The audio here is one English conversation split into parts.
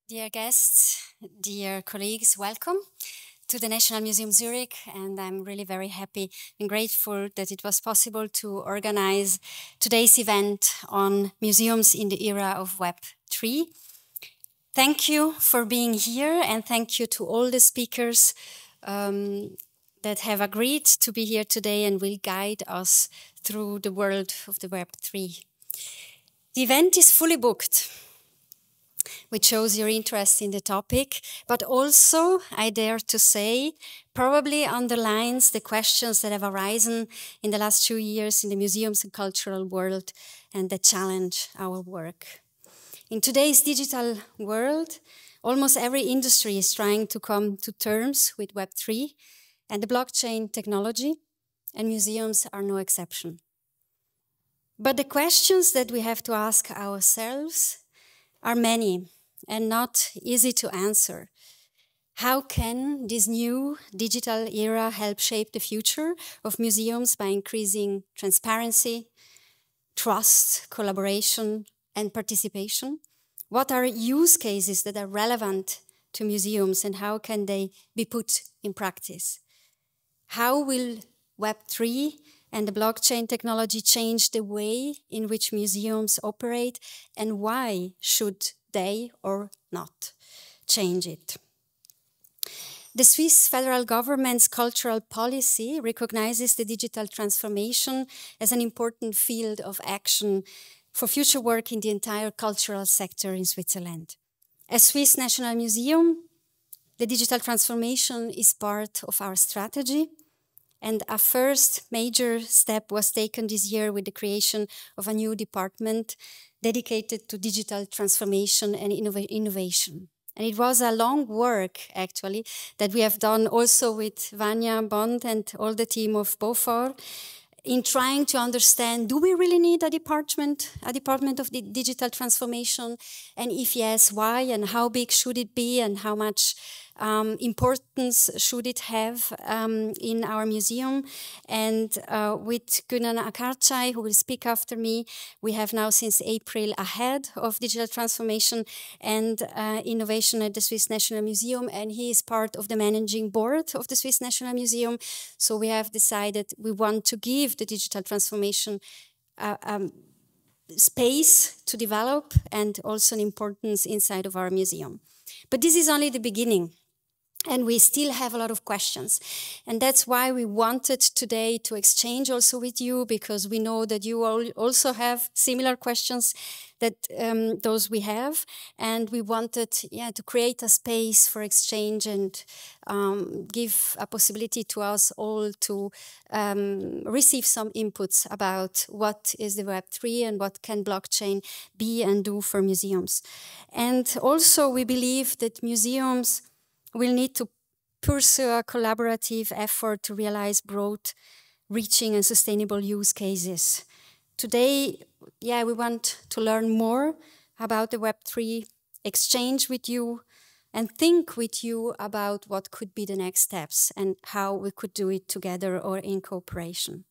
Dear guests, dear colleagues, welcome to the National Museum Zurich. And I'm really very happy and grateful that it was possible to organize today's event on museums in the era of Web3. Thank you for being here, and thank you to all the speakers that have agreed to be here today and will guide us through the world of the Web3. The event is fully booked, which shows your interest in the topic, but also, I dare to say, probably underlines the questions that have arisen in the last 2 years in the museums and cultural world and that challenge our work. In today's digital world, almost every industry is trying to come to terms with Web3 and the blockchain technology, and museums are no exception. But the questions that we have to ask ourselves are many and not easy to answer. How can this new digital era help shape the future of museums by increasing transparency, trust, collaboration, and participation? What are use cases that are relevant to museums, and how can they be put in practice? How will Web3 and the blockchain technology change the way in which museums operate, and why should they or not change it? The Swiss federal government's cultural policy recognizes the digital transformation as an important field of action for future work in the entire cultural sector in Switzerland. As Swiss National Museum, the digital transformation is part of our strategy. And a first major step was taken this year with the creation of a new department dedicated to digital transformation and innovation. And it was a long work, actually, that we have done also with Vanya Bond and all the team of BOFOR in trying to understand, do we really need a department of the digital transformation? And if yes, why, and how big should it be, and how much importance should it have in our museum? And with Gunnar Akarchai, who will speak after me, we have now since April a head of digital transformation and innovation at the Swiss National Museum, and he is part of the managing board of the Swiss National Museum. So we have decided we want to give the digital transformation space to develop and also an importance inside of our museum. But this is only the beginning. And we still have a lot of questions. And that's why we wanted today to exchange also with you, because we know that you all also have similar questions that those we have. And we wanted to create a space for exchange and give a possibility to us all to receive some inputs about what is the Web3 and what can blockchain be and do for museums. And also we believe that museums will need to pursue a collaborative effort to realize broad, reaching and sustainable use cases. Today, we want to learn more about the Web3, exchange with you, and think with you about what could be the next steps and how we could do it together or in cooperation.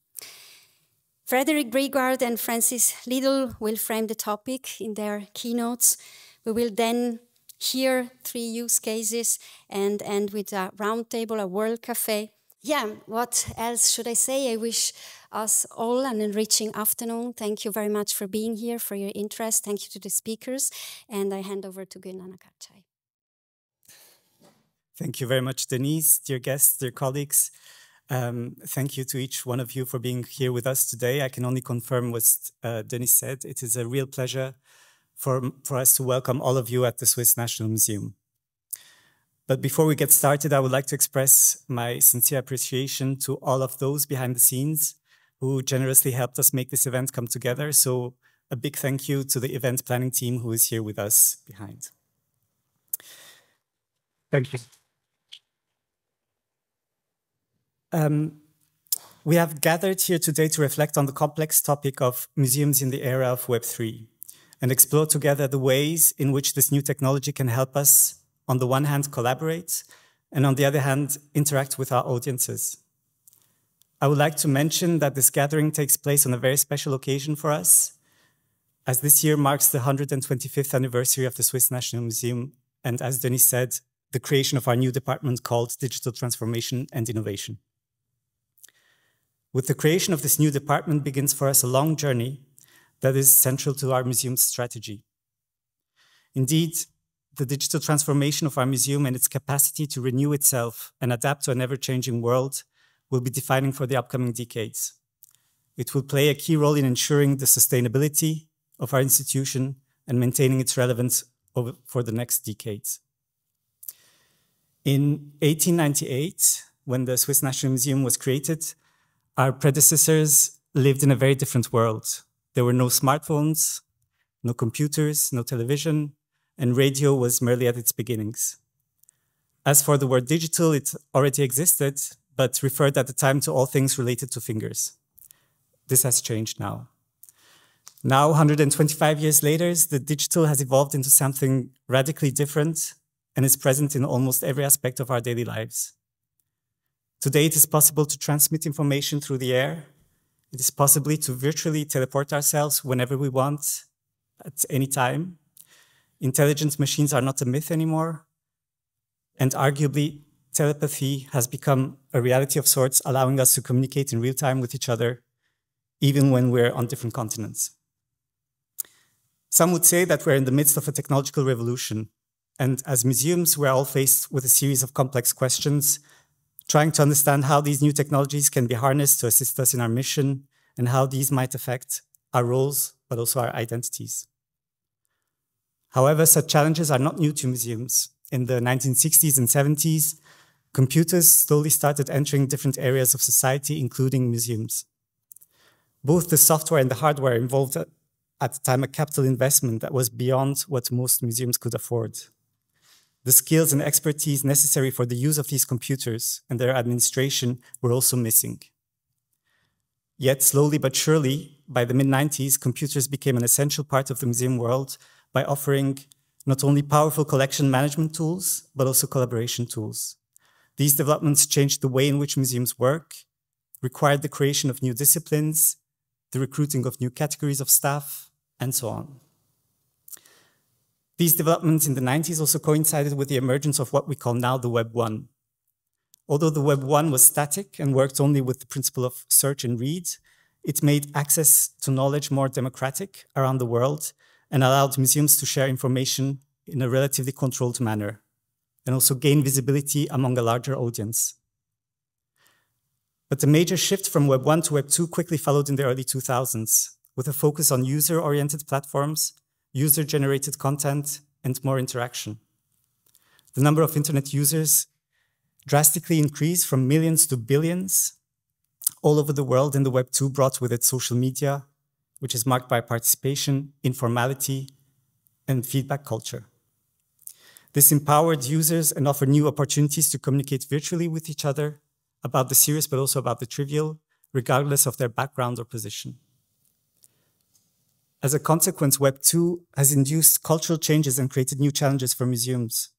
Frederick Brigard and Francis Liddell will frame the topic in their keynotes. We will then hear 3 use cases and end with a roundtable, a world cafe. What else should I say? I wish us all an enriching afternoon. Thank you very much for being here, for your interest. Thank you to the speakers. And I hand over to Gunnar Nakachai. Thank you very much, Denise, dear guests, dear colleagues. Thank you to each one of you for being here with us today. I can only confirm what Denise said. It is a real pleasure for us to welcome all of you at the Swiss National Museum. But before we get started, I would like to express my sincere appreciation to all of those behind the scenes who generously helped us make this event come together. So a big thank you to the event planning team who is here with us behind. Thank you. We have gathered here today to reflect on the complex topic of museums in the era of Web3. And explore together the ways in which this new technology can help us, on the one hand, collaborate, and on the other hand, interact with our audiences. I would like to mention that this gathering takes place on a very special occasion for us, as this year marks the 125th anniversary of the Swiss National Museum and as Denis said, the creation of our new department called Digital Transformation and Innovation. With the creation of this new department begins for us a long journey that is central to our museum's strategy. Indeed, the digital transformation of our museum and its capacity to renew itself and adapt to an ever-changing world will be defining for the upcoming decades. It will play a key role in ensuring the sustainability of our institution and maintaining its relevance for the next decades. In 1898, when the Swiss National Museum was created, our predecessors lived in a very different world. There were no smartphones, no computers, no television, and radio was merely at its beginnings. As for the word digital, it already existed, but referred at the time to all things related to fingers. This has changed now. Now, 125 years later, the digital has evolved into something radically different and is present in almost every aspect of our daily lives. Today, it is possible to transmit information through the air. It is possible to virtually teleport ourselves whenever we want, at any time. Intelligent machines are not a myth anymore. And arguably, telepathy has become a reality of sorts, allowing us to communicate in real time with each other, even when we're on different continents. Some would say that we're in the midst of a technological revolution. And as museums, we're all faced with a series of complex questions, trying to understand how these new technologies can be harnessed to assist us in our mission and how these might affect our roles, but also our identities. However, such challenges are not new to museums. In the 1960s and 70s, computers slowly started entering different areas of society, including museums. Both the software and the hardware involved at the time a capital investment that was beyond what most museums could afford. The skills and expertise necessary for the use of these computers and their administration were also missing. Yet slowly but surely, by the mid-90s, computers became an essential part of the museum world by offering not only powerful collection management tools, but also collaboration tools. These developments changed the way in which museums work, required the creation of new disciplines, the recruiting of new categories of staff, and so on. These developments in the 90s also coincided with the emergence of what we call now the Web 1. Although the Web 1 was static and worked only with the principle of search and read, it made access to knowledge more democratic around the world and allowed museums to share information in a relatively controlled manner and also gain visibility among a larger audience. But the major shift from Web 1 to Web 2 quickly followed in the early 2000s, with a focus on user-oriented platforms, user-generated content, and more interaction. The number of internet users drastically increased from millions to billions all over the world, and the Web 2 brought with it social media, which is marked by participation, informality, and feedback culture. This empowered users and offered new opportunities to communicate virtually with each other about the serious, but also about the trivial, regardless of their background or position. As a consequence, Web 2 has induced cultural changes and created new challenges for museums.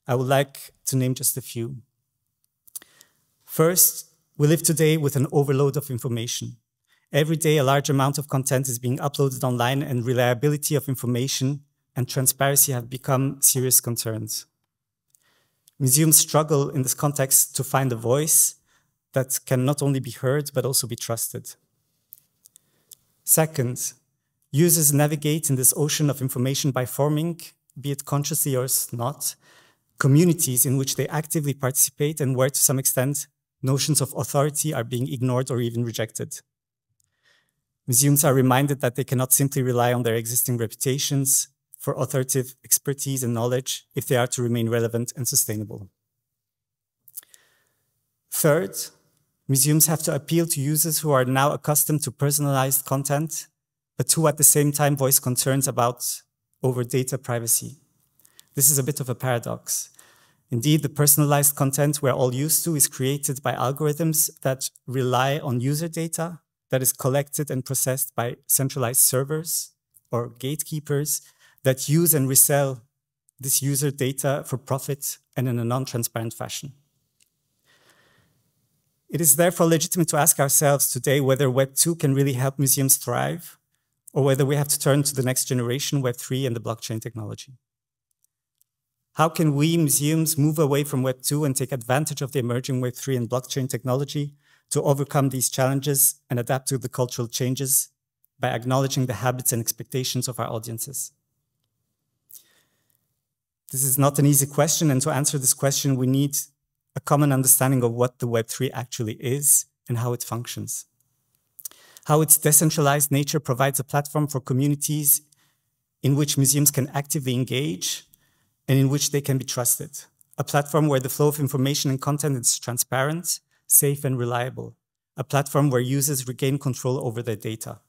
I would like to name just a few. First, we live today with an overload of information. Every day, a large amount of content is being uploaded online, and reliability of information and transparency have become serious concerns. Museums struggle in this context to find a voice that can not only be heard, but also be trusted. Second, users navigate in this ocean of information by forming, be it consciously or not, communities in which they actively participate and where, to some extent, notions of authority are being ignored or even rejected. Museums are reminded that they cannot simply rely on their existing reputations for authoritative expertise and knowledge if they are to remain relevant and sustainable. Third, museums have to appeal to users who are now accustomed to personalized content, but who at the same time voice concerns over data privacy. This is a bit of a paradox. Indeed, the personalized content we're all used to is created by algorithms that rely on user data that is collected and processed by centralized servers or gatekeepers that use and resell this user data for profit and in a non-transparent fashion. It is therefore legitimate to ask ourselves today whether Web 2 can really help museums thrive, or whether we have to turn to the next generation, Web 3 and the blockchain technology. How can we, museums, move away from Web 2 and take advantage of the emerging Web 3 and blockchain technology to overcome these challenges and adapt to the cultural changes by acknowledging the habits and expectations of our audiences? This is not an easy question, and to answer this question, we need a common understanding of what the Web3 actually is and how it functions. How its decentralized nature provides a platform for communities in which museums can actively engage and in which they can be trusted. A platform where the flow of information and content is transparent, safe, and reliable. A platform where users regain control over their data.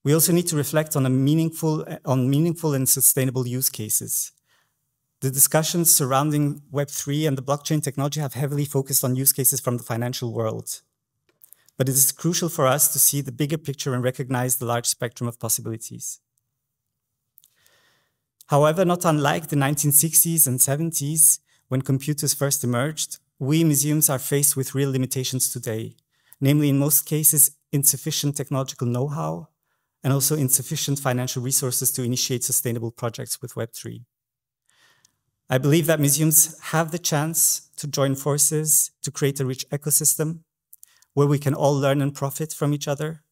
We also need to reflect on meaningful and sustainable use cases. The discussions surrounding Web3 and the blockchain technology have heavily focused on use cases from the financial world. But it is crucial for us to see the bigger picture and recognize the large spectrum of possibilities. However, not unlike the 1960s and 70s, when computers first emerged, we museums are faced with real limitations today, namely in most cases, insufficient technological know-how, and also insufficient financial resources to initiate sustainable projects with Web3. I believe that museums have the chance to join forces to create a rich ecosystem where we can all learn and profit from each other,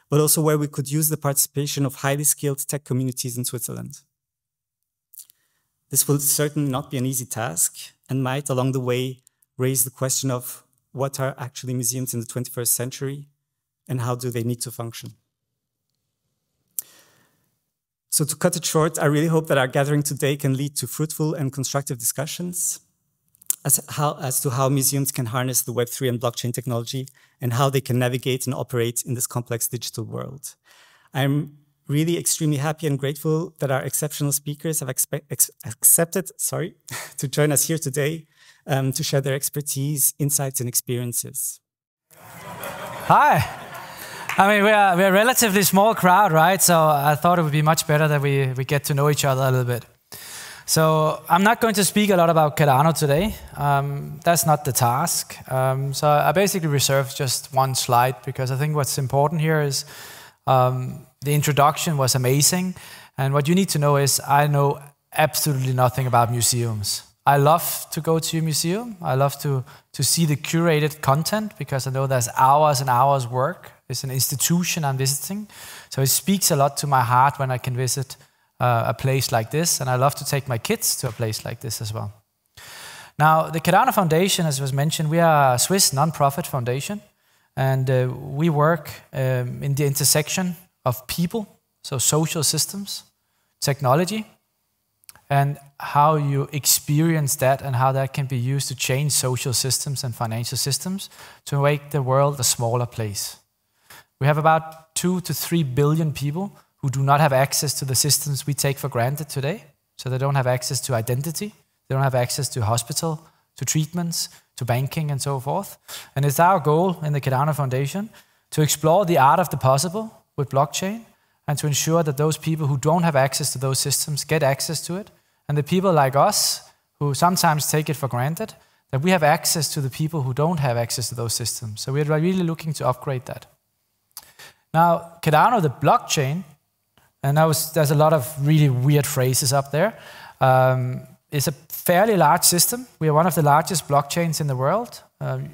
but also where we could use the participation of highly skilled tech communities in Switzerland. This will certainly not be an easy task and might, along the way, raise the question of what are actually museums in the 21st century and how do they need to function. So to cut it short, I really hope that our gathering today can lead to fruitful and constructive discussions as to how museums can harness the Web3 and blockchain technology and how they can navigate and operate in this complex digital world. I'm really extremely happy and grateful that our exceptional speakers have accepted to join us here today to share their expertise, insights, and experiences. Hi. I mean, we're a relatively small crowd, right? So I thought it would be much better that we get to know each other a little bit. So I'm not going to speak a lot about Cardano today. That's not the task. So I basically reserved just one slide because I think what's important here is the introduction was amazing. And what you need to know is I know absolutely nothing about museums. I love to go to a museum. I love to see the curated content because I know there's hours and hours work. It's an institution I'm visiting. So it speaks a lot to my heart when I can visit a place like this. And I love to take my kids to a place like this as well. Now, the Cardano Foundation, as was mentioned, we are a Swiss non-profit foundation. And we work in the intersection of people, so social systems, technology, and how you experience that and how that can be used to change social systems and financial systems to make the world a smaller place. We have about 2 to 3 billion people who do not have access to the systems we take for granted today. So they don't have access to identity, they don't have access to hospital, to treatments, to banking and so forth. And it's our goal in the Cardano Foundation to explore the art of the possible with blockchain and to ensure that those people who don't have access to those systems get access to it. And the people like us, who sometimes take it for granted, that we have access to the people who don't have access to those systems. So we're really looking to upgrade that. Now, Cardano, the blockchain, and there's a lot of really weird phrases up there, is a fairly large system. We are one of the largest blockchains in the world.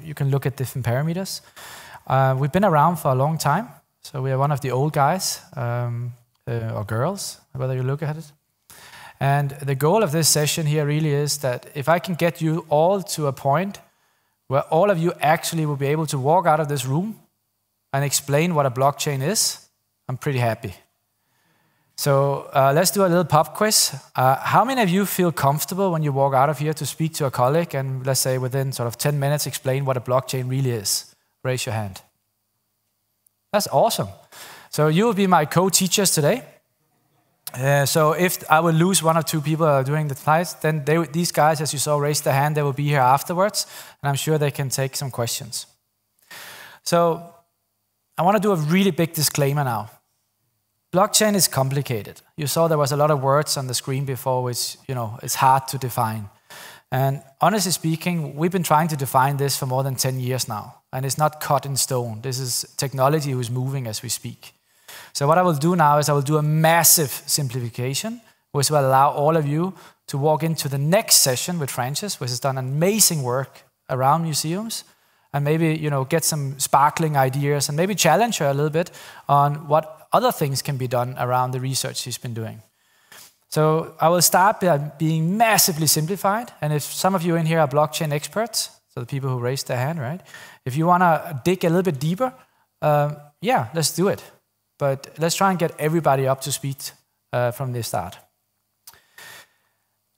You can look at different parameters. We've been around for a long time. So we are one of the old guys, or girls, whether you look at it. And the goal of this session here really is that if I can get you all to a point where all of you actually will be able to walk out of this room and explain what a blockchain is, I'm pretty happy. So let's do a little pop quiz. How many of you feel comfortable when you walk out of here to speak to a colleague and, let's say, within sort of 10 minutes explain what a blockchain really is? Raise your hand. That's awesome. So you will be my co-teachers today. So if I will lose 1 or 2 people doing the slides, then these guys, as you saw, raised their hand. They will be here afterwards, and I'm sure they can take some questions. So I want to do a really big disclaimer now. Blockchain is complicated. You saw there was a lot of words on the screen before, which it's hard to define. And honestly speaking, we've been trying to define this for more than 10 years now, and it's not cut in stone. This is technology who's moving as we speak. So what I will do now is I will do a massive simplification which will allow all of you to walk into the next session with Francis, which has done amazing work around museums, and maybe get some sparkling ideas and maybe challenge her a little bit on what other things can be done around the research she's been doing. So I will start by being massively simplified, and if some of you in here are blockchain experts, so the people who raised their hand, right? If you want to dig a little bit deeper, yeah, let's do it. But let's try and get everybody up to speed from the start.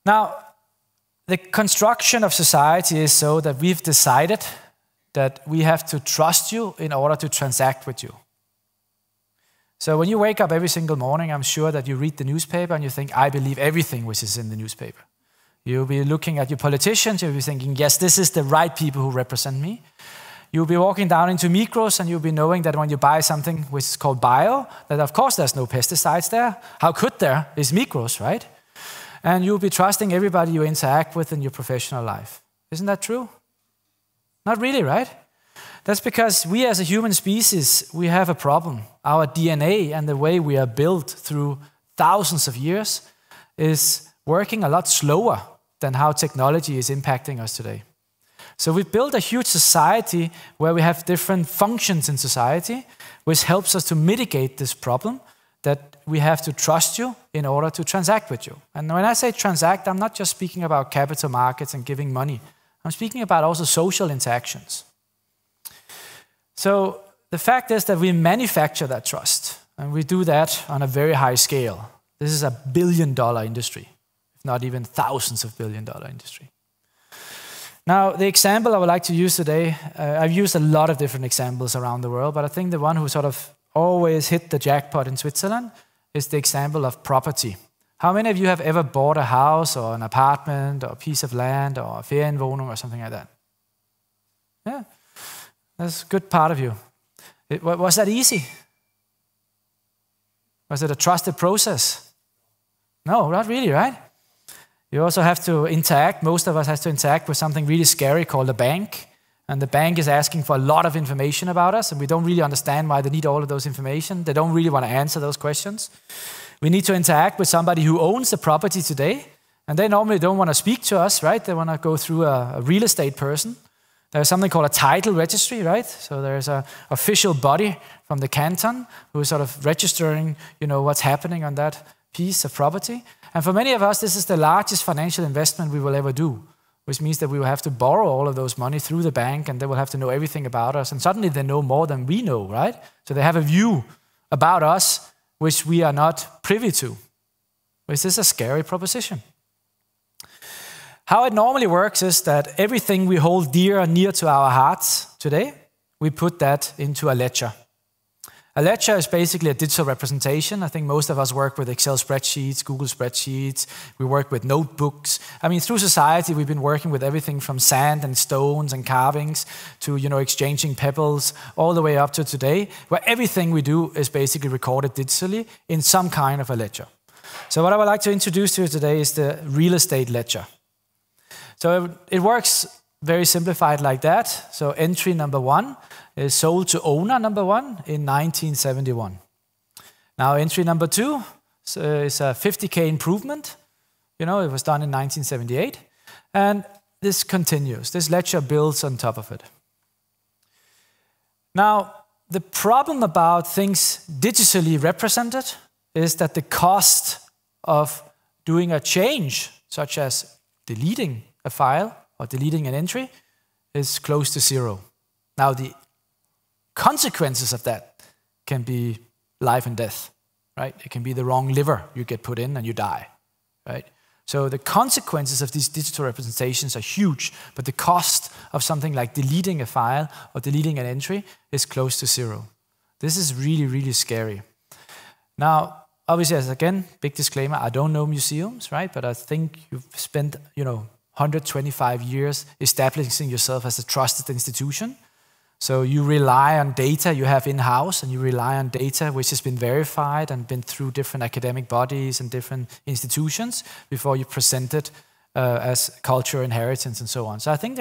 Now, the construction of society is so that we've decided that we have to trust you in order to transact with you. So when you wake up every single morning, I'm sure that you read the newspaper and you think, I believe everything which is in the newspaper. You'll be looking at your politicians, you'll be thinking, yes, this is the right people who represent me. You'll be walking down into Migros and you'll be knowing that when you buy something which is called bio, that of course there's no pesticides there. How could there? It's Migros, right? And you'll be trusting everybody you interact with in your professional life. Isn't that true? Not really, right? That's because we as a human species, we have a problem. Our DNA and the way we are built through thousands of years is working a lot slower than how technology is impacting us today. So we've built a huge society where we have different functions in society, which helps us to mitigate this problem that we have to trust you in order to transact with you. And when I say transact, I'm not just speaking about capital markets and giving money. I'm speaking about also social interactions. So the fact is that we manufacture that trust, and we do that on a very high scale. This is a billion-dollar industry, if not even thousands of billion-dollar industry. Now, the example I would like to use today, I've used a lot of different examples around the world, but I think the one who sort of always hit the jackpot in Switzerland is the example of property. How many of you have ever bought a house or an apartment or a piece of land or a ferienwohnung or something like that? Yeah, that's a good part of you. Was that easy? Was it a trusted process? No, not really, right? You also have to interact. Most of us have to interact with something really scary called a bank. And the bank is asking for a lot of information about us, and we don't really understand why they need all of those information. They don't really want to answer those questions. We need to interact with somebody who owns the property today, and they normally don't want to speak to us, right? They want to go through a real estate person. There's something called a title registry, right? So there's an official body from the canton who is sort of registering, what's happening on that piece of property. And for many of us, this is the largest financial investment we will ever do, which means that we will have to borrow all of those money through the bank, and they will have to know everything about us. And suddenly they know more than we know, right? So they have a view about us which we are not privy to, which is a scary proposition. How it normally works is that everything we hold dear and near to our hearts today, we put that into a ledger. A ledger is basically a digital representation. I think most of us work with Excel spreadsheets, Google spreadsheets. We work with notebooks. I mean, through society, we've been working with everything from sand and stones and carvings to, exchanging pebbles, all the way up to today, where everything we do is basically recorded digitally in some kind of a ledger. So what I would like to introduce to you today is the real estate ledger. So it works very simplified like that. So entry number 1 is sold to owner number 1 in 1971. Now entry number 2 is a 50K improvement. It was done in 1978. And this continues. This ledger builds on top of it. Now, the problem about things digitally represented is that the cost of doing a change, such as deleting a file or deleting an entry, is close to zero. Now, the consequences of that can be life and death, right? It can be the wrong liver you get put in and you die, right? So the consequences of these digital representations are huge, but the cost of something like deleting a file or deleting an entry is close to zero. This is really, really scary. Now, obviously, as again, big disclaimer, I don't know museums, right? But I think you've spent, 125 years establishing yourself as a trusted institution. So you rely on data you have in-house, and you rely on data which has been verified and been through different academic bodies and different institutions before you present it as culture, inheritance, and so on. So I think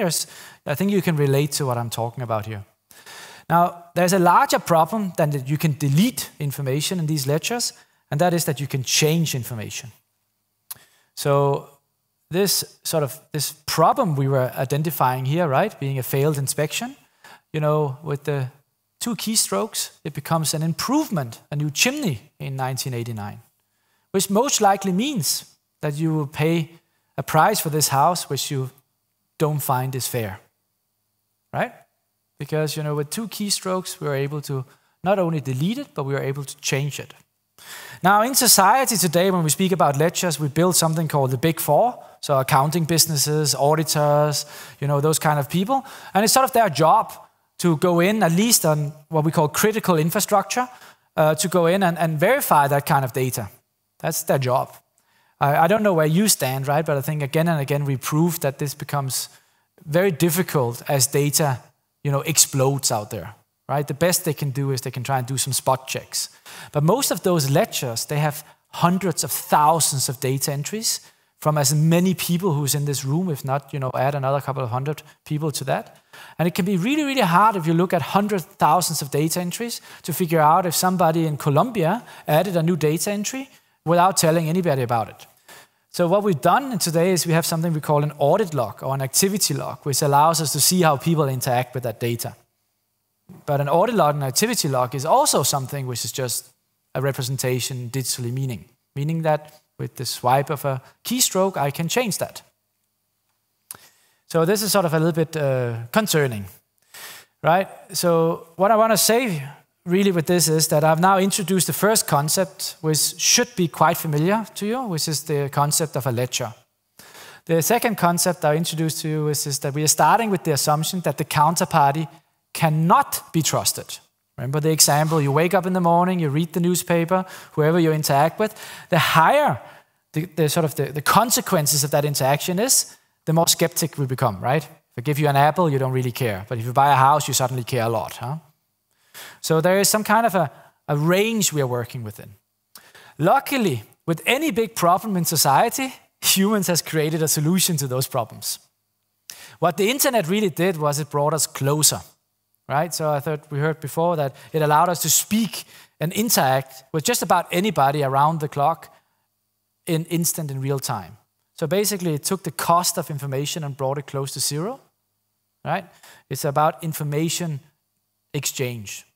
you can relate to what I'm talking about here. Now, there's a larger problem than that you can delete information in these ledgers, and that is that you can change information. So this problem we were identifying here, right, being a failed inspection, with the 2 keystrokes, it becomes an improvement, a new chimney in 1989, which most likely means that you will pay a price for this house which you don't find is fair, right? Because, with 2 keystrokes, we were able to not only delete it, but we were able to change it. Now, in society today, when we speak about ledgers, we build something called the Big Four, so accounting businesses, auditors, those kind of people. And it's sort of their job to go in, at least on what we call critical infrastructure, to go in and verify that kind of data. That's their job. I don't know where you stand, right? But I think again and again we proved that this becomes very difficult as data, explodes out there, right? The best they can do is they can try and do some spot checks. But most of those ledgers, they have hundreds of thousands of data entries from as many people who's in this room, if not, add another couple of hundred people to that. And it can be really, really hard if you look at hundreds of thousands of data entries to figure out if somebody in Colombia added a new data entry without telling anybody about it. So what we've done today is we have something we call an audit log or an activity log, which allows us to see how people interact with that data. But an audit log and activity log is also something which is just a representation digitally meaning that with the swipe of a keystroke, I can change that. So this is sort of a little bit concerning, right? So what I want to say really with this is that I've now introduced the first concept, which should be quite familiar to you, which is the concept of a ledger. The second concept I introduced to you is that we are starting with the assumption that the counterparty cannot be trusted. Remember the example, you wake up in the morning, you read the newspaper, whoever you interact with, the higher the consequences of that interaction is, the more skeptic we become, right? If I give you an apple, you don't really care. But if you buy a house, you suddenly care a lot, huh? So there is some kind of a range we are working within. Luckily, with any big problem in society, humans has created a solution to those problems. What the internet really did was it brought us closer, right? So I thought we heard before that it allowed us to speak and interact with just about anybody around the clock in real time. So basically it took the cost of information and brought it close to zero, right? It's about information exchange.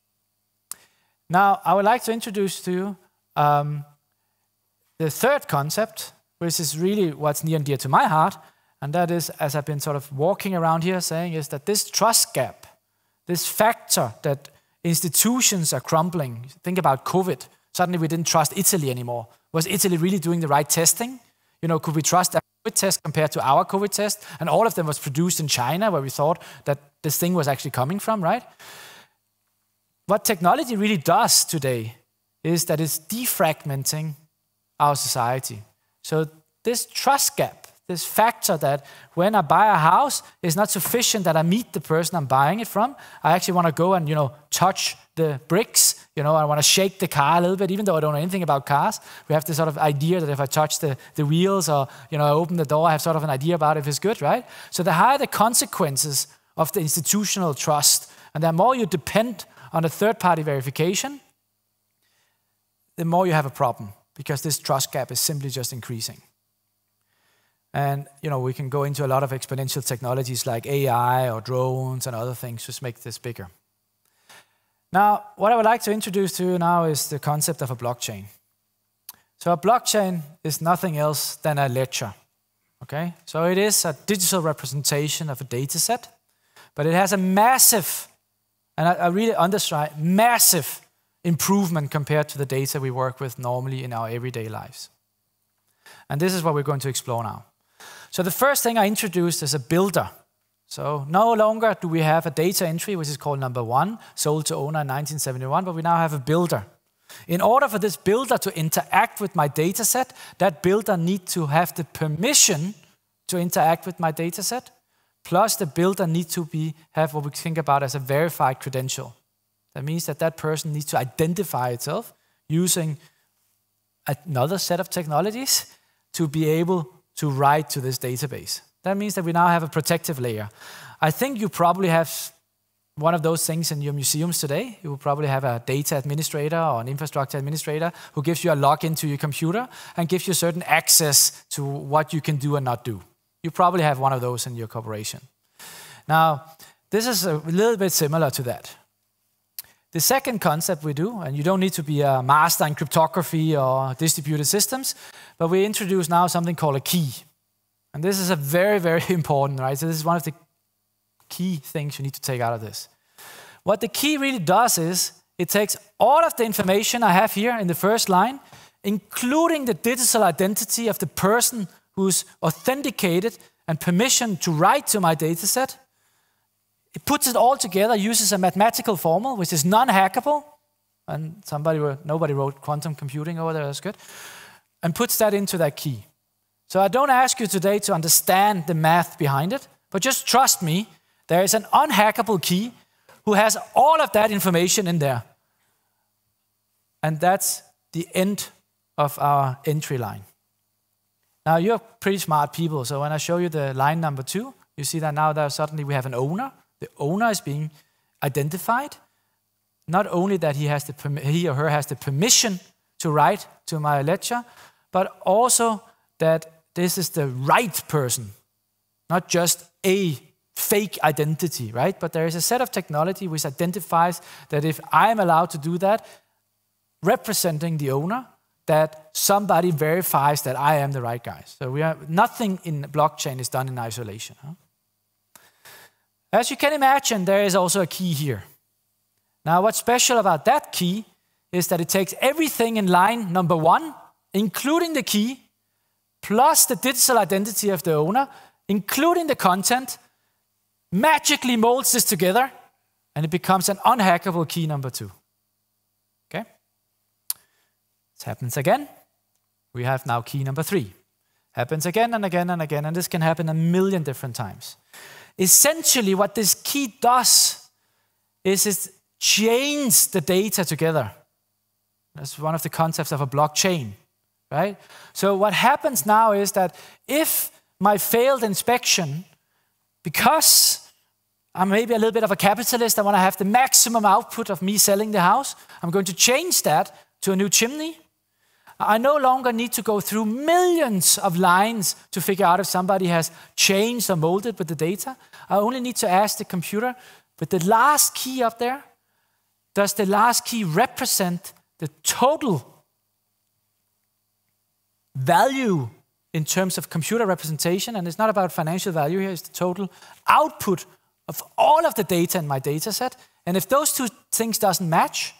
Now, I would like to introduce to you the third concept, which is really what's near and dear to my heart, and that is, as I've been sort of walking around here saying, is that this trust gap, this factor that institutions are crumbling. Think about COVID. Suddenly we didn't trust Italy anymore. Was Italy really doing the right testing? Could we trust their COVID test compared to our COVID test? And all of them was produced in China, where we thought that this thing was actually coming from, right? What technology really does today is that it's defragmenting our society. So this trust gap, this factor that when I buy a house, it's not sufficient that I meet the person I'm buying it from. I actually want to go and, touch the bricks. I want to shake the car a little bit, even though I don't know anything about cars. We have this sort of idea that if I touch the wheels or, I open the door, I have sort of an idea about if it's good, right? So the higher the consequences of the institutional trust, and the more you depend on a third-party verification, the more you have a problem, because this trust gap is simply just increasing. And, we can go into a lot of exponential technologies like AI or drones and other things to make this bigger. Now, what I would like to introduce to you now is the concept of a blockchain. So a blockchain is nothing else than a ledger, okay? So it is a digital representation of a data set, but it has a massive, and I really understress, massive improvement compared to the data we work with normally in our everyday lives. And this is what we're going to explore now. So the first thing I introduced is a builder. So no longer do we have a data entry, which is called number 1, sold to owner in 1971, but we now have a builder. In order for this builder to interact with my data set, that builder needs to have the permission to interact with my data set, plus the builder needs to have what we think about as a verified credential. That means that that person needs to identify itself using another set of technologies to be able to write to this database. That means that we now have a protective layer. I think you probably have one of those things in your museums today. You will probably have a data administrator or an infrastructure administrator who gives you a login to your computer and gives you certain access to what you can do and not do. You probably have one of those in your corporation. Now, this is a little bit similar to that. The second concept we do, and you don't need to be a master in cryptography or distributed systems, but we introduce now something called a key. And this is a very, very important, right? So this is one of the key things you need to take out of this. What the key really does is it takes all of the information I have here in the first line, including the digital identity of the person who's authenticated and permission to write to my dataset. It puts it all together, uses a mathematical formula, which is non-hackable, and nobody wrote quantum computing over there, that's good, and puts that into that key. So I don't ask you today to understand the math behind it, but just trust me, there is an unhackable key who has all of that information in there. And that's the end of our entry line. Now, you're pretty smart people, so when I show you the line number 2, you see that now suddenly we have an owner. The owner is being identified. Not only that he or her has the permission to write to my ledger, but also that this is the right person, not just a fake identity, right? But there is a set of technology which identifies that if I'm allowed to do that, representing the owner, that somebody verifies that I am the right guy. So nothing in blockchain is done in isolation. Huh? As you can imagine, there is also a key here. Now, what's special about that key is that it takes everything in line number 1, including the key, plus the digital identity of the owner, including the content, magically molds this together, and it becomes an unhackable key number 2. Okay? This happens again. We have now key number 3. Happens again and again and again, and this can happen a million different times. Essentially, what this key does is it chains the data together. That's one of the concepts of a blockchain, right? So what happens now is that if my failed inspection, because I'm maybe a little bit of a capitalist, I want to have the maximum output of me selling the house, I'm going to change that to a new chimney. I no longer need to go through millions of lines to figure out if somebody has changed or molded with the data. I only need to ask the computer, with the last key up there, does the last key represent the total value in terms of computer representation? And it's not about financial value here, it's the total output of all of the data in my data set. And if those two things doesn't match,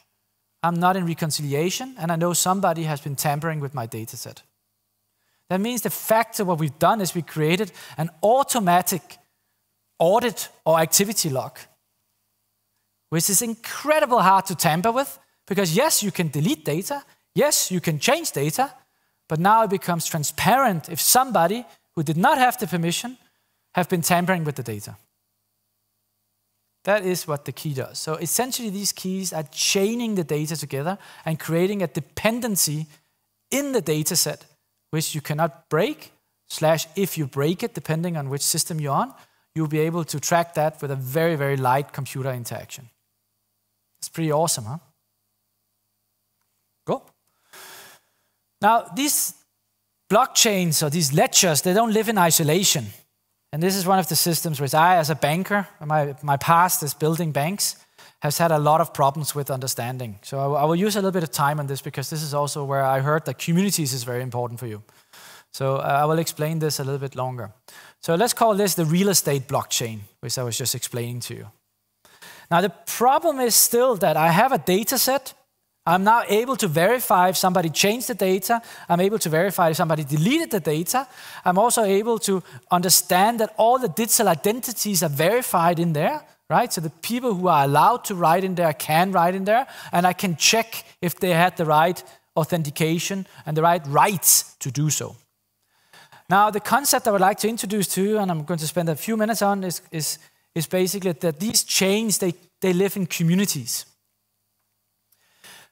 I'm not in reconciliation, and I know somebody has been tampering with my data set. That means the fact that what we've done is we created an automatic audit or activity log, which is incredibly hard to tamper with, because yes, you can delete data, yes, you can change data, but now it becomes transparent if somebody who did not have the permission have been tampering with the data. That is what the key does. So essentially these keys are chaining the data together and creating a dependency in the data set, which you cannot break, / if you break it, depending on which system you're on, you'll be able to track that with a very, very light computer interaction. It's pretty awesome, huh? Cool. Now, these blockchains or these ledgers, they don't live in isolation. And this is one of the systems which I, as a banker, my past as building banks, has had a lot of problems with understanding. So I will use a little bit of time on this because this is also where I heard that communities is very important for you. So I will explain this a little bit longer. So let's call this the real estate blockchain, which I was just explaining to you. Now the problem is still that I have a data set. I'm now able to verify if somebody changed the data. I'm able to verify if somebody deleted the data. I'm also able to understand that all the digital identities are verified in there, right? So the people who are allowed to write in there can write in there, and I can check if they had the right authentication and the right rights to do so. Now, the concept I would like to introduce to you, and I'm going to spend a few minutes on, is basically that these chains, they live in communities.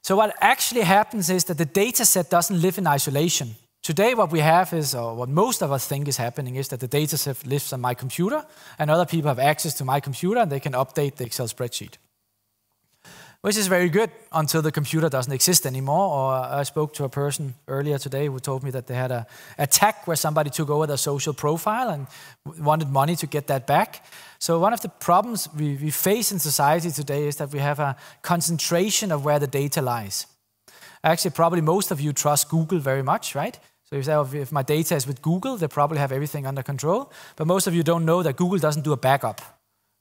So what actually happens is that the data set doesn't live in isolation. Today what we have is, or what most of us think is happening, is that the data set lives on my computer and other people have access to my computer and they can update the Excel spreadsheet. Which is very good until the computer doesn't exist anymore. Or I spoke to a person earlier today who told me that they had an attack where somebody took over their social profile and wanted money to get that back. So one of the problems we face in society today is that we have a concentration of where the data lies. Actually, probably most of you trust Google very much, right? So you say, oh, if my data is with Google, they probably have everything under control. But most of you don't know that Google doesn't do a backup,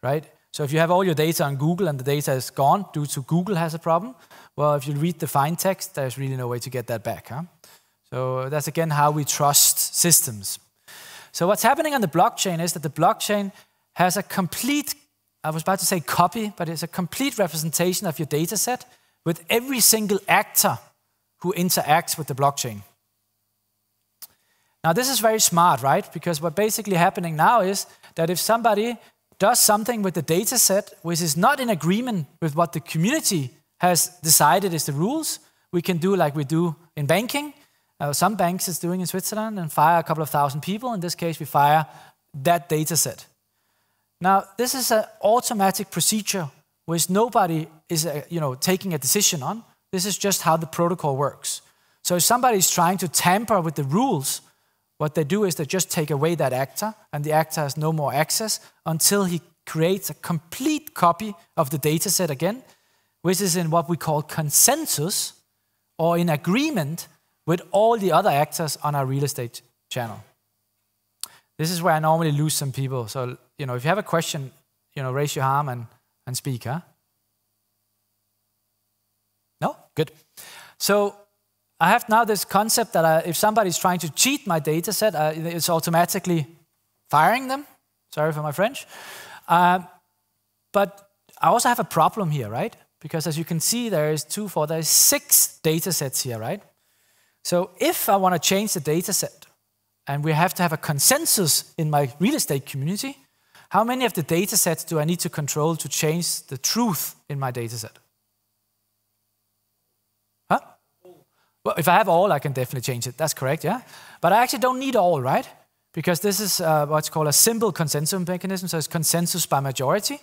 right? So if you have all your data on Google and the data is gone due to Google has a problem, well, if you read the fine text, there's really no way to get that back. Huh? So that's again how we trust systems. So what's happening on the blockchain is that the blockchain has a complete, I was about to say copy, but it's a complete representation of your data set with every single actor who interacts with the blockchain. Now this is very smart, right? Because what's basically happening now is that if somebody does something with the data set which is not in agreement with what the community has decided is the rules, we can do like we do in banking. Some banks is doing in Switzerland and fire a couple of thousand people. In this case, we fire that data set. Now, this is an automatic procedure which nobody is taking a decision on. This is just how the protocol works. So if somebody is trying to tamper with the rules, what they do is they just take away that actor, and the actor has no more access until he creates a complete copy of the data set again, which is in what we call consensus, or in agreement with all the other actors on our real estate channel. This is where I normally lose some people. So, if you have a question, raise your arm and speak, huh? No? Good. So, I have now this concept that if somebody's trying to cheat my data set, it's automatically firing them. Sorry for my French. But I also have a problem here, right? Because as you can see, there's 6 data sets here, right? So if I want to change the data set, and we have to have a consensus in my real estate community, how many of the data sets do I need to control to change the truth in my data set? Huh? Well, if I have all, I can definitely change it. That's correct, yeah? But I actually don't need all, right? Because this is what's called a simple consensus mechanism, so it's consensus by majority.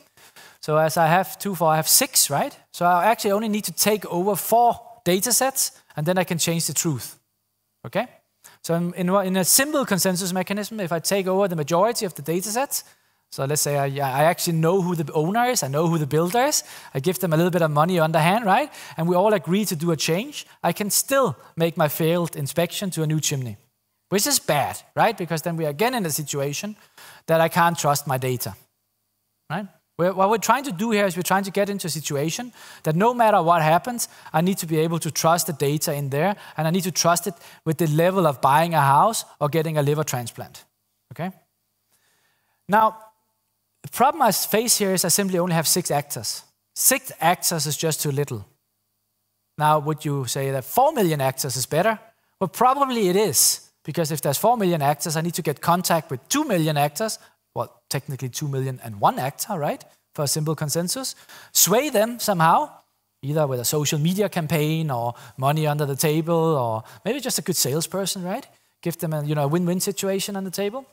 So as I have 2, 4, I have 6, right? So I actually only need to take over 4 data sets, and then I can change the truth, okay? So in a simple consensus mechanism, if I take over the majority of the data sets, so let's say I actually know who the owner is, I know who the builder is, I give them a little bit of money underhand, right? And we all agree to do a change, I can still make my failed inspection to a new chimney, which is bad, right? Because then we are again in a situation that I can't trust my data, right? What we're trying to do here is we're trying to get into a situation that no matter what happens, I need to be able to trust the data in there, and I need to trust it with the level of buying a house or getting a liver transplant, okay? Now, the problem I face here is I simply only have 6 actors. 6 actors is just too little. Now, would you say that 4 million actors is better? Well, probably it is, because if there's 4 million actors, I need to get contact with 2 million actors, well, technically 2 million and 1 actor, right? For a simple consensus. Sway them somehow, either with a social media campaign or money under the table, or maybe just a good salesperson, right? Give them a win-win situation on the table.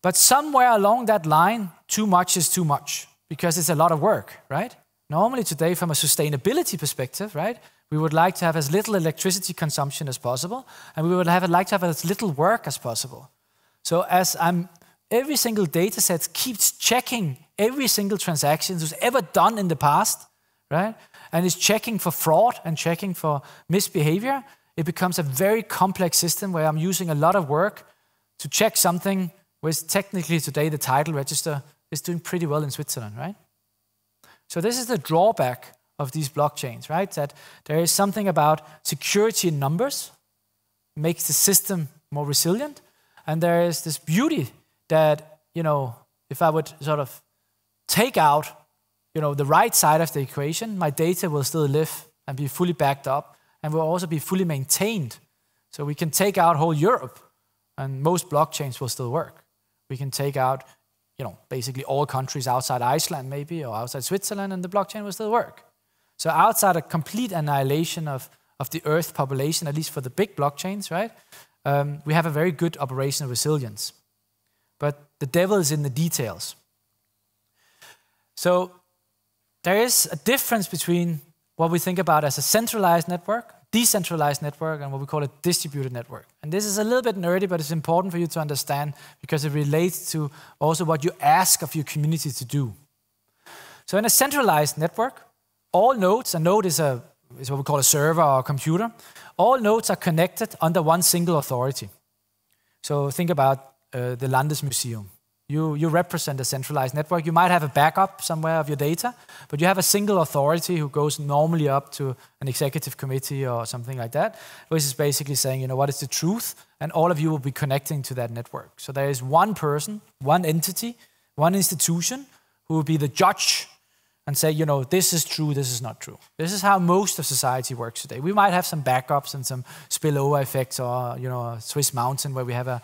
But somewhere along that line, too much is too much, because it's a lot of work, right? Normally today, from a sustainability perspective, right, we would like to have as little electricity consumption as possible, and we would like to have as little work as possible. So as every single data set keeps checking every single transaction that's ever done in the past, right? And is checking for fraud and checking for misbehavior, it becomes a very complex system where I'm using a lot of work to check something which technically today the title register is doing pretty well in Switzerland, right? So this is the drawback of these blockchains, right? That there is something about security in numbers, makes the system more resilient, and there is this beauty that, if I would sort of take out, the right side of the equation, my data will still live and be fully backed up and will also be fully maintained. So we can take out whole Europe and most blockchains will still work. We can take out, basically all countries outside Iceland maybe or outside Switzerland and the blockchain will still work. So outside a complete annihilation of of the Earth population, at least for the big blockchains, right? We have a very good operational resilience. But the devil is in the details. So there is a difference between what we think about as a centralized network, decentralized network, and what we call a distributed network. And this is a little bit nerdy, but it's important for you to understand because it relates to also what you ask of your community to do. So in a centralized network, all nodes, a node is what we call a server or a computer, all nodes are connected under one single authority. So think about the Landesmuseum. You represent a centralized network. You might have a backup somewhere of your data, but you have a single authority who goes normally up to an executive committee or something like that, which is basically saying, you know, what is the truth? And all of you will be connecting to that network. So there is one person, one entity, one institution who will be the judge and say, you know, this is true, this is not true. This is how most of society works today. We might have some backups and some spillover effects or, you know, a Swiss mountain where we have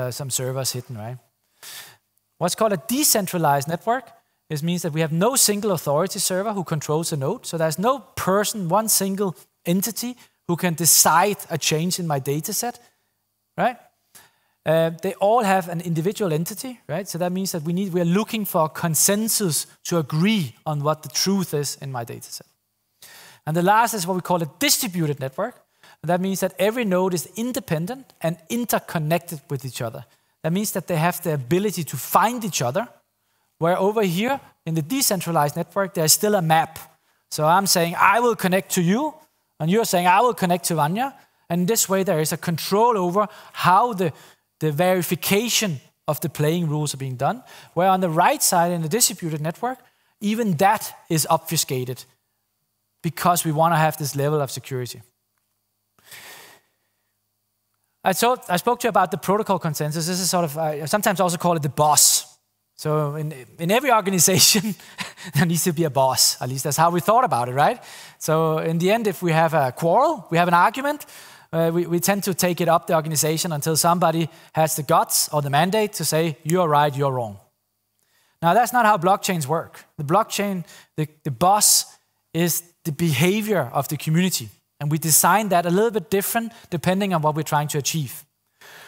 some servers hidden, right? What's called a decentralized network means that we have no single authority server who controls a node. So there's no person, one single entity who can decide a change in my data set, right? They all have an individual entity, right? So that means that we are looking for a consensus to agree on what the truth is in my data set. And the last is what we call a distributed network. And that means that every node is independent and interconnected with each other. That means that they have the ability to find each other, where over here in the decentralized network, there's still a map. So I'm saying, I will connect to you, and you're saying, I will connect to Vanya. And this way, there is a control over how the verification of the playing rules are being done, where on the right side in the distributed network, even that is obfuscated because we want to have this level of security. I spoke to you about the protocol consensus. This is sort of, I sometimes also call it the boss. So in every organization, there needs to be a boss. At least that's how we thought about it, right? So in the end, if we have a quarrel, we have an argument, we tend to take it up the organization until somebody has the guts or the mandate to say, you're right, you're wrong. Now, that's not how blockchains work. The blockchain, the boss is the behavior of the community. And we design that a little bit different depending on what we're trying to achieve.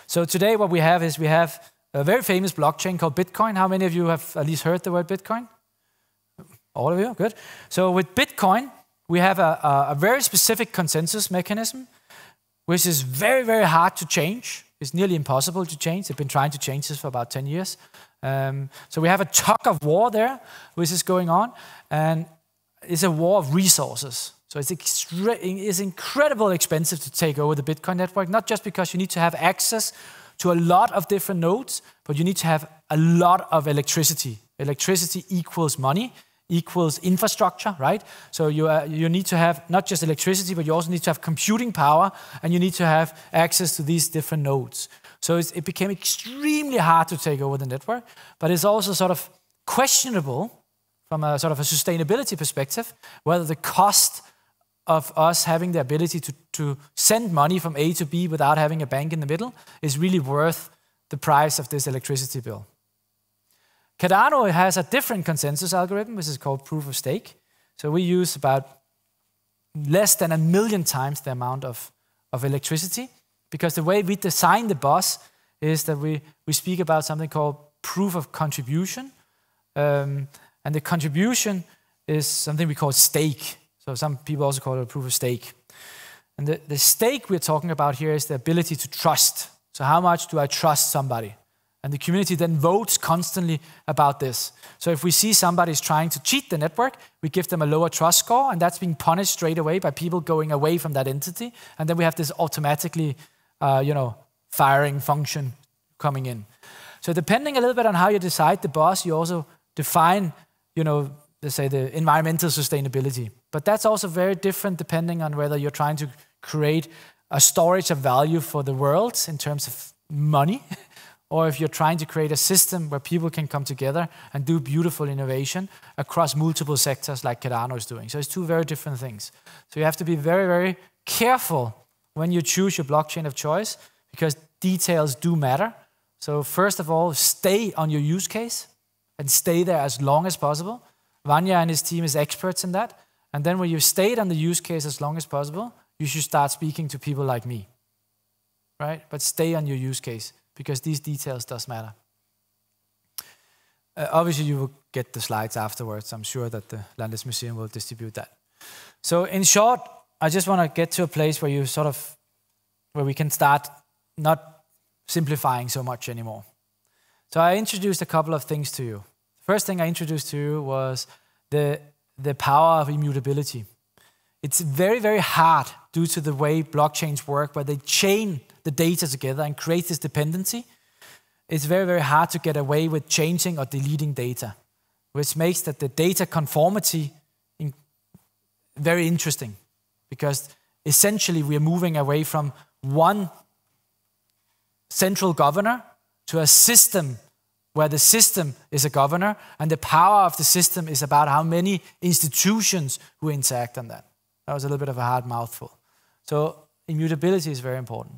So today what we have is we have a very famous blockchain called Bitcoin. How many of you have at least heard the word Bitcoin? All of you, good. So with Bitcoin, we have a very specific consensus mechanism, which is very, very hard to change. It's nearly impossible to change. They've been trying to change this for about 10 years. So we have a tug of war there, which is going on. And it's a war of resources. So it's incredibly expensive to take over the Bitcoin network, not just because you need to have access to a lot of different nodes, but you need to have a lot of electricity. Electricity equals money, equals infrastructure, right? So you need to have not just electricity, but you also need to have computing power, and you need to have access to these different nodes. So it became extremely hard to take over the network, but it's also sort of questionable from a sort of a sustainability perspective, whether the cost of us having the ability to send money from A to B without having a bank in the middle is really worth the price of this electricity bill. Cardano has a different consensus algorithm, which is called proof of stake. So we use about less than 1 million times the amount of electricity, because the way we design the bus is that we speak about something called proof of contribution. And the contribution is something we call stake. So some people also call it a proof of stake. And the stake we're talking about here is the ability to trust. So how much do I trust somebody? And the community then votes constantly about this. So if we see somebody is trying to cheat the network, we give them a lower trust score, and that's being punished straight away by people going away from that entity. And then we have this automatically, firing function coming in. So depending a little bit on how you decide the boss, you also define, let's say the environmental sustainability. But that's also very different depending on whether you're trying to create a storage of value for the world in terms of money, or if you're trying to create a system where people can come together and do beautiful innovation across multiple sectors like Cardano is doing. So it's two very different things. So you have to be very, very careful when you choose your blockchain of choice, because details do matter. So first of all, stay on your use case and stay there as long as possible. Vanya and his team is experts in that. And then when you've stayed on the use case as long as possible, you should start speaking to people like me, right? But stay on your use case, because these details does matter. Obviously, you will get the slides afterwards. I'm sure that the Landesmuseum will distribute that. So in short, I just want to get to a place where where we can start not simplifying so much anymore. So I introduced a couple of things to you. First thing I introduced to you was the power of immutability. It's very, very hard due to the way blockchains work, where they chain the data together and create this dependency. It's very, very hard to get away with changing or deleting data, which makes that the data conformity very interesting, because essentially we are moving away from one central governor to a system where the system is a governor, and the power of the system is about how many institutions who interact on that. That was a little bit of a hard mouthful. So immutability is very important.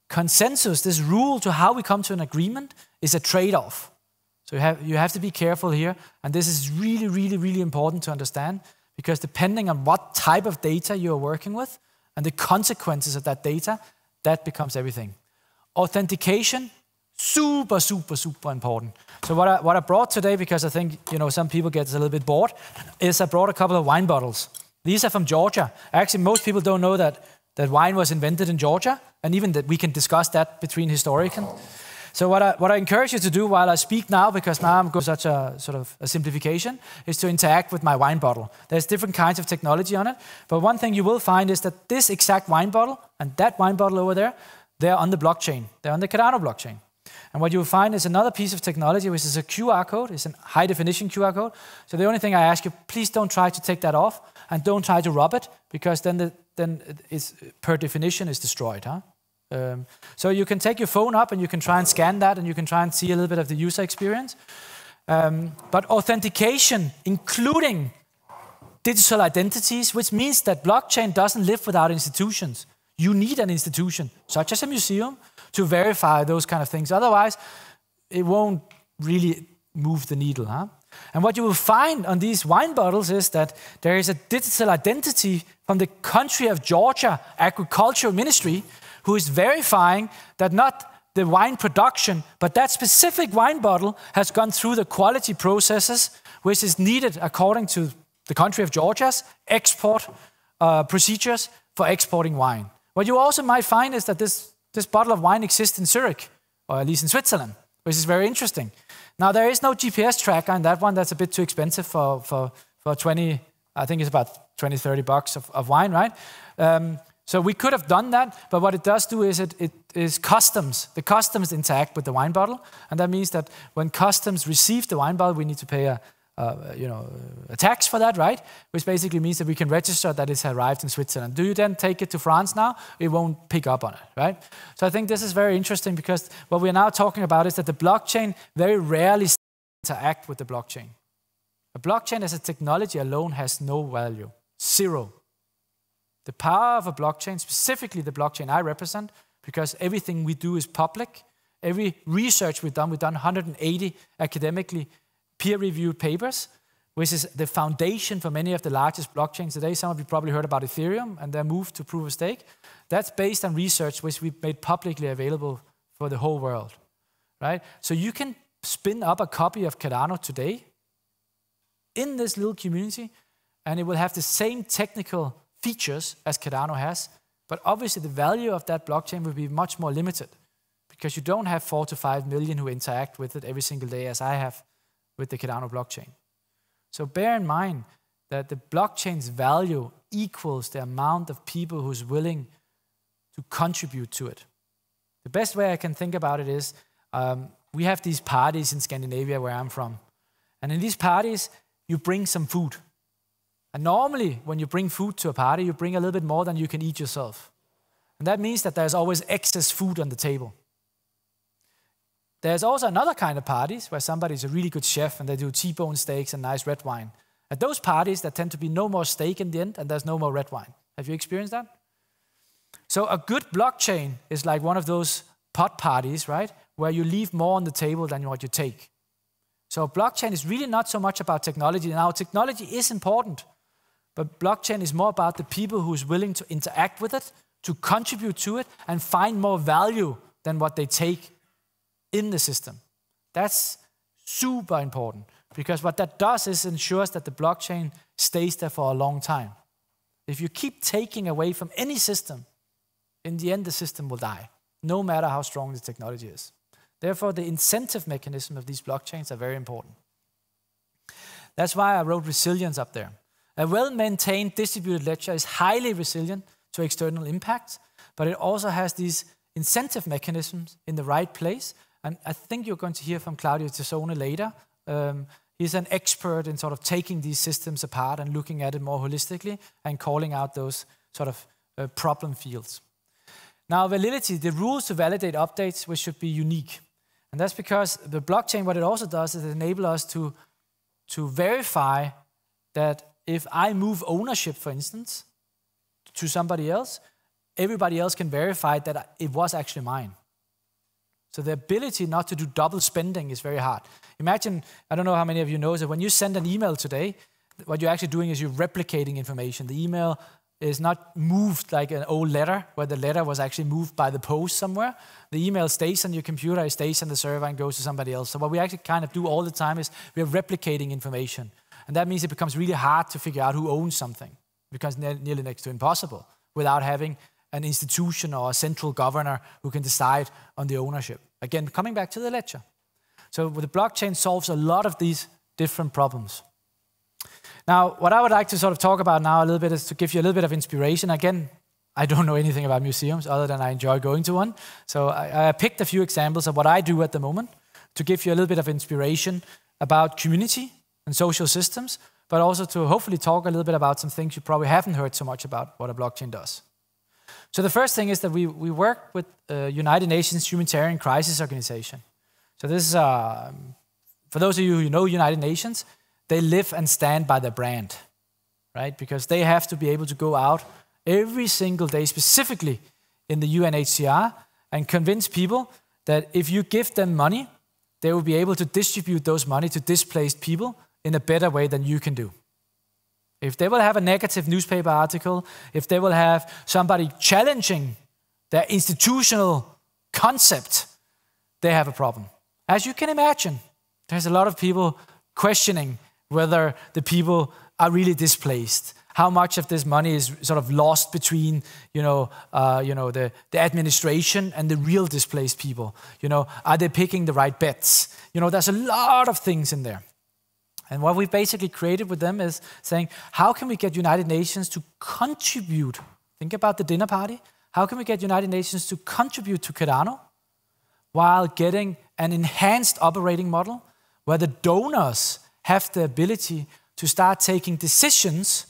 Consensus, this rule to how we come to an agreement, is a trade-off. So you have to be careful here, and this is really, really, really important to understand, because depending on what type of data you are working with and the consequences of that data, that becomes everything. Authentication, super, super, super important. So what I brought today, because I think some people get a little bit bored, is I brought a couple of wine bottles. These are from Georgia. Actually, most people don't know that wine was invented in Georgia, and even that we can discuss that between historians. So what I encourage you to do while I speak now, because now I'm going such a sort of a simplification, is to interact with my wine bottle. There's different kinds of technology on it, but one thing you will find is that this exact wine bottle and that wine bottle over there, they're on the blockchain. They're on the Cardano blockchain. And what you'll find is another piece of technology, which is a QR code. It's a high-definition QR code. So the only thing I ask you, please don't try to take that off, and don't try to rub it, because then it's, per definition, is destroyed. So you can take your phone up and you can try and scan that, and you can try and see a little bit of the user experience. But authentication, including digital identities, which means that blockchain doesn't live without institutions. You need an institution, such as a museum, to verify those kind of things. Otherwise, it won't really move the needle. And what you will find on these wine bottles is that there is a digital identity from the country of Georgia Agricultural Ministry, who is verifying that not the wine production, but that specific wine bottle has gone through the quality processes which is needed according to the country of Georgia's export procedures for exporting wine. What you also might find is that this bottle of wine exists in Zurich, or at least in Switzerland, which is very interesting. Now, there is no GPS tracker on that one. That's a bit too expensive for 20, I think it's about 20, 30 bucks of wine, right? So we could have done that, but what it does do is it is customs. The customs interact with the wine bottle, and that means that when customs receive the wine bottle, we need to pay a tax for that, right? Which basically means that we can register that it's arrived in Switzerland. Do you then take it to France now? It won't pick up on it, right? So I think this is very interesting, because what we're now talking about is that the blockchain very rarely interact with the blockchain. A blockchain as a technology alone has no value, zero. The power of a blockchain, specifically the blockchain I represent, because everything we do is public. Every research we've done 180 academically peer-reviewed papers, which is the foundation for many of the largest blockchains today. Some of you probably heard about Ethereum and their move to proof of stake. That's based on research which we made publicly available for the whole world, right? So you can spin up a copy of Cardano today in this little community, and it will have the same technical features as Cardano has, but obviously the value of that blockchain will be much more limited, because you don't have 4 to 5 million who interact with it every single day as I have with the Cardano blockchain. So bear in mind that the blockchain's value equals the amount of people who's willing to contribute to it. The best way I can think about it is, we have these parties in Scandinavia where I'm from. And in these parties, you bring some food. And normally, when you bring food to a party, you bring a little bit more than you can eat yourself. And that means that there's always excess food on the table. There's also another kind of parties where somebody's a really good chef and they do T-bone steaks and nice red wine. At those parties, there tend to be no more steak in the end, and there's no more red wine. Have you experienced that? So a good blockchain is like one of those pot parties, right? Where you leave more on the table than what you take. So blockchain is really not so much about technology. Now, technology is important, But blockchain is more about the people who's willing to interact with it, to contribute to it, and find more value than what they take in the system. That's super important, because what that does is ensures that the blockchain stays there for a long time. If you keep taking away from any system, in the end the system will die, no matter how strong the technology is. Therefore, the incentive mechanism of these blockchains are very important. That's why I wrote resilience up there. A well-maintained distributed ledger is highly resilient to external impacts, but it also has these incentive mechanisms in the right place. And I think you're going to hear from Claudio Tesone later. He's an expert in sort of taking these systems apart and looking at it more holistically and calling out those sort of problem fields. Now, validity, the rules to validate updates, which should be unique. And that's because the blockchain, what it also does is enable us to verify that if I move ownership, for instance, to somebody else, everybody else can verify that it was actually mine. So the ability not to do double spending is very hard. Imagine, I don't know how many of you know that when you send an email today, what you're actually doing is you're replicating information. The email is not moved like an old letter, where the letter was actually moved by the post somewhere. The email stays on your computer, it stays on the server and goes to somebody else. So what we actually kind of do all the time is we're replicating information. And that means it becomes really hard to figure out who owns something. It becomes nearly next to impossible without having an institution or a central governor who can decide on the ownership. Again, coming back to the ledger. So the blockchain solves a lot of these different problems. Now, what I would like to sort of talk about now a little bit is to give you a little bit of inspiration. Again, I don't know anything about museums other than I enjoy going to one. So I picked a few examples of what I do at the moment to give you a little bit of inspiration about community and social systems, but also to hopefully talk a little bit about some things you probably haven't heard so much about what a blockchain does. So the first thing is that we work with United Nations Humanitarian Crisis Organization. So this is, for those of you who know United Nations, they live and stand by their brand, right? Because they have to be able to go out every single day, specifically in the UNHCR, and convince people that if you give them money, they will be able to distribute those money to displaced people in a better way than you can do. If they will have a negative newspaper article, if they will have somebody challenging their institutional concept, they have a problem. As you can imagine, there's a lot of people questioning whether the people are really displaced, how much of this money is sort of lost between, the administration and the real displaced people. Are they picking the right bets? There's a lot of things in there. And what we've basically created with them is saying, how can we get United Nations to contribute? Think about the dinner party. How can we get United Nations to contribute to Cardano while getting an enhanced operating model where the donors have the ability to start taking decisions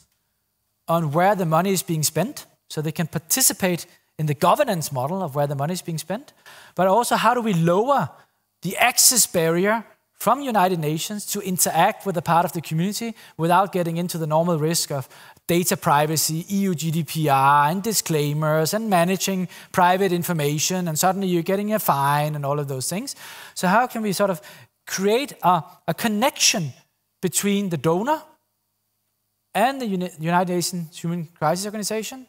on where the money is being spent, so they can participate in the governance model of where the money is being spent, but also how do we lower the access barrier from United Nations to interact with a part of the community without getting into the normal risk of data privacy, EU GDPR, and disclaimers, and managing private information, and suddenly you're getting a fine and all of those things. So how can we sort of create a connection between the donor and the United Nations Human Crisis Organization?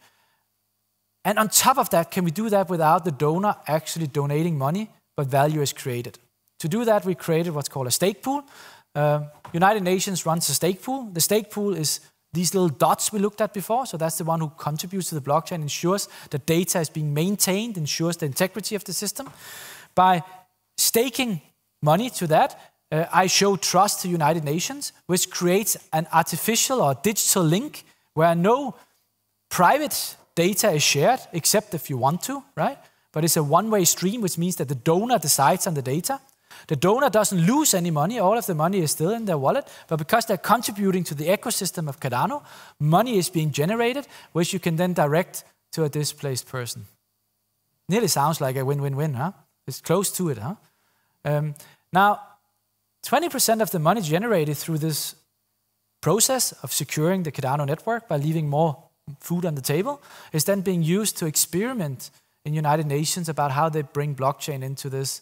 And on top of that, can we do that without the donor actually donating money, but value is created? To do that, we created what's called a stake pool. United Nations runs a stake pool. The stake pool is these little dots we looked at before. So that's the one who contributes to the blockchain, ensures that data is being maintained, ensures the integrity of the system. By staking money to that, I show trust to United Nations, which creates an artificial or digital link where no private data is shared, except if you want to, right? But it's a one-way stream, which means that the donor decides on the data. The donor doesn't lose any money. All of the money is still in their wallet. But because they're contributing to the ecosystem of Cardano, money is being generated, which you can then direct to a displaced person. Nearly sounds like a win-win-win, huh? It's close to it, huh? Now, 20% of the money generated through this process of securing the Cardano network by leaving more food on the table is then being used to experiment in United Nations about how they bring blockchain into this,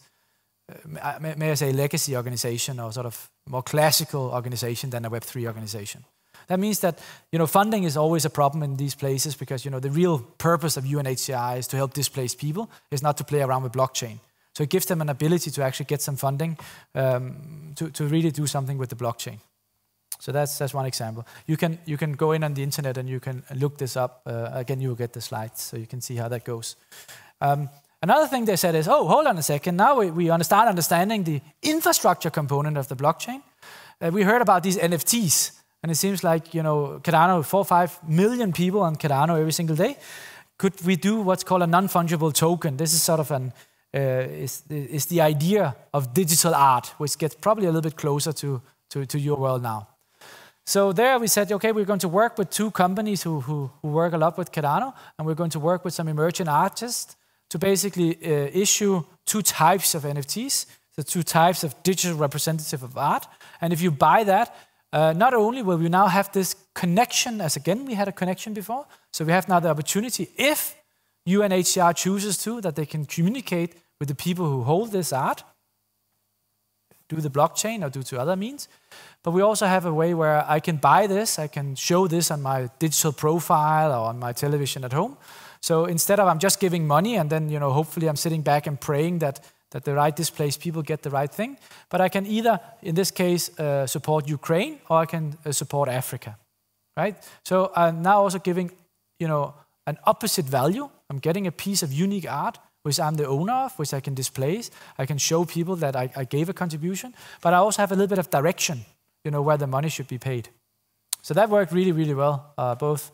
may I say, legacy organization or sort of more classical organization than a Web3 organization. That means that funding is always a problem in these places because the real purpose of UNHCR is to help displaced people, is not to play around with blockchain. So it gives them an ability to actually get some funding to really do something with the blockchain. So that's one example. You can go in on the internet and you can look this up. Again, you will get the slides so you can see how that goes. Another thing they said is, oh, hold on a second. Now we understanding the infrastructure component of the blockchain. We heard about these NFTs, and it seems like Cardano, 4 or 5 million people on Cardano every single day. Could we do what's called a non-fungible token? This is sort of is the idea of digital art, which gets probably a little bit closer to your world now. So there we said, okay, we're going to work with 2 companies who work a lot with Cardano, and we're going to work with some emerging artists to basically issue 2 types of NFTs, the 2 types of digital representative of art. And if you buy that, not only will we now have this connection, as again we had a connection before, so we have now the opportunity, if UNHCR chooses to, that they can communicate with the people who hold this art, do the blockchain or do to other means. But we also have a way where I can buy this, I can show this on my digital profile or on my television at home. So instead of I'm just giving money and then hopefully I'm sitting back and praying that the right displaced people get the right thing, but I can either, in this case, support Ukraine or I can support Africa, right? So I'm now also giving an opposite value. I'm getting a piece of unique art which I'm the owner of, which I can display. I can show people that I gave a contribution, but I also have a little bit of direction, where the money should be paid. So that worked really, really well. Both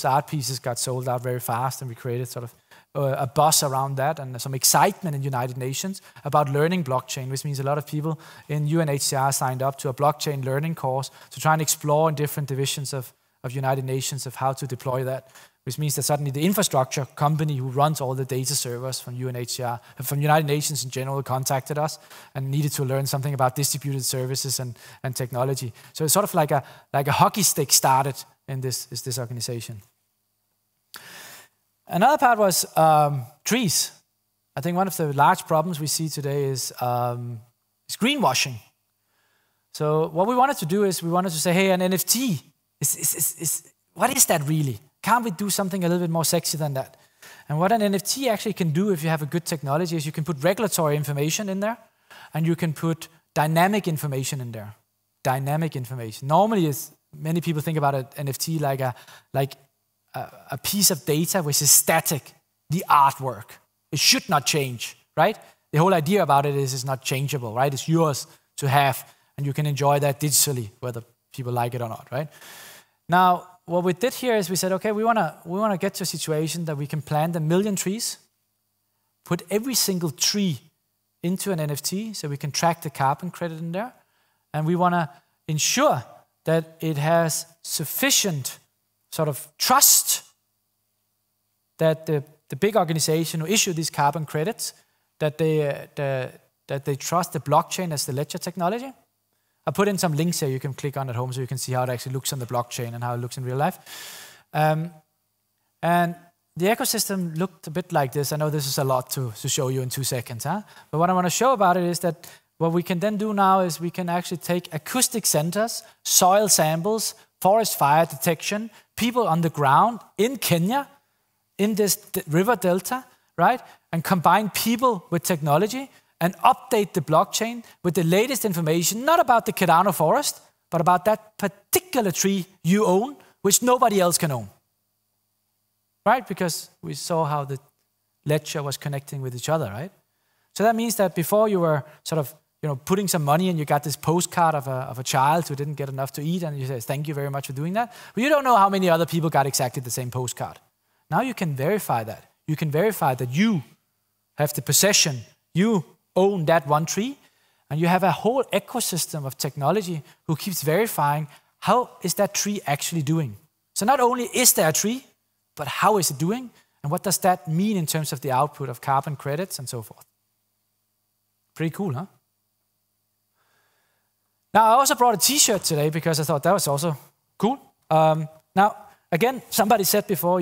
art pieces got sold out very fast, and we created sort of a buzz around that and some excitement in United Nations about learning blockchain, which means a lot of people in UNHCR signed up to a blockchain learning course to try and explore in different divisions of United Nations of how to deploy that, which means that suddenly the infrastructure company who runs all the data servers from UNHCR, from United Nations in general, contacted us and needed to learn something about distributed services and technology. So it's sort of like a hockey stick started in this organization. Another part was trees. I think one of the large problems we see today is greenwashing. So what we wanted to do is we wanted to say, hey, an NFT, what is that really? Can't we do something a little bit more sexy than that? And what an NFT actually can do if you have a good technology is you can put regulatory information in there and you can put dynamic information in there. Dynamic information. Normally, many people think about an NFT like a piece of data which is static, the artwork. It should not change, right? The whole idea about it is it's not changeable, right? It's yours to have, and you can enjoy that digitally, whether people like it or not, right? Now, what we did here is we said, okay, we want to get to a situation that we can plant 1 million trees, put every single tree into an NFT so we can track the carbon credit in there, and we want to ensure that it has sufficient sort of trust that the big organization who issue these carbon credits, that they trust the blockchain as the ledger technology. I put in some links here you can click on at home so you can see how it actually looks on the blockchain and how it looks in real life. And the ecosystem looked a bit like this. I know this is a lot to show you in 2 seconds, huh? But what I want to show about it is that what we can then do now is we can actually take acoustic sensors, soil samples, forest fire detection, people on the ground in Kenya, in this river delta, right? And combine people with technology and update the blockchain with the latest information, not about the Cardano forest, but about that particular tree you own, which nobody else can own. Right? Because we saw how the ledger was connecting with each other, right? So that means that before you were sort of putting some money and you got this postcard of a child who didn't get enough to eat and you say, thank you very much for doing that. But you don't know how many other people got exactly the same postcard. Now you can verify that. You can verify that you have the possession, you own that one tree, and you have a whole ecosystem of technology who keeps verifying how is that tree actually doing. So not only is there a tree, but how is it doing? And what does that mean in terms of the output of carbon credits and so forth? Pretty cool, huh? Now, I also brought a t-shirt today because I thought that was also cool. Now, again, somebody said before,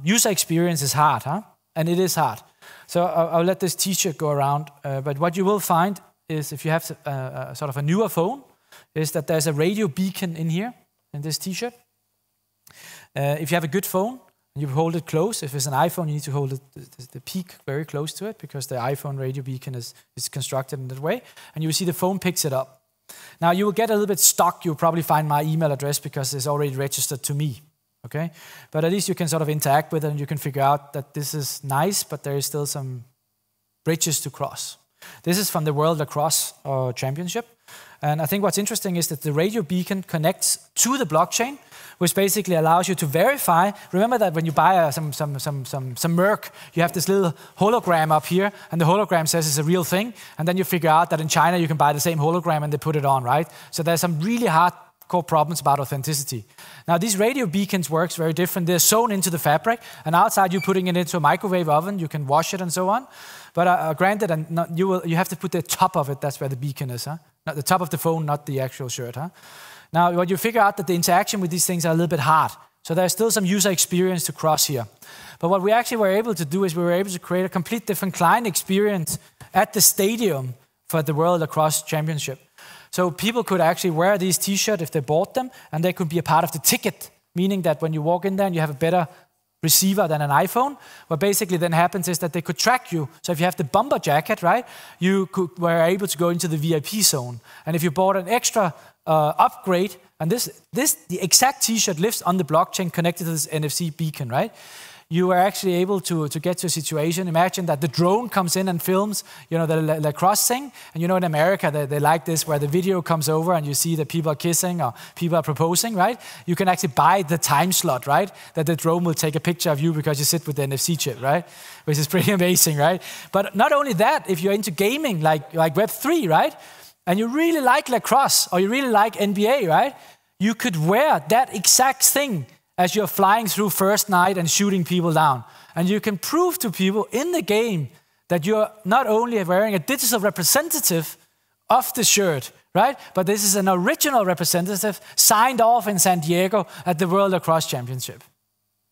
user experience is hard, huh? And it is hard. So I'll let this t-shirt go around. But what you will find is if you have sort of a newer phone, is that there's a radio beacon in here. in this t-shirt. If you have a good phone, you hold it close. If it's an iPhone, you need to hold the peak very close to it because the iPhone radio beacon is constructed in that way. And you will see the phone picks it up. Now, you will get a little bit stuck. You'll probably find my email address because it's already registered to me. Okay? But at least you can sort of interact with it and you can figure out that this is nice, but there is still some bridges to cross. This is from the World Lacrosse Championship. And I think what's interesting is that the radio beacon connects to the blockchain, which basically allows you to verify. Remember that when you buy some Merc, you have this little hologram up here, and the hologram says it's a real thing, and then you figure out that in China you can buy the same hologram and they put it on, right? So there's some really hardcore problems about authenticity. Now, these radio beacons works very different. They're sewn into the fabric, and outside you're putting it into a microwave oven, you can wash it and so on. But granted, you have to put the top of it, that's where the beacon is, huh? Not the top of the phone, not the actual shirt, huh? Now, what you figure out that the interaction with these things are a little bit hard. So there's still some user experience to cross here. But what we actually were able to do is we were able to create a complete different client experience at the stadium for the World Lacrosse Championship. So people could actually wear these t-shirts if they bought them, and they could be a part of the ticket, meaning that when you walk in there and you have a better receiver than an iPhone, what basically then happens is that they could track you. So if you have the bomber jacket, right, you were able to go into the VIP zone. And if you bought an extra upgrade, and the exact t-shirt lives on the blockchain connected to this NFC beacon, right? You are actually able to get to a situation. Imagine that the drone comes in and films, the lacrosse thing. And in America, they like this, where the video comes over and you see that people are kissing or people are proposing, right? You can actually buy the time slot, right? That the drone will take a picture of you because you sit with the NFC chip, right? Which is pretty amazing, right? But not only that, if you're into gaming like Web3, right? And you really like lacrosse or you really like NBA, right? You could wear that exact thing as you're flying through first night and shooting people down. And you can prove to people in the game that you're not only wearing a digital representative of the shirt, right? But this is an original representative signed off in San Diego at the World Lacrosse Championship,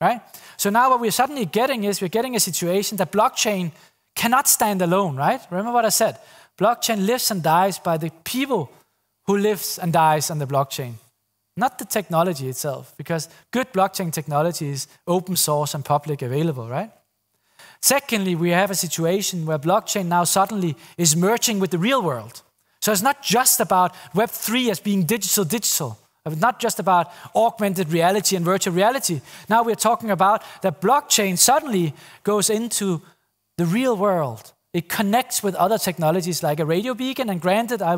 right? So now what we're suddenly getting is we're getting a situation that blockchain cannot stand alone, right? Remember what I said? Blockchain lives and dies by the people who lives and dies on the blockchain. Not the technology itself, because good blockchain technology is open source and public available, right? Secondly, we have a situation where blockchain now suddenly is merging with the real world. So it's not just about Web3 as being digital. It's not just about augmented reality and virtual reality. Now we're talking about that blockchain suddenly goes into the real world. It connects with other technologies like a radio beacon, and granted, I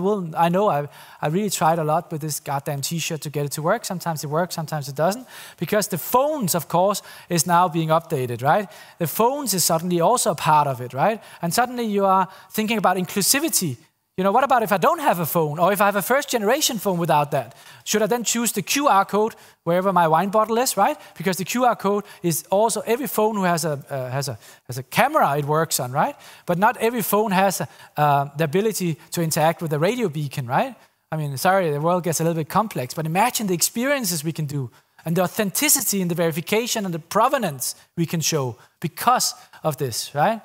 really tried a lot with this goddamn t-shirt to get it to work. Sometimes it works, sometimes it doesn't. Because the phones, of course, is now being updated, right? The phones is suddenly also a part of it, right? And suddenly you are thinking about inclusivity. What about if I don't have a phone, or if I have a first-generation phone without that? Should I then choose the QR code wherever my wine bottle is, right? Because the QR code is also every phone who has a camera it works on, right? But not every phone has the ability to interact with the radio beacon, right? I mean, sorry, the world gets a little bit complex, but imagine the experiences we can do and the authenticity and the verification and the provenance we can show because of this, right?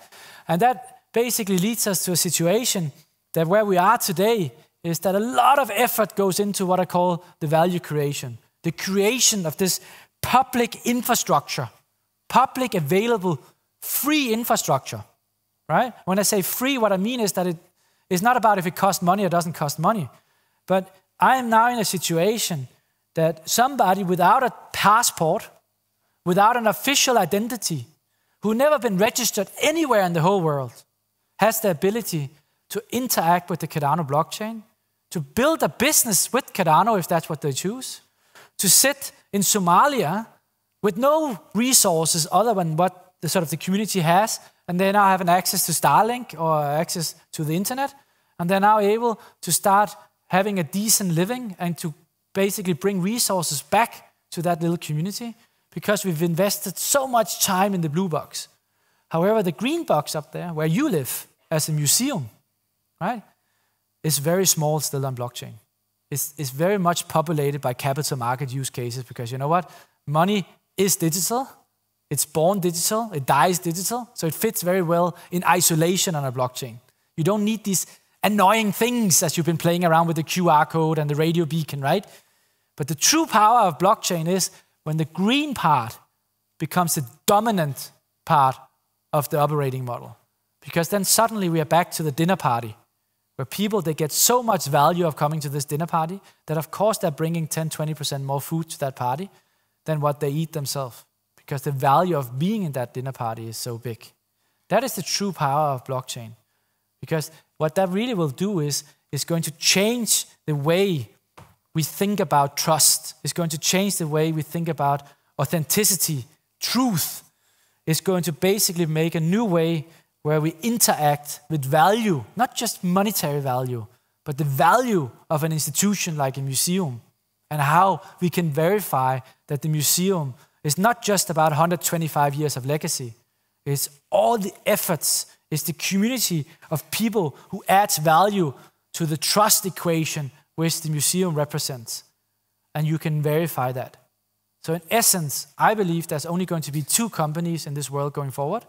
And that basically leads us to a situation that where we are today is that a lot of effort goes into what I call the value creation, the creation of this public infrastructure, public available free infrastructure, right? When I say free, what I mean is that it is not about if it costs money or doesn't cost money, but I am now in a situation that somebody without a passport, without an official identity, who never been registered anywhere in the whole world, has the ability to interact with the Cardano blockchain, to build a business with Cardano if that's what they choose, to sit in Somalia with no resources other than what the community has, and they now have an access to Starlink or access to the internet, and they're now able to start having a decent living and to basically bring resources back to that little community because we've invested so much time in the blue box. However, the green box up there, where you live as a museum, right? It's very small still on blockchain. It's very much populated by capital market use cases because you know what? Money is digital. It's born digital. It dies digital. So it fits very well in isolation on a blockchain. You don't need these annoying things as you've been playing around with the QR code and the radio beacon, right? But the true power of blockchain is when the green part becomes the dominant part of the operating model. Because then suddenly we are back to the dinner party, where people, they get so much value of coming to this dinner party that of course they're bringing 10-20% more food to that party than what they eat themselves. Because the value of being in that dinner party is so big. That is the true power of blockchain. Because what that really will do is going to change the way we think about trust. It's going to change the way we think about authenticity, truth. It's going to basically make a new way where we interact with value, not just monetary value, but the value of an institution like a museum, and how we can verify that the museum is not just about 125 years of legacy. It's all the efforts, it's the community of people who adds value to the trust equation which the museum represents. And you can verify that. So in essence, I believe there's only going to be two companies in this world going forward.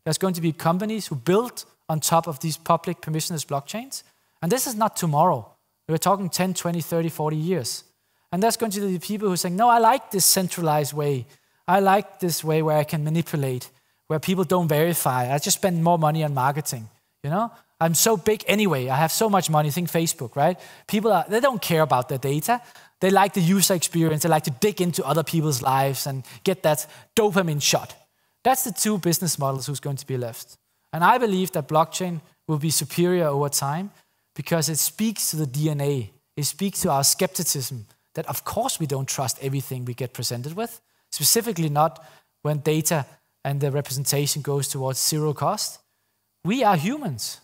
There's going to be companies who build on top of these public permissionless blockchains. And this is not tomorrow. We're talking 10, 20, 30, 40 years. And there's going to be people who are saying, no, I like this centralized way. I like this way where I can manipulate, where people don't verify. I just spend more money on marketing, you know? I'm so big anyway. I have so much money. Think Facebook, right? People they don't care about their data. They like the user experience. They like to dig into other people's lives and get that dopamine shot. That's the two business models who's going to be left. And I believe that blockchain will be superior over time because it speaks to the DNA. It speaks to our skepticism that of course we don't trust everything we get presented with, specifically not when data and the representation goes towards zero cost. We are humans.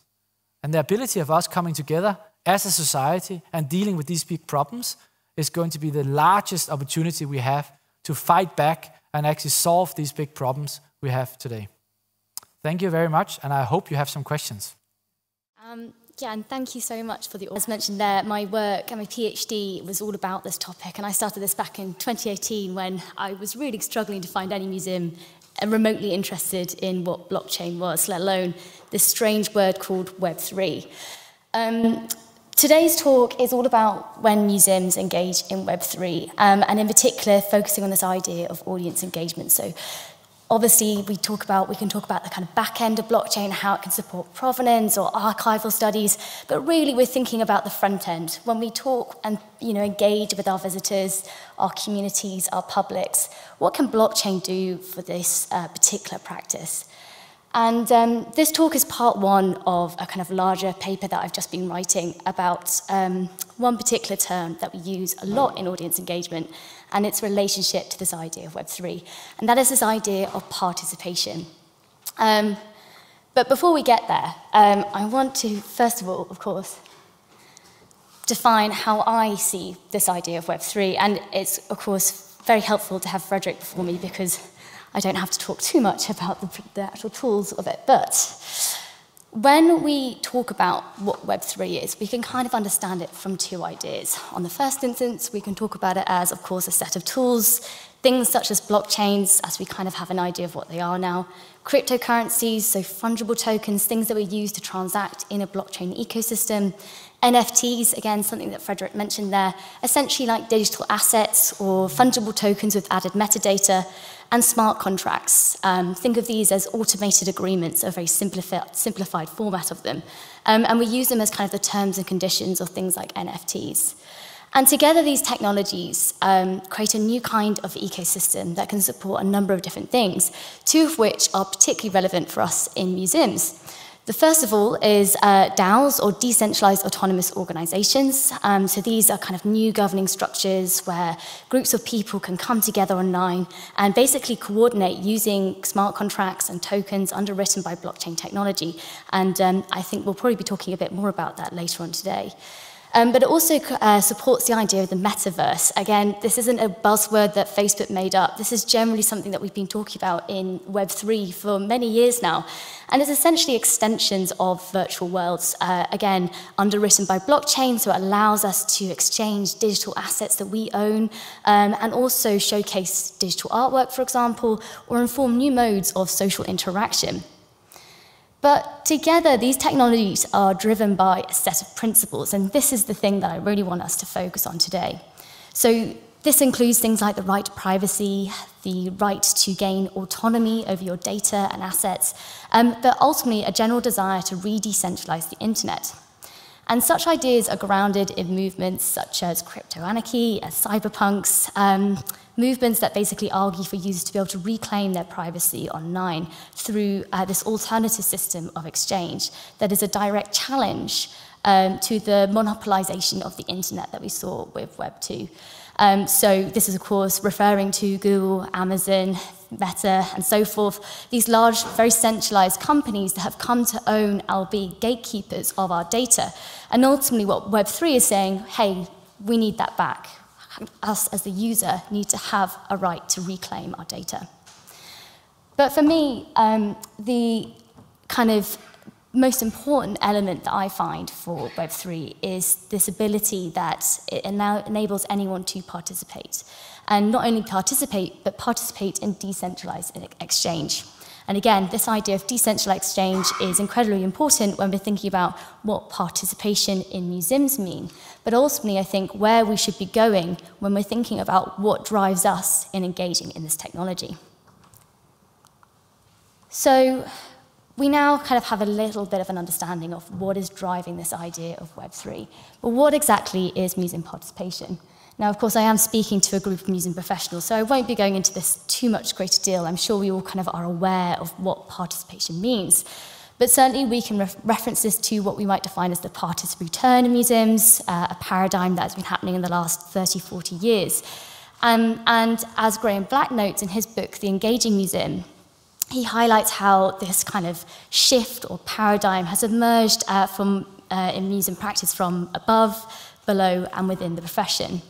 And the ability of us coming together as a society and dealing with these big problems is going to be the largest opportunity we have to fight back and actually solve these big problems we have today. Thank you very much, and I hope you have some questions. Yeah, and thank you so much for the... As mentioned there, my work and my PhD was all about this topic, and I started this back in 2018 when I was really struggling to find any museum remotely interested in what blockchain was, let alone this strange word called Web3. Today's talk is all about when museums engage in Web3, and in particular focusing on this idea of audience engagement. So obviously we can talk about the kind of back end of blockchain, how it can support provenance or archival studies, but really we're thinking about the front end. When we talk and engage with our visitors, our communities, our publics, what can blockchain do for this particular practice? And this talk is part one of a kind of larger paper that I've just been writing about one particular term that we use a lot in audience engagement and its relationship to this idea of Web3. And that is this idea of participation. But before we get there, I want to, first of all, of course, define how I see this idea of Web3. And it's, of course, very helpful to have Frederick before me because I don't have to talk too much about the actual tools of it. But when we talk about what Web3 is, we can kind of understand it from two ideas. On the first instance, we can talk about it as, of course, a set of tools, things such as blockchains, as we kind of have an idea of what they are now, cryptocurrencies, so fungible tokens, things that we use to transact in a blockchain ecosystem, NFTs, again, something that Frederick mentioned there, essentially like digital assets or fungible tokens with added metadata, and smart contracts. Think of these as automated agreements, a very simplified format of them. And we use them as kind of the terms and conditions of things like NFTs. And together these technologies create a new kind of ecosystem that can support a number of different things, two of which are particularly relevant for us in museums. The first of all is DAOs, or decentralized autonomous organizations. So these are kind of new governing structures where groups of people can come together online and basically coordinate using smart contracts and tokens underwritten by blockchain technology. And I think we'll probably be talking a bit more about that later on today. But it also supports the idea of the metaverse. Again, this isn't a buzzword that Facebook made up. This is generally something that we've been talking about in Web3 for many years now. And it's essentially extensions of virtual worlds, again, underwritten by blockchain, so it allows us to exchange digital assets that we own, and also showcase digital artwork, for example, or inform new modes of social interaction. But together, these technologies are driven by a set of principles, and this is the thing that I really want us to focus on today. So This includes things like the right to privacy, the right to gain autonomy over your data and assets, but ultimately a general desire to re-decentralize the internet. And such ideas are grounded in movements such as crypto-anarchy, as cyberpunks, movements that basically argue for users to be able to reclaim their privacy online through this alternative system of exchange that is a direct challenge to the monopolization of the internet that we saw with Web 2. So this is, of course, referring to Google, Amazon, Meta, and so forth, these large, very centralized companies that have come to own, albeit gatekeepers of our data. And ultimately what Web3 is saying, hey, we need that back. Us as the user need to have a right to reclaim our data. But for me, the kind of most important element that I find for Web3 is this ability that it now enables anyone to participate. And not only participate, but participate in decentralized exchange. And again, this idea of decentralized exchange is incredibly important when we're thinking about what participation in museums mean. But ultimately, I think where we should be going when we're thinking about what drives us in engaging in this technology. So we now kind of have a little bit of an understanding of what is driving this idea of Web3. But what exactly is museum participation? Now, of course, I am speaking to a group of museum professionals, so I won't be going into this too much greater deal. I'm sure we all kind of are aware of what participation means. But certainly we can reference this to what we might define as the participatory return in museums, a paradigm that has been happening in the last 30, 40 years. And as Graham Black notes in his book, The Engaging Museum, he highlights how this kind of shift or paradigm has emerged in museum practice from above, below, and within the profession.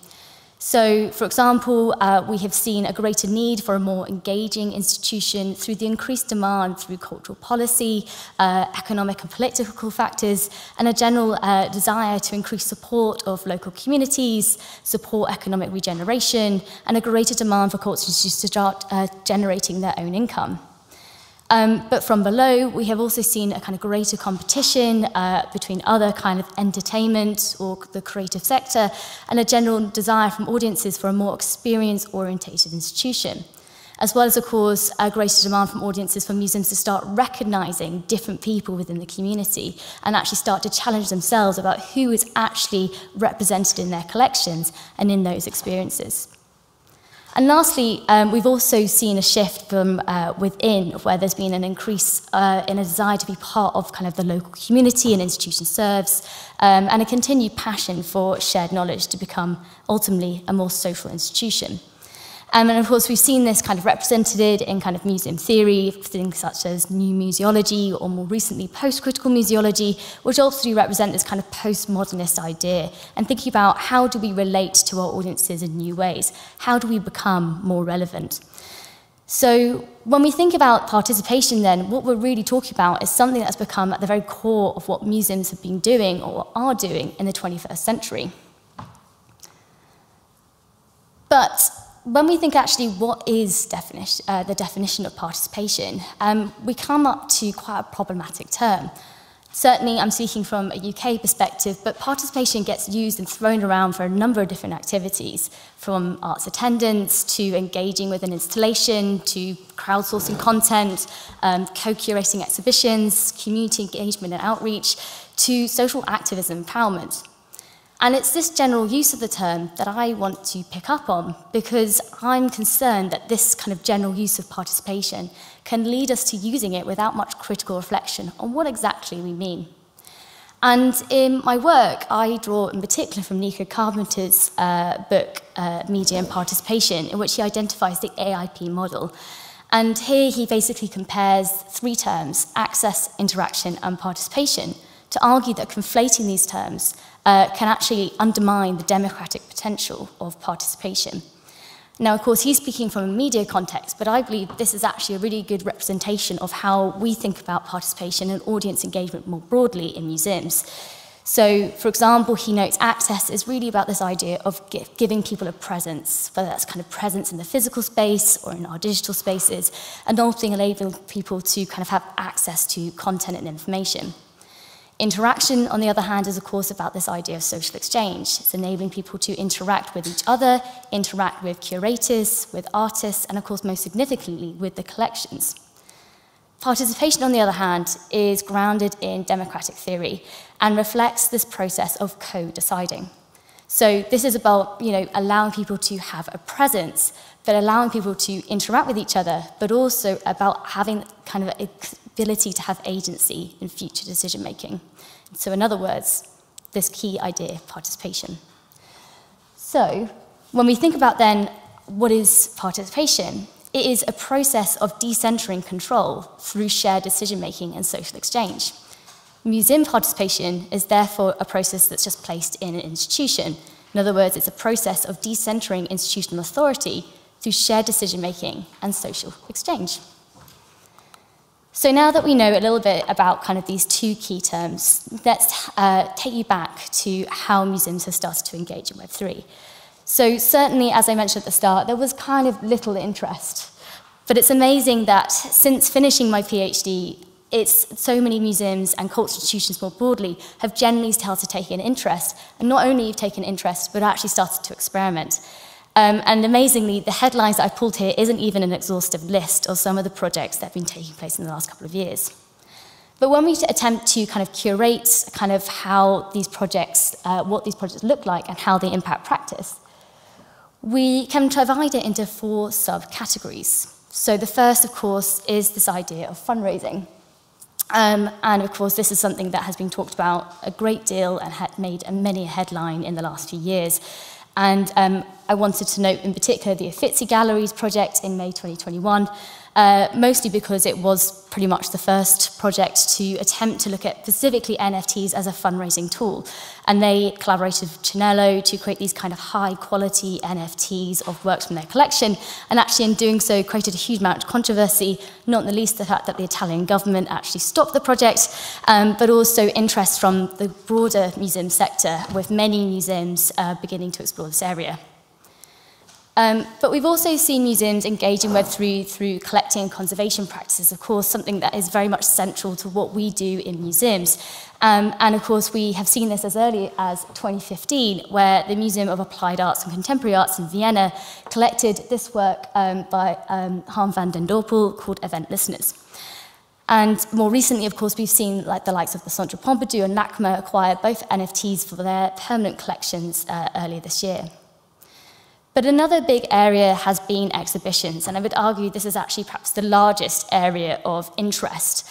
So, for example, we have seen a greater need for a more engaging institution through the increased demand through cultural policy, economic and political factors, and a general desire to increase support of local communities, support economic regeneration, and a greater demand for cultural institutions to start generating their own income. But from below, we have also seen a kind of greater competition between other kind of entertainment or the creative sector, and a general desire from audiences for a more experience-orientated institution. As well as, of course, a greater demand from audiences for museums to start recognizing different people within the community and actually start to challenge themselves about who is actually represented in their collections and in those experiences. And lastly, we've also seen a shift from within, where there's been an increase in a desire to be part of kind of the local community an institution serves, and a continued passion for shared knowledge to become ultimately a more social institution. And of course, we've seen this kind of represented in kind of museum theory, things such as new museology, or more recently, post-critical museology, which ultimately represent this kind of postmodernist idea, and thinking about how do we relate to our audiences in new ways? How do we become more relevant? So when we think about participation then, what we're really talking about is something that's become at the very core of what museums have been doing or are doing in the 21st century. But when we think actually what is the definition of participation, we come up to quite a problematic term. Certainly, I'm speaking from a UK perspective, but participation gets used and thrown around for a number of different activities, from arts attendance to engaging with an installation to crowdsourcing content, co-curating exhibitions, community engagement and outreach, to social activism empowerment. And it's this general use of the term that I want to pick up on, because I'm concerned that this kind of general use of participation can lead us to using it without much critical reflection on what exactly we mean. And in my work, I draw in particular from Nico Carpenter's book, Media and Participation, in which he identifies the AIP model. And here he basically compares three terms: access, interaction, and participation, to argue that conflating these terms can actually undermine the democratic potential of participation. Now, of course, he's speaking from a media context, but I believe this is actually a really good representation of how we think about participation and audience engagement more broadly in museums. So, for example, he notes access is really about this idea of giving people a presence, whether that's kind of presence in the physical space or in our digital spaces, and ultimately enabling people to kind of have access to content and information. Interaction, on the other hand, is of course about this idea of social exchange. It's enabling people to interact with each other, interact with curators, with artists, and of course, most significantly, with the collections. Participation, on the other hand, is grounded in democratic theory and reflects this process of co-deciding. So this is about, allowing people to have a presence, but allowing people to interact with each other, but also about having kind of an ability to have agency in future decision-making. So in other words, this key idea of participation. So when we think about then what is participation, it is a process of decentering control through shared decision-making and social exchange. Museum participation is therefore a process that's just placed in an institution. In other words, it's a process of decentering institutional authority through shared decision-making and social exchange. So now that we know a little bit about kind of these two key terms, let's take you back to how museums have started to engage in Web3. So certainly, as I mentioned at the start, there was kind of little interest. But it's amazing that since finishing my PhD, so many museums and cultural institutions more broadly have generally started to take an interest, and not only have taken interest, but actually started to experiment. And amazingly, the headlines that I pulled here isn't even an exhaustive list of some of the projects that have been taking place in the last couple of years. But when we attempt to kind of curate kind of how these projects, what these projects look like and how they impact practice, we can divide it into 4 subcategories. So the first, of course, is this idea of fundraising. And of course, this is something that has been talked about a great deal and had made many a headline in the last few years. And I wanted to note in particular the Uffizi Galleries project in May 2021, mostly because it was pretty much the first project to attempt to look at specifically NFTs as a fundraising tool. And they collaborated with Cinello to create these kind of high quality NFTs of works from their collection. And actually in doing so created a huge amount of controversy, not the least the fact that the Italian government actually stopped the project, but also interest from the broader museum sector, with many museums beginning to explore this area. But we've also seen museums engage in Web3 through collecting and conservation practices, of course, something that is very much central to what we do in museums. And of course, we have seen this as early as 2015, where the Museum of Applied Arts and Contemporary Arts in Vienna collected this work by Harm van den Dorpel called Event Listeners. And more recently, of course, we've seen the likes of the Centre Pompidou and LACMA acquire both NFTs for their permanent collections earlier this year. But another big area has been exhibitions, and I would argue this is actually perhaps the largest area of interest.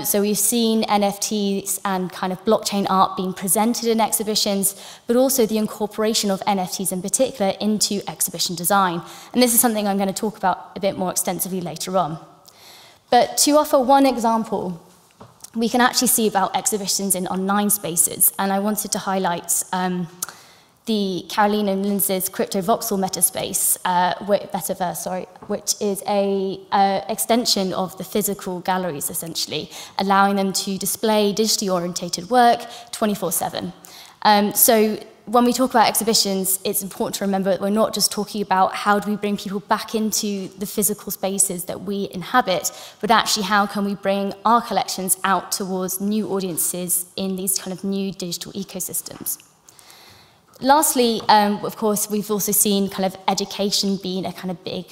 So we've seen NFTs and kind of blockchain art being presented in exhibitions, but also the incorporation of NFTs in particular into exhibition design. And this is something I'm going to talk about a bit more extensively later on. But to offer one example, we can actually see about exhibitions in online spaces, and I wanted to highlight the Carolina Linz's Crypto Voxel metaverse, which is a extension of the physical galleries, essentially, allowing them to display digitally orientated work 24/7. So when we talk about exhibitions, it's important to remember that we're not just talking about how do we bring people back into the physical spaces that we inhabit, but actually how can we bring our collections out towards new audiences in these kind of new digital ecosystems. Lastly, of course, we've also seen kind of education being a kind of big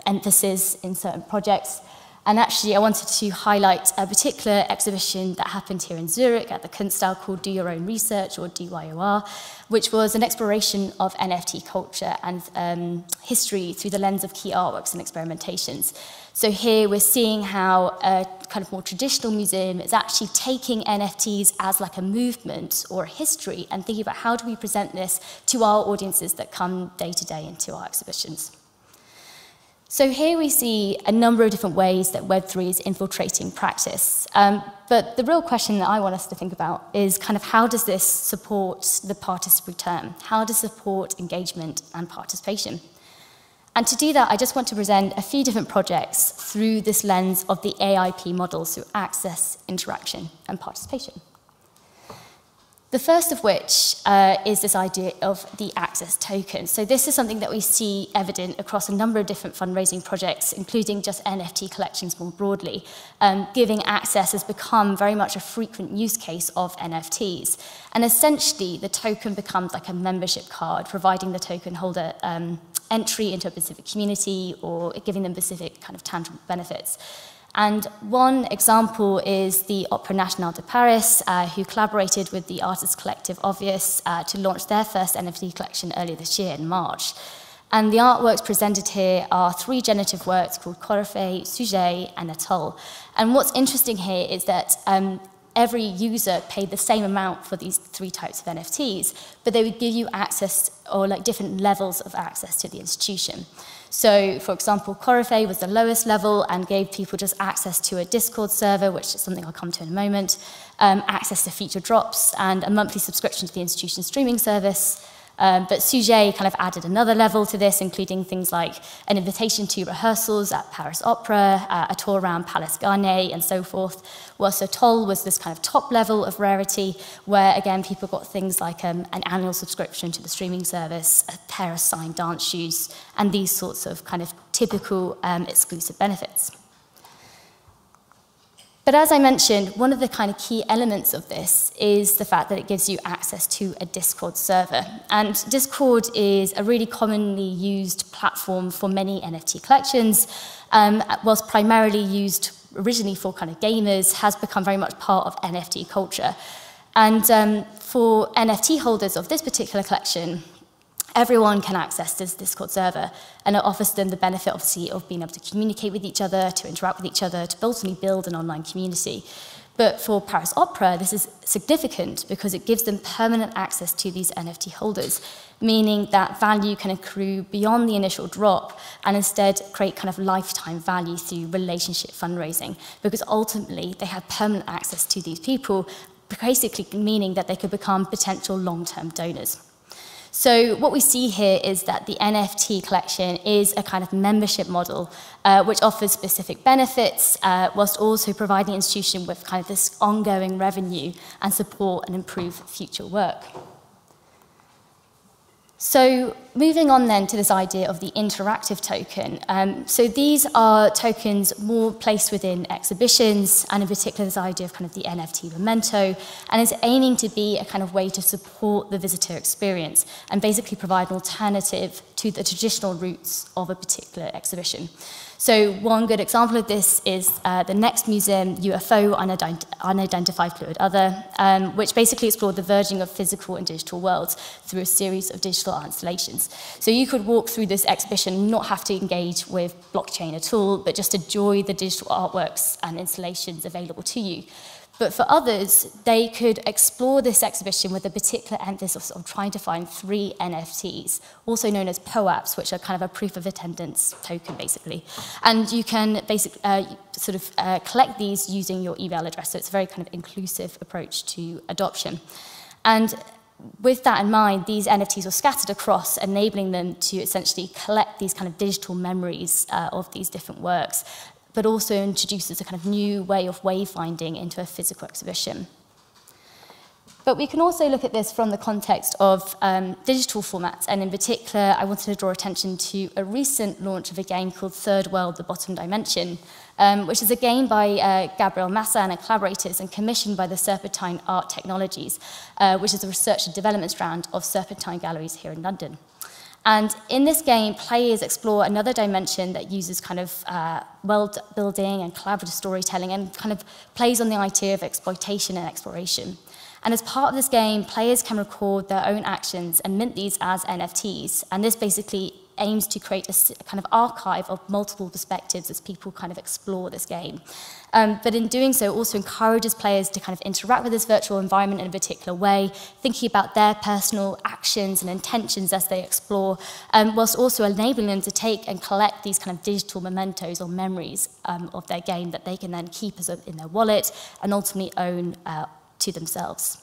emphasis in certain projects. And actually, I wanted to highlight a particular exhibition that happened here in Zurich at the Kunsthaus called Do Your Own Research, or DYOR, which was an exploration of NFT culture and history through the lens of key artworks and experimentations. So here we're seeing how a kind of more traditional museum is actually taking NFTs as like a movement or a history and thinking about how do we present this to our audiences that come day to day into our exhibitions. So here we see a number of different ways that Web3 is infiltrating practice. But the real question that I want us to think about is kind of how does this support the participatory term? How does it support engagement and participation? And to do that, I just want to present a few different projects through this lens of the AIP model, so access, interaction, and participation. The first of which is this idea of the access token. So this is something that we see evident across a number of different fundraising projects, including just NFT collections more broadly. Giving access has become very much a frequent use case of NFTs. And essentially, the token becomes like a membership card, providing the token holder entry into a specific community or giving them specific kind of tangible benefits. And one example is the Opéra National de Paris, who collaborated with the artist collective Obvious to launch their first NFT collection earlier this year in March. And the artworks presented here are 3 generative works called Coryphée, Sujet, and Atoll. And what's interesting here is that every user paid the same amount for these 3 types of NFTs, but they would give you access, or like different levels of access to the institution. So, for example, Coryphée was the lowest level and gave people just access to a Discord server, which is something I'll come to in a moment, access to feature drops, and a monthly subscription to the institution's streaming service. But Sujet kind of added another level to this, including things like an invitation to rehearsals at Paris Opera, a tour around Palace Garnier, and so forth. Whilst Atoll was this kind of top level of rarity, where, again, people got things like an annual subscription to the streaming service, a pair of signed dance shoes, and these sorts of kind of typical exclusive benefits. But as I mentioned, one of the kind of key elements of this is the fact that it gives you access to a Discord server. And Discord is a really commonly used platform for many NFT collections, whilst primarily used originally for kind of gamers, has become very much part of NFT culture. And for NFT holders of this particular collection, everyone can access this Discord server, and it offers them the benefit, obviously, of being able to communicate with each other, to interact with each other, to ultimately build an online community. But for Paris Opera, this is significant because it gives them permanent access to these NFT holders, meaning that value can accrue beyond the initial drop and instead create kind of lifetime value through relationship fundraising, because ultimately they have permanent access to these people, basically meaning that they could become potential long-term donors. So what we see here is that the NFT collection is a kind of membership model which offers specific benefits whilst also providing the institution with kind of this ongoing revenue and support and improve future work. So moving on then to this idea of the interactive token. So these are tokens more placed within exhibitions, and in particular this idea of kind of the NFT memento, and is aiming to be a kind of way to support the visitor experience and basically provide an alternative to the traditional routes of a particular exhibition. So one good example of this is the next museum, UFO, Unidentified Fluid Other, which basically explored the verging of physical and digital worlds through a series of digital art installations. So you could walk through this exhibition, not have to engage with blockchain at all, but just enjoy the digital artworks and installations available to you. But for others, they could explore this exhibition with a particular emphasis of trying to find 3 NFTs, also known as POAPs, which are kind of a proof of attendance token, basically. And you can basically collect these using your email address. So it's a very kind of inclusive approach to adoption. And with that in mind, these NFTs were scattered across, enabling them to essentially collect these kind of digital memories of these different works, but also introduces a kind of new way of wayfinding into a physical exhibition. But we can also look at this from the context of digital formats, and in particular, I wanted to draw attention to a recent launch of a game called Third World, The Bottom Dimension, which is a game by Gabriel Massa and collaborators and commissioned by the Serpentine Art Technologies, which is a research and development strand of Serpentine Galleries here in London. And in this game, players explore another dimension that uses kind of world building and collaborative storytelling and kind of plays on the idea of exploitation and exploration. And as part of this game, players can record their own actions and mint these as NFTs. And this basically aims to create a kind of archive of multiple perspectives as people kind of explore this game. But in doing so, also encourages players to kind of interact with this virtual environment in a particular way, thinking about their personal actions and intentions as they explore, whilst also enabling them to take and collect these kind of digital mementos or memories of their game that they can then keep in their wallet and ultimately own to themselves.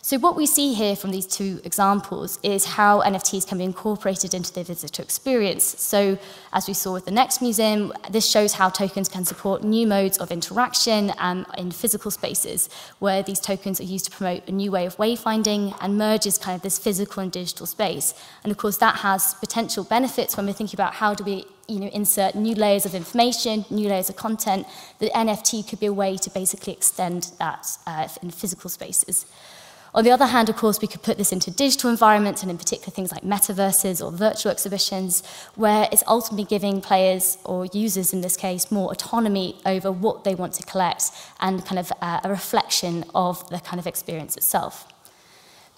So what we see here from these two examples is how NFTs can be incorporated into the visitor experience. So as we saw with the next museum, this shows how tokens can support new modes of interaction in physical spaces, where these tokens are used to promote a new way of wayfinding and merges kind of this physical and digital space. And of course, that has potential benefits when we're thinking about how do we insert new layers of information, new layers of content. The NFT could be a way to basically extend that in physical spaces. On the other hand, of course, we could put this into digital environments, and in particular things like metaverses or virtual exhibitions, where it's ultimately giving players, or users in this case, more autonomy over what they want to collect and kind of a reflection of the kind of experience itself.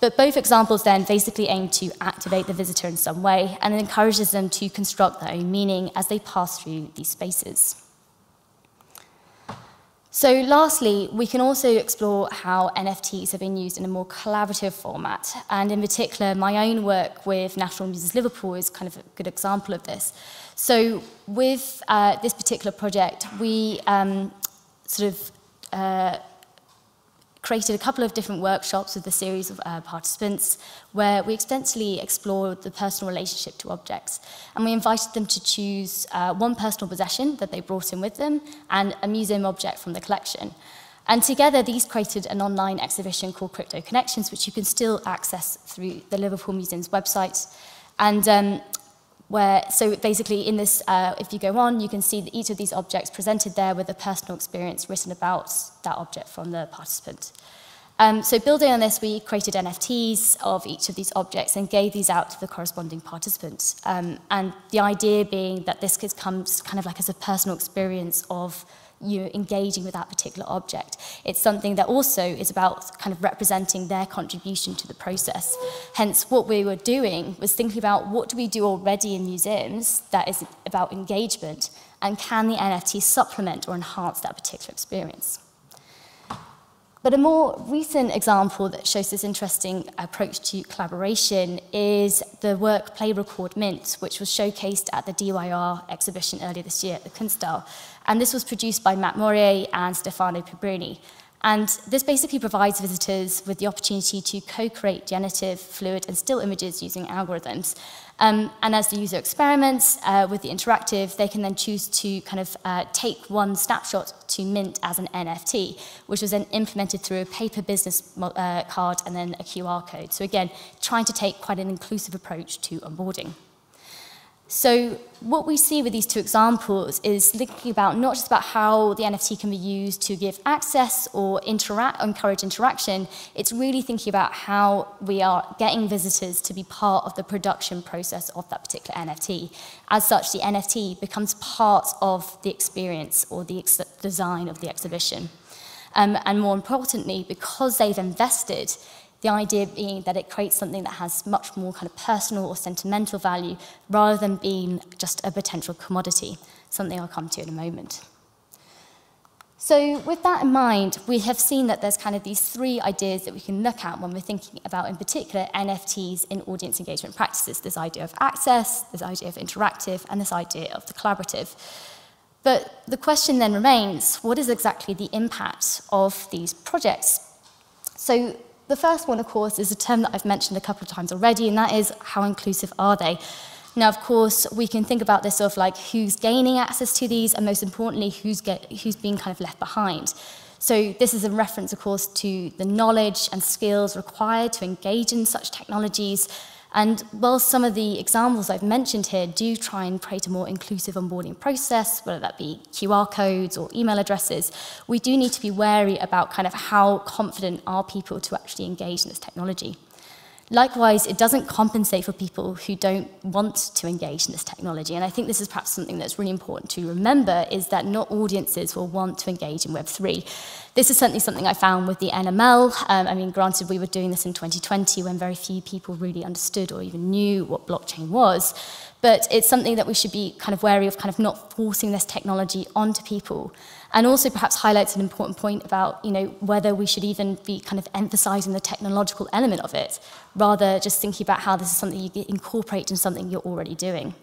But both examples then basically aim to activate the visitor in some way, and it encourages them to construct their own meaning as they pass through these spaces. So lastly, we can also explore how NFTs have been used in a more collaborative format. And in particular, my own work with National Museums Liverpool is kind of a good example of this. So with this particular project, we created a couple of different workshops with a series of participants where we extensively explored the personal relationship to objects. And we invited them to choose one personal possession that they brought in with them and a museum object from the collection. And together, these created an online exhibition called Crypto Connections, which you can still access through the Liverpool Museum's website. And so basically in this, if you go on, you can see that each of these objects presented there with a personal experience written about that object from the participant. So building on this, we created NFTs of each of these objects and gave these out to the corresponding participants. And the idea being that this comes kind of like as a personal experience of you engaging with that particular object. It's something that also is about kind of representing their contribution to the process. Hence, what we were doing was thinking about what do we do already in museums that is about engagement, and can the NFT supplement or enhance that particular experience? But a more recent example that shows this interesting approach to collaboration is the work Play Record Mint, which was showcased at the DYR exhibition earlier this year at the Kunsthal. And this was produced by Matt Morier and Stefano Pibrini. And this basically provides visitors with the opportunity to co-create generative, fluid, and still images using algorithms. And as the user experiments with the interactive, they can then choose to kind of take one snapshot to mint as an NFT, which was then implemented through a paper business card and then a QR code. So again, trying to take quite an inclusive approach to onboarding. So what we see with these two examples is thinking about not just about how the NFT can be used to give access or encourage interaction, it's really thinking about how we are getting visitors to be part of the production process of that particular NFT. As such, the NFT becomes part of the experience or the design of the exhibition. And more importantly, because they've invested, the idea being that it creates something that has much more kind of personal or sentimental value rather than being just a potential commodity, something I'll come to in a moment. So with that in mind, we have seen that there's kind of these three ideas that we can look at when we're thinking about, in particular, NFTs in audience engagement practices. This idea of access, this idea of interactive, and this idea of the collaborative. But the question then remains, what is exactly the impact of these projects? So the first one, of course, is a term that I've mentioned a couple of times already, and that is how inclusive are they? Now, of course, we can think about this of like who's gaining access to these, and most importantly, who's being kind of left behind. So this is a reference, of course, to the knowledge and skills required to engage in such technologies. And while some of the examples I've mentioned here do try and create a more inclusive onboarding process, whether that be QR codes or email addresses, we do need to be wary about kind of how confident are people to actually engage in this technology. Likewise, it doesn't compensate for people who don't want to engage in this technology. And I think this is perhaps something that's really important to remember, is that not audiences will want to engage in Web3. This is certainly something I found with the NML. I mean, granted, we were doing this in 2020 when very few people really understood or even knew what blockchain was. But it's something that we should be kind of wary of, kind of not forcing this technology onto people. And also perhaps highlights an important point about, whether we should even be kind of emphasizing the technological element of it, rather just thinking about how this is something you incorporate in something you're already doing.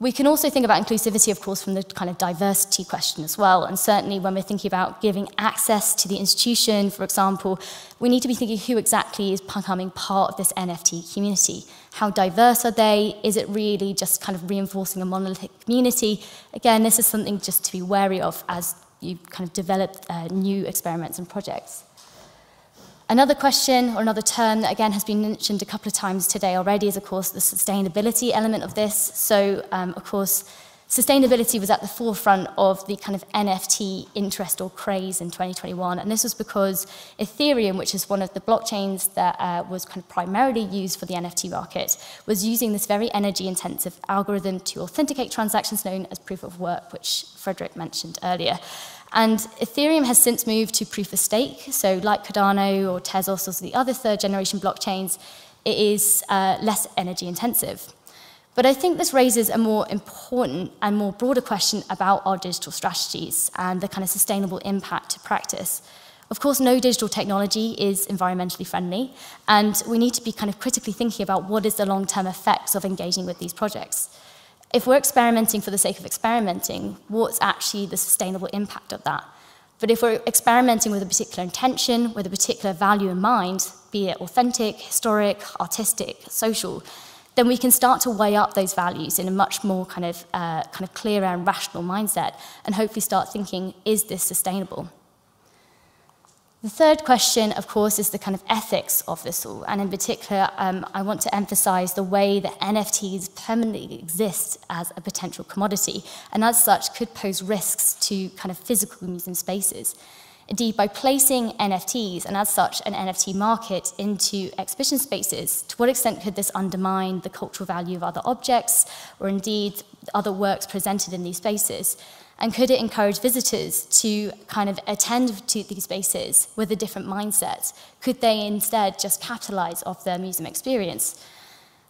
We can also think about inclusivity, of course, from the kind of diversity question as well. And certainly when we're thinking about giving access to the institution, for example, we need to be thinking who exactly is becoming part of this NFT community. How diverse are they? Is it really just kind of reinforcing a monolithic community? Again, this is something just to be wary of as you kind of develop new experiments and projects. Another question, or another term that again has been mentioned a couple of times today already, is of course the sustainability element of this. So of course, sustainability was at the forefront of the kind of NFT interest or craze in 2021. And this was because Ethereum, which is one of the blockchains that was kind of primarily used for the NFT market, was using this very energy intensive algorithm to authenticate transactions known as proof of work, which Frederick mentioned earlier. And Ethereum has since moved to proof of stake. So like Cardano or Tezos or the other third generation blockchains, it is less energy intensive. But I think this raises a more important and more broader question about our digital strategies and the kind of sustainable impact to practice. Of course, no digital technology is environmentally friendly, and we need to be kind of critically thinking about what is the long-term effects of engaging with these projects. If we're experimenting for the sake of experimenting, what's actually the sustainable impact of that? But if we're experimenting with a particular intention, with a particular value in mind, be it authentic, historic, artistic, social, then we can start to weigh up those values in a much more kind of clearer and rational mindset, and hopefully start thinking, is this sustainable? The third question, of course, is the kind of ethics of this all. And in particular, I want to emphasize the way that NFTs permanently exist as a potential commodity, and as such could pose risks to kind of physical museum spaces. Indeed, by placing NFTs, and as such an NFT market, into exhibition spaces, to what extent could this undermine the cultural value of other objects, or indeed other works presented in these spaces? And could it encourage visitors to kind of attend to these spaces with a different mindset? Could they instead just capitalize off their museum experience?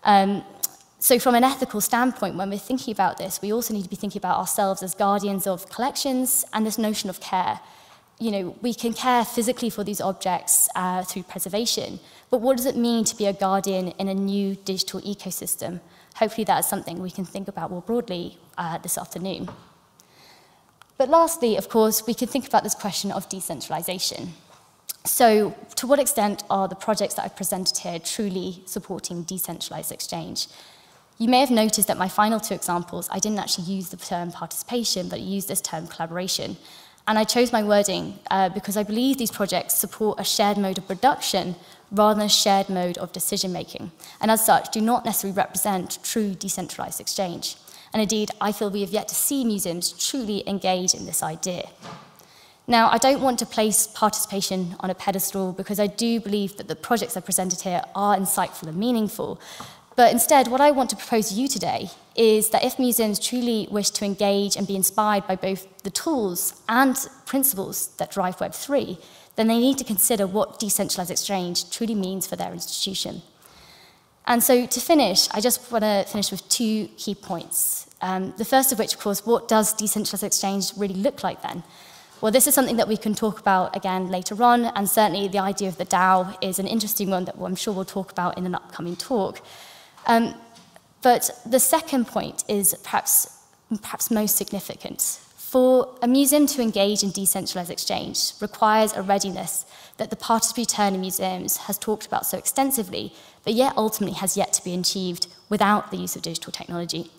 So from an ethical standpoint, when we're thinking about this, we also need to be thinking about ourselves as guardians of collections and this notion of care. You know, we can care physically for these objects through preservation, but what does it mean to be a guardian in a new digital ecosystem? Hopefully that is something we can think about more broadly this afternoon. But lastly, of course, we can think about this question of decentralization. So to what extent are the projects that I've presented here truly supporting decentralized exchange? You may have noticed that my final two examples, I didn't actually use the term participation, but I used this term collaboration. And I chose my wording because I believe these projects support a shared mode of production rather than a shared mode of decision-making, and as such do not necessarily represent true decentralized exchange. And indeed, I feel we have yet to see museums truly engage in this idea. Now, I don't want to place participation on a pedestal because I do believe that the projects I presented here are insightful and meaningful. But instead, what I want to propose to you today is that if museums truly wish to engage and be inspired by both the tools and principles that drive Web3, then they need to consider what decentralized exchange truly means for their institution. And so to finish, I just want to finish with two key points. The first of which, of course, what does decentralized exchange really look like then? Well, this is something that we can talk about again later on, and certainly the idea of the DAO is an interesting one that I'm sure we'll talk about in an upcoming talk. But the second point is perhaps most significant. For a museum to engage in decentralized exchange requires a readiness that the participatory turn in museums has talked about so extensively, but yet ultimately has yet to be achieved without the use of digital technology.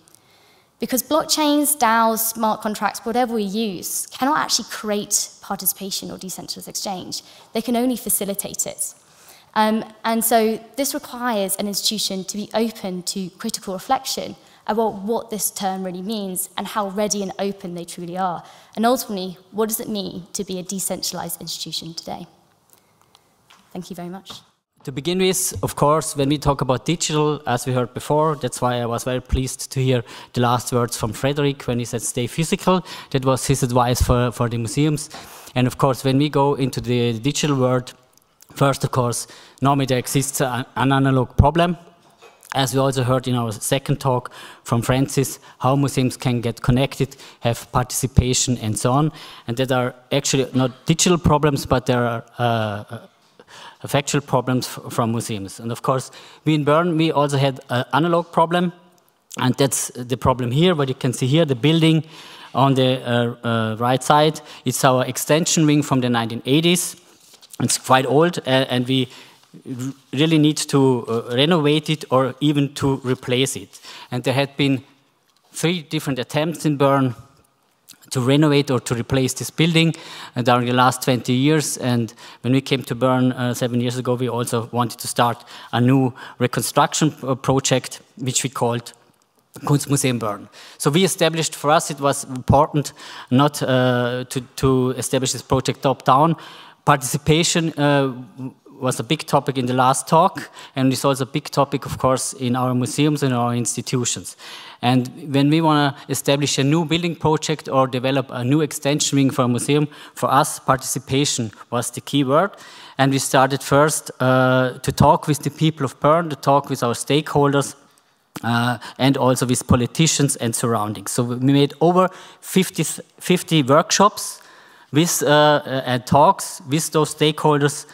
Because blockchains, DAOs, smart contracts, whatever we use, cannot actually create participation or decentralized exchange. They can only facilitate it. And so this requires an institution to be open to critical reflection about what this term really means and how ready and open they truly are. And ultimately, what does it mean to be a decentralized institution today? Thank you very much. To begin with, of course, when we talk about digital, as we heard before, that's why I was very pleased to hear the last words from Frederick when he said stay physical. That was his advice for the museums. And of course, when we go into the digital world, first, of course, normally there exists an analog problem. As we also heard in our second talk from Francis, how museums can get connected, have participation, and so on. And that are actually not digital problems, but there are factual problems from museums. And of course, we in Bern, we also had an analog problem. And that's the problem here. What you can see here, the building on the right side, it's our extension wing from the 1980s. It's quite old, and we really need to renovate it or even to replace it. And there had been 3 different attempts in Bern to renovate or to replace this building during the last 20 years. And when we came to Bern 7 years ago, we also wanted to start a new reconstruction project, which we called Kunstmuseum Bern. So we established, for us it was important not to establish this project top-down. Participation was a big topic in the last talk, and it's also a big topic, of course, in our museums and our institutions. And when we want to establish a new building project or develop a new extension wing for a museum, for us, participation was the key word. And we started first to talk with the people of Bern, to talk with our stakeholders, and also with politicians and surroundings. So we made over 50 workshops with, and talks with those stakeholders.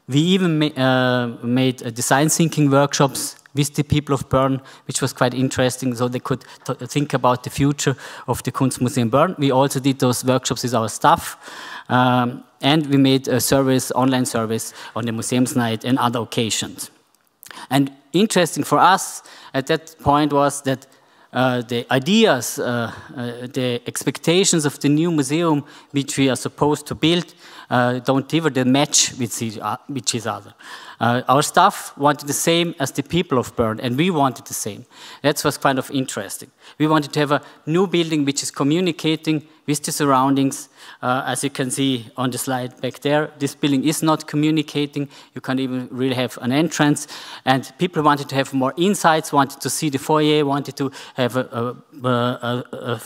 We even made design thinking workshops with the people of Bern, which was quite interesting, so they could think about the future of the Kunstmuseum Bern. We also did those workshops with our staff, and we made a service, online service on the Museums Night and other occasions. And interesting for us at that point was that the ideas, the expectations of the new museum which we are supposed to build don't even match with each other. Our staff wanted the same as the people of Bern, and we wanted the same. That was kind of interesting. We wanted to have a new building which is communicating with the surroundings. As you can see on the slide back there, this building is not communicating. You can't even really have an entrance. And people wanted to have more insights, wanted to see the foyer, wanted to have a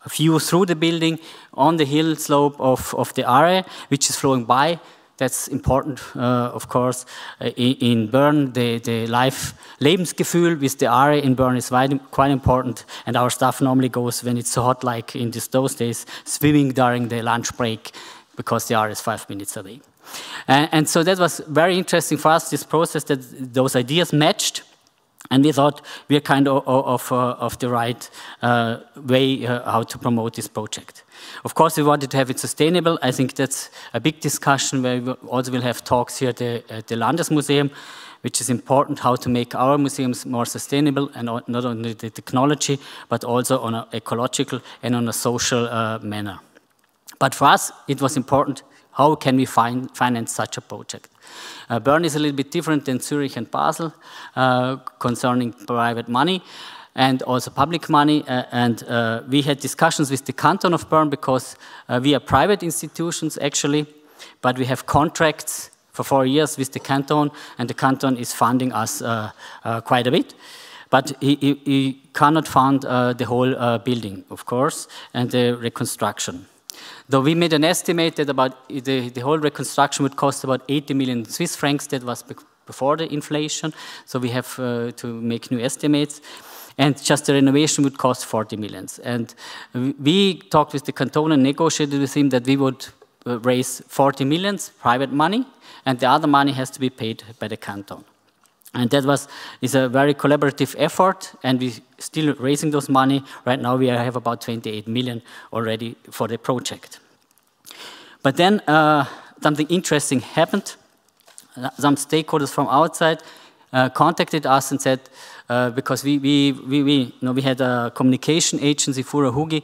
view through the building on the hill slope of the Aare, which is flowing by. That's important, of course. In Bern, the Lebensgefühl with the Aare in Bern is quite important, and our staff normally goes, when it's so hot like in those days, swimming during the lunch break, because the Aare is 5 minutes away. And so that was very interesting for us, this process, that those ideas matched, and we thought we are kind of the right way how to promote this project. Of course, we wanted to have it sustainable. I think that's a big discussion where we also will have talks here at the Landesmuseum, which is important, how to make our museums more sustainable, and not only the technology, but also on an ecological and on a social manner. But for us, it was important, how can we finance such a project? Bern is a little bit different than Zurich and Basel concerning private money and also public money. And we had discussions with the canton of Bern, because we are private institutions actually, but we have contracts for 4 years with the canton, and the canton is funding us quite a bit. But he cannot fund the whole building, of course, and the reconstruction. Though we made an estimate that about the whole reconstruction would cost about 80 million Swiss francs. That was before the inflation, so we have to make new estimates. And just the renovation would cost 40 million. And we talked with the canton and negotiated with him that we would raise 40 million private money, and the other money has to be paid by the canton. And that is a very collaborative effort, and we're still raising those money. Right now we have about 28 million already for the project. But then something interesting happened. Some stakeholders from outside contacted us and said, because we had a communication agency, Fura Hugi,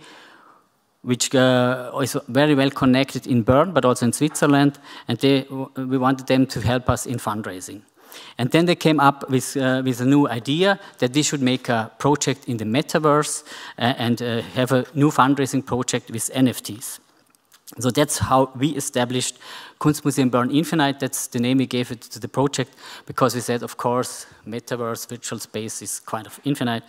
which is very well connected in Bern, but also in Switzerland, and we wanted them to help us in fundraising. And then they came up with a new idea that we should make a project in the metaverse and have a new fundraising project with NFTs. So that's how we established Kunstmuseum Bern Infinite. That's the name we gave it to the project, because we said, of course, metaverse, virtual space is kind of infinite.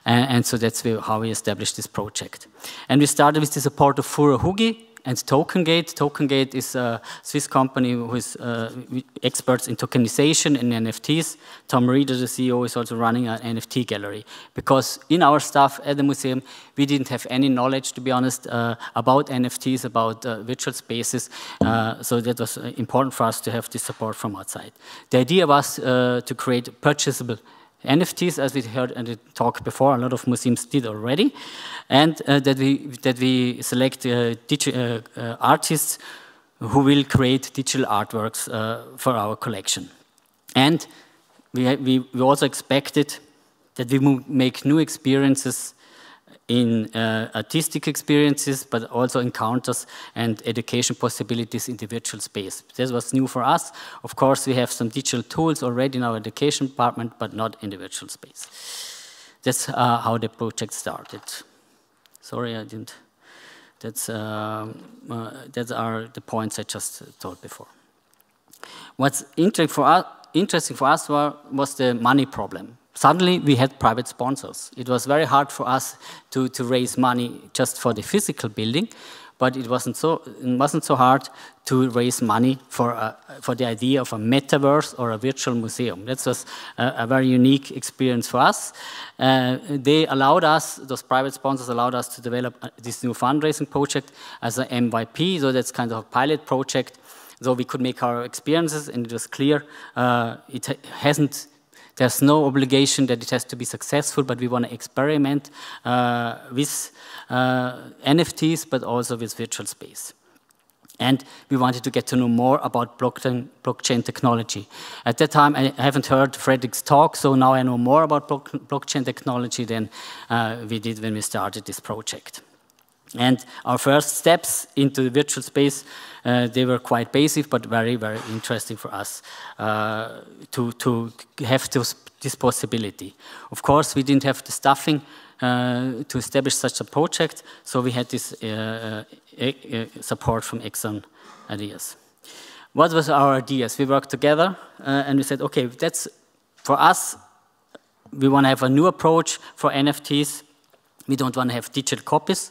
And so that's how we established this project. And we started with the support of Fura Hugi and TokenGate. TokenGate is a Swiss company who is experts in tokenization and NFTs. Tom Reeder, the CEO, is also running an NFT gallery. Because in our staff at the museum, we didn't have any knowledge, to be honest, about NFTs, about virtual spaces. So that was important for us to have this support from outside. The idea was to create purchasable NFTs, as we heard in the talk before, a lot of museums did already, and that we select artists who will create digital artworks for our collection. And we also expected that we will make new experiences in artistic experiences, but also encounters and education possibilities in the virtual space. This was new for us. Of course, we have some digital tools already in our education department, but not in the virtual space. That's how the project started. Sorry, I didn't. That are the points I just told before. What's interesting for us was the money problem. Suddenly, we had private sponsors. It was very hard for us to raise money just for the physical building, but it wasn't so hard to raise money for the idea of a metaverse or a virtual museum. That was a very unique experience for us. They allowed us, those private sponsors allowed us to develop this new fundraising project as an MVP, so that's kind of a pilot project. So we could make our experiences, and it was clear there's no obligation that it has to be successful, but we want to experiment with NFTs, but also with virtual space. And we wanted to get to know more about blockchain technology. At that time, I haven't heard Frederick's talk, so now I know more about blockchain technology than we did when we started this project. And our first steps into the virtual space, they were quite basic, but very, very interesting for us to have this possibility. Of course, we didn't have the staffing to establish such a project, so we had this support from external ideas. What was our ideas? We worked together and we said, okay, that's for us, we want to have a new approach for NFTs. We don't want to have digital copies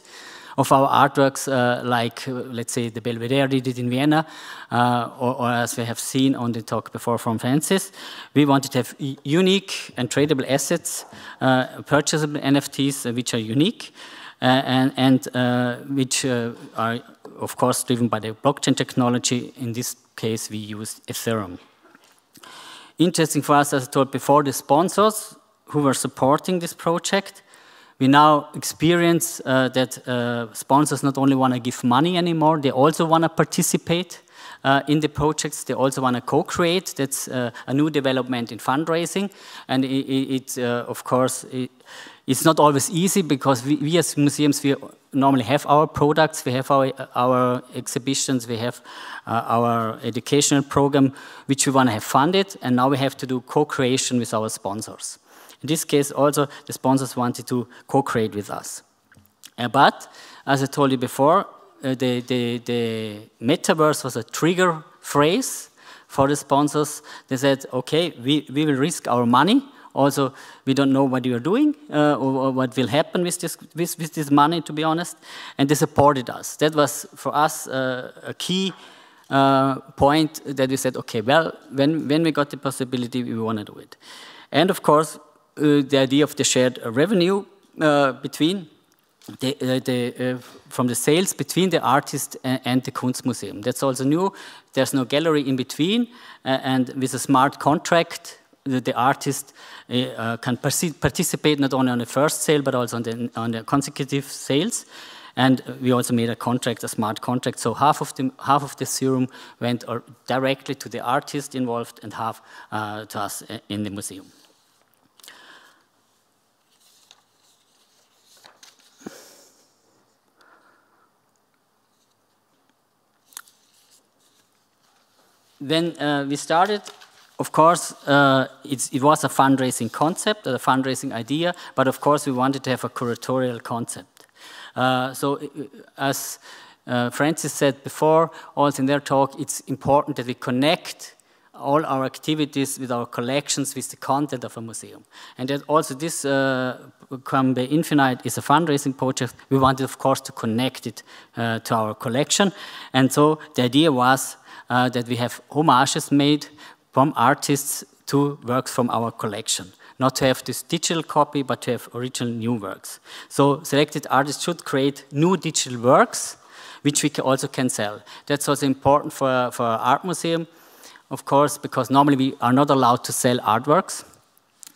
of our artworks, like, let's say, the Belvedere did in Vienna, or as we have seen on the talk before from Francis. We wanted to have unique and tradable assets, purchasable NFTs, which are unique, and which are, of course, driven by the blockchain technology. In this case, we use Ethereum. Interesting for us, as I told before, the sponsors who were supporting this project. We now experience that sponsors not only want to give money anymore, they also want to participate in the projects. They also want to co-create. That's a new development in fundraising. And of course, it's not always easy, because we as museums, we normally have our products, we have our exhibitions, we have our educational program, which we want to have funded. And now we have to do co-creation with our sponsors. In this case, also, the sponsors wanted to co-create with us. But, as I told you before, the metaverse was a trigger phrase for the sponsors. They said, okay, we will risk our money. Also, we don't know what you are doing or what will happen with this money, to be honest. And they supported us. That was, for us, a key point that we said, okay, well, when we got the possibility, we want to do it. And, of course, the idea of the shared revenue between from the sales between the artist and the Kunstmuseum. That's also new. There's no gallery in between, and with a smart contract, the artist can participate not only on the first sale, but also on the consecutive sales. And we also made a contract, a smart contract. So half of the serum went directly to the artist involved, and half to us in the museum. When we started, of course, it was a fundraising concept, a fundraising idea, but of course we wanted to have a curatorial concept. So as Francis said before, also in their talk, it's important that we connect all our activities with our collections, with the content of a museum. And that also this Come Infinite is a fundraising project. We wanted, of course, to connect it to our collection. And so the idea was that we have homages made from artists to works from our collection. Not to have this digital copy, but to have original new works. So selected artists should create new digital works, which we also can sell. That's also important for our art museum, of course, because normally we are not allowed to sell artworks.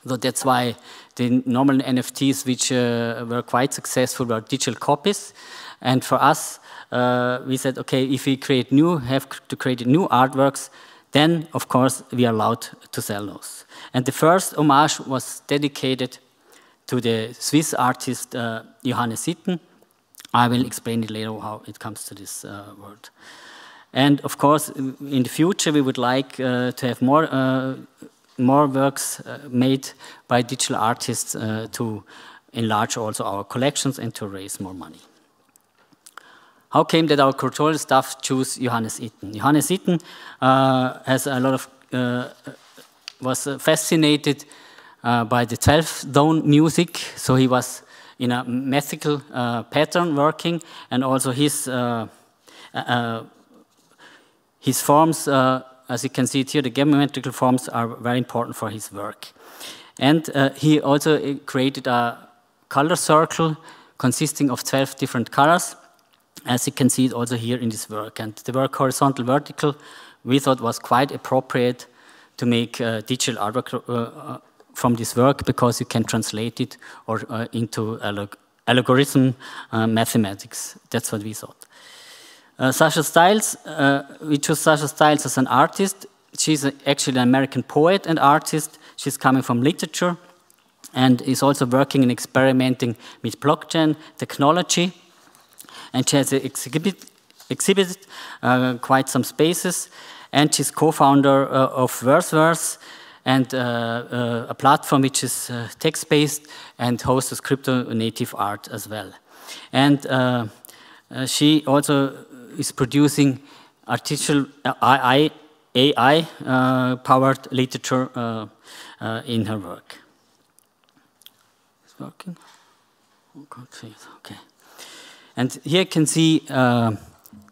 So that's why the normal NFTs, which were quite successful, were digital copies. And for us, we said, okay, if we have to create new artworks, then of course we are allowed to sell those. And the first homage was dedicated to the Swiss artist Johannes Sitten. I will explain it later how it comes to this word. And of course, in the future, we would like to have more works made by digital artists to enlarge also our collections and to raise more money. How came that our curatorial staff choose Johannes Sitten? Johannes Sitten has a lot of was fascinated by the 12-tone music, so he was in a methical pattern working, and also his forms, as you can see it here, the geometrical forms are very important for his work. And he also created a color circle consisting of 12 different colors, as you can see it also here in this work. And the work horizontal vertical we thought was quite appropriate to make digital artwork from this work, because you can translate it or into algorithm mathematics. That's what we thought. Sasha Stiles, we chose Sasha Stiles as an artist. She's actually an American poet and artist. She's coming from literature and is also working and experimenting with blockchain technology. And she has exhibited quite some spaces. And she's co-founder of Verse, and a platform which is text-based and hosts crypto-native art as well. And she also is producing artificial AI-powered literature in her work. It's working? Okay. And here you can see the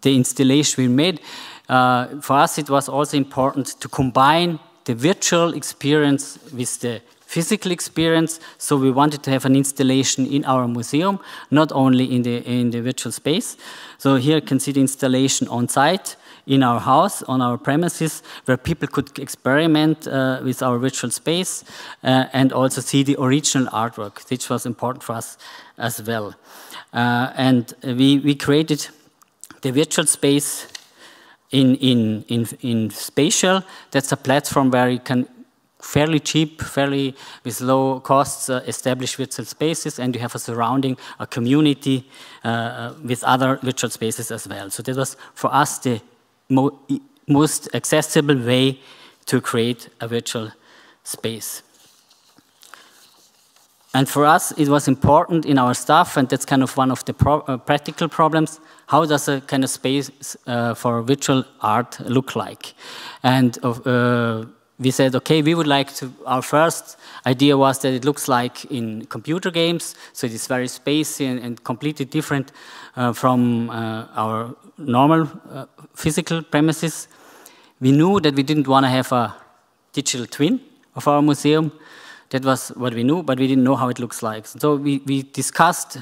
installation we made. For us, it was also important to combine the virtual experience with the physical experience. So we wanted to have an installation in our museum, not only in the virtual space. So here you can see the installation on site in our house, on our premises, where people could experiment with our virtual space and also see the original artwork, which was important for us as well. And we created the virtual space in Spatial. That's a platform where you can fairly cheap, with low costs, establish virtual spaces, and you have a surrounding, a community with other virtual spaces as well. So that was for us the most accessible way to create a virtual space. And for us, it was important in our stuff, and that's kind of one of the practical problems. How does a kind of space for virtual art look like? And we said, okay, we would like to, our first idea was that it looks like in computer games, so it is very spacey and completely different from our normal physical premises. We knew that we didn't want to have a digital twin of our museum. That was what we knew, but we didn't know how it looks like. So we discussed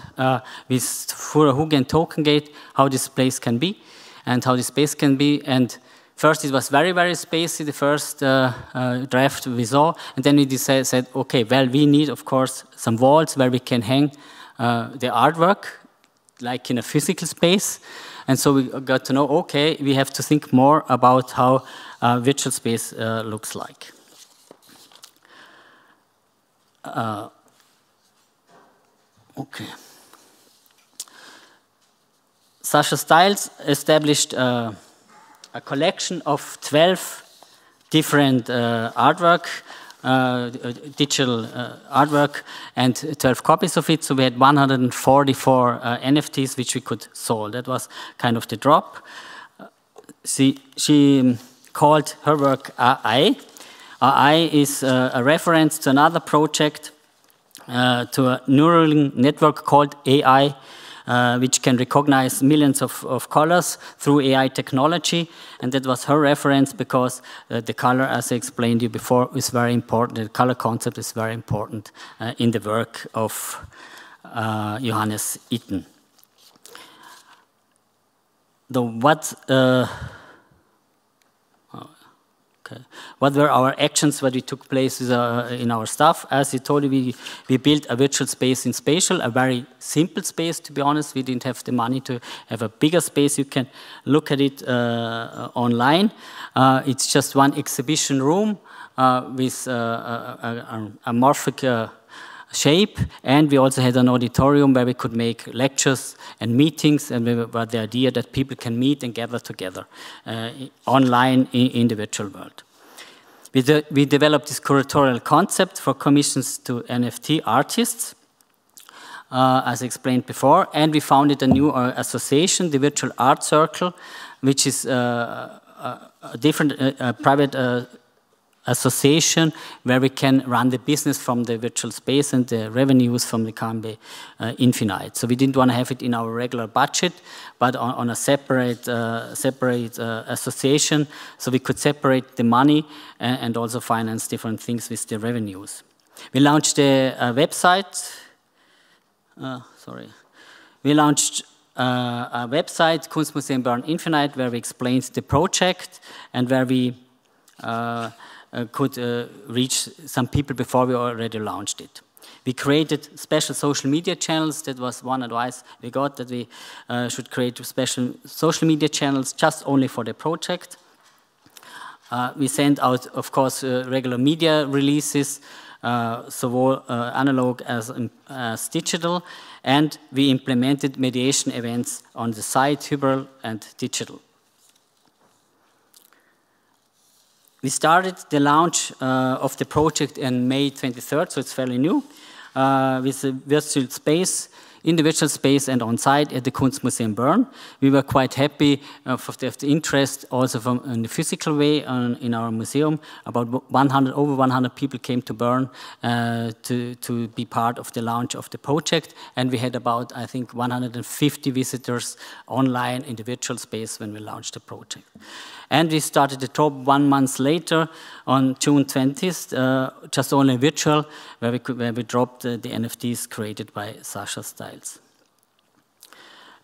with Fura Huge and TokenGate how this place can be and how this space can be. And first it was very, very spacey, the first draft we saw. And then we said, okay, well, we need, of course, some walls where we can hang the artwork, like in a physical space. And so we got to know, okay, we have to think more about how virtual space looks like. Okay. Sasha Stiles established a collection of 12 different artwork, digital artwork, and 12 copies of it. So we had 144 NFTs which we could sell. That was kind of the drop. She called her work AI. AI is a reference to another project, to a neural network called AI, which can recognize millions of colors through AI technology. And that was her reference because the color, as I explained to you before, is very important. The color concept is very important in the work of Johannes Sitten. Okay. What were our actions, what we took place in our staff? As I told you, we built a virtual space in Spatial, a very simple space, to be honest. We didn't have the money to have a bigger space. You can look at it online. It's just one exhibition room with a morphic shape, and we also had an auditorium where we could make lectures and meetings, and we were the idea that people can meet and gather together online in the virtual world. We developed this curatorial concept for commissions to NFT artists, as explained before, and we founded a new association, the Virtual Art Circle, which is a different private association where we can run the business from the virtual space, and the revenues from the can be infinite. So we didn't want to have it in our regular budget, but on a separate association, so we could separate the money and also finance different things with the revenues. We launched a website. We launched a website, Kunstmuseum Bern Infinite, where we explained the project and where we could reach some people before we already launched it. We created special social media channels. That was one advice we got, that we should create special social media channels just only for the project. We sent out, of course, regular media releases, so analog as digital, and we implemented mediation events on the site, hybrid and digital. We started the launch of the project on May 23rd, so it's fairly new, with a virtual space, in the virtual space and on site at the Kunstmuseum Bern. We were quite happy of the interest also from in the physical way in our museum. About over 100 people came to Bern to be part of the launch of the project, and we had about, I think, 150 visitors online in the virtual space when we launched the project. And we started the job 1 month later on June 20th, just only virtual, where we dropped the NFTs created by Sasha Styles.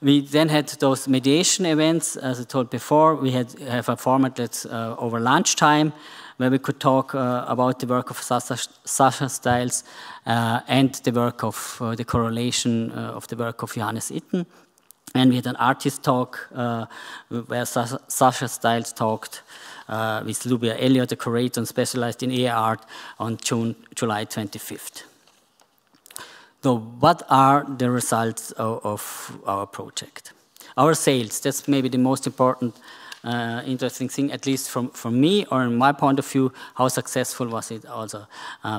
We then had those mediation events, as I told before. We have a format that's over lunchtime, where we could talk about the work of Sasha Styles and the work of the correlation of the work of Johannes Itten. And we had an artist talk where Sasha Styles talked with Lubia Elliott, a curator and specialized in AI art, on July 25th. So what are the results of our project? Our sales, that's maybe the most important, interesting thing, at least from me, or in my point of view. How successful was it also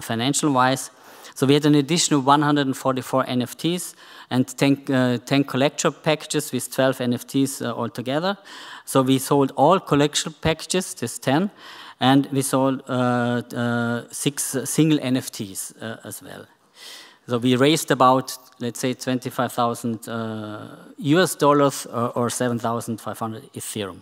financial-wise? So we had an additional 144 NFTs and 10 collection packages with 12 NFTs altogether. So we sold all collection packages, this 10, and we sold 6 single NFTs as well. So we raised about, let's say, 25,000 US dollars or 7,500 Ethereum.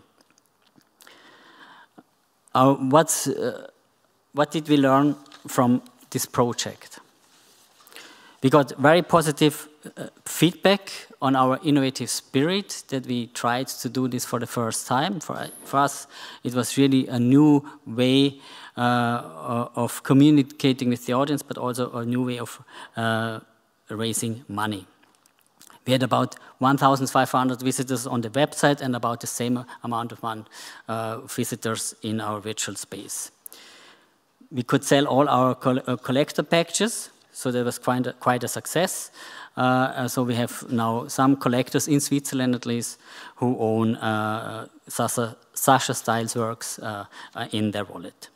What did we learn from this project? We got very positive feedback on our innovative spirit, that we tried to do this for the first time. For us, it was really a new way of communicating with the audience, but also a new way of raising money. We had about 1,500 visitors on the website and about the same amount of visitors in our virtual space. We could sell all our collector packages, so that was quite a success. So we have now some collectors in Switzerland, at least, who own Sasha Styles works in their wallet.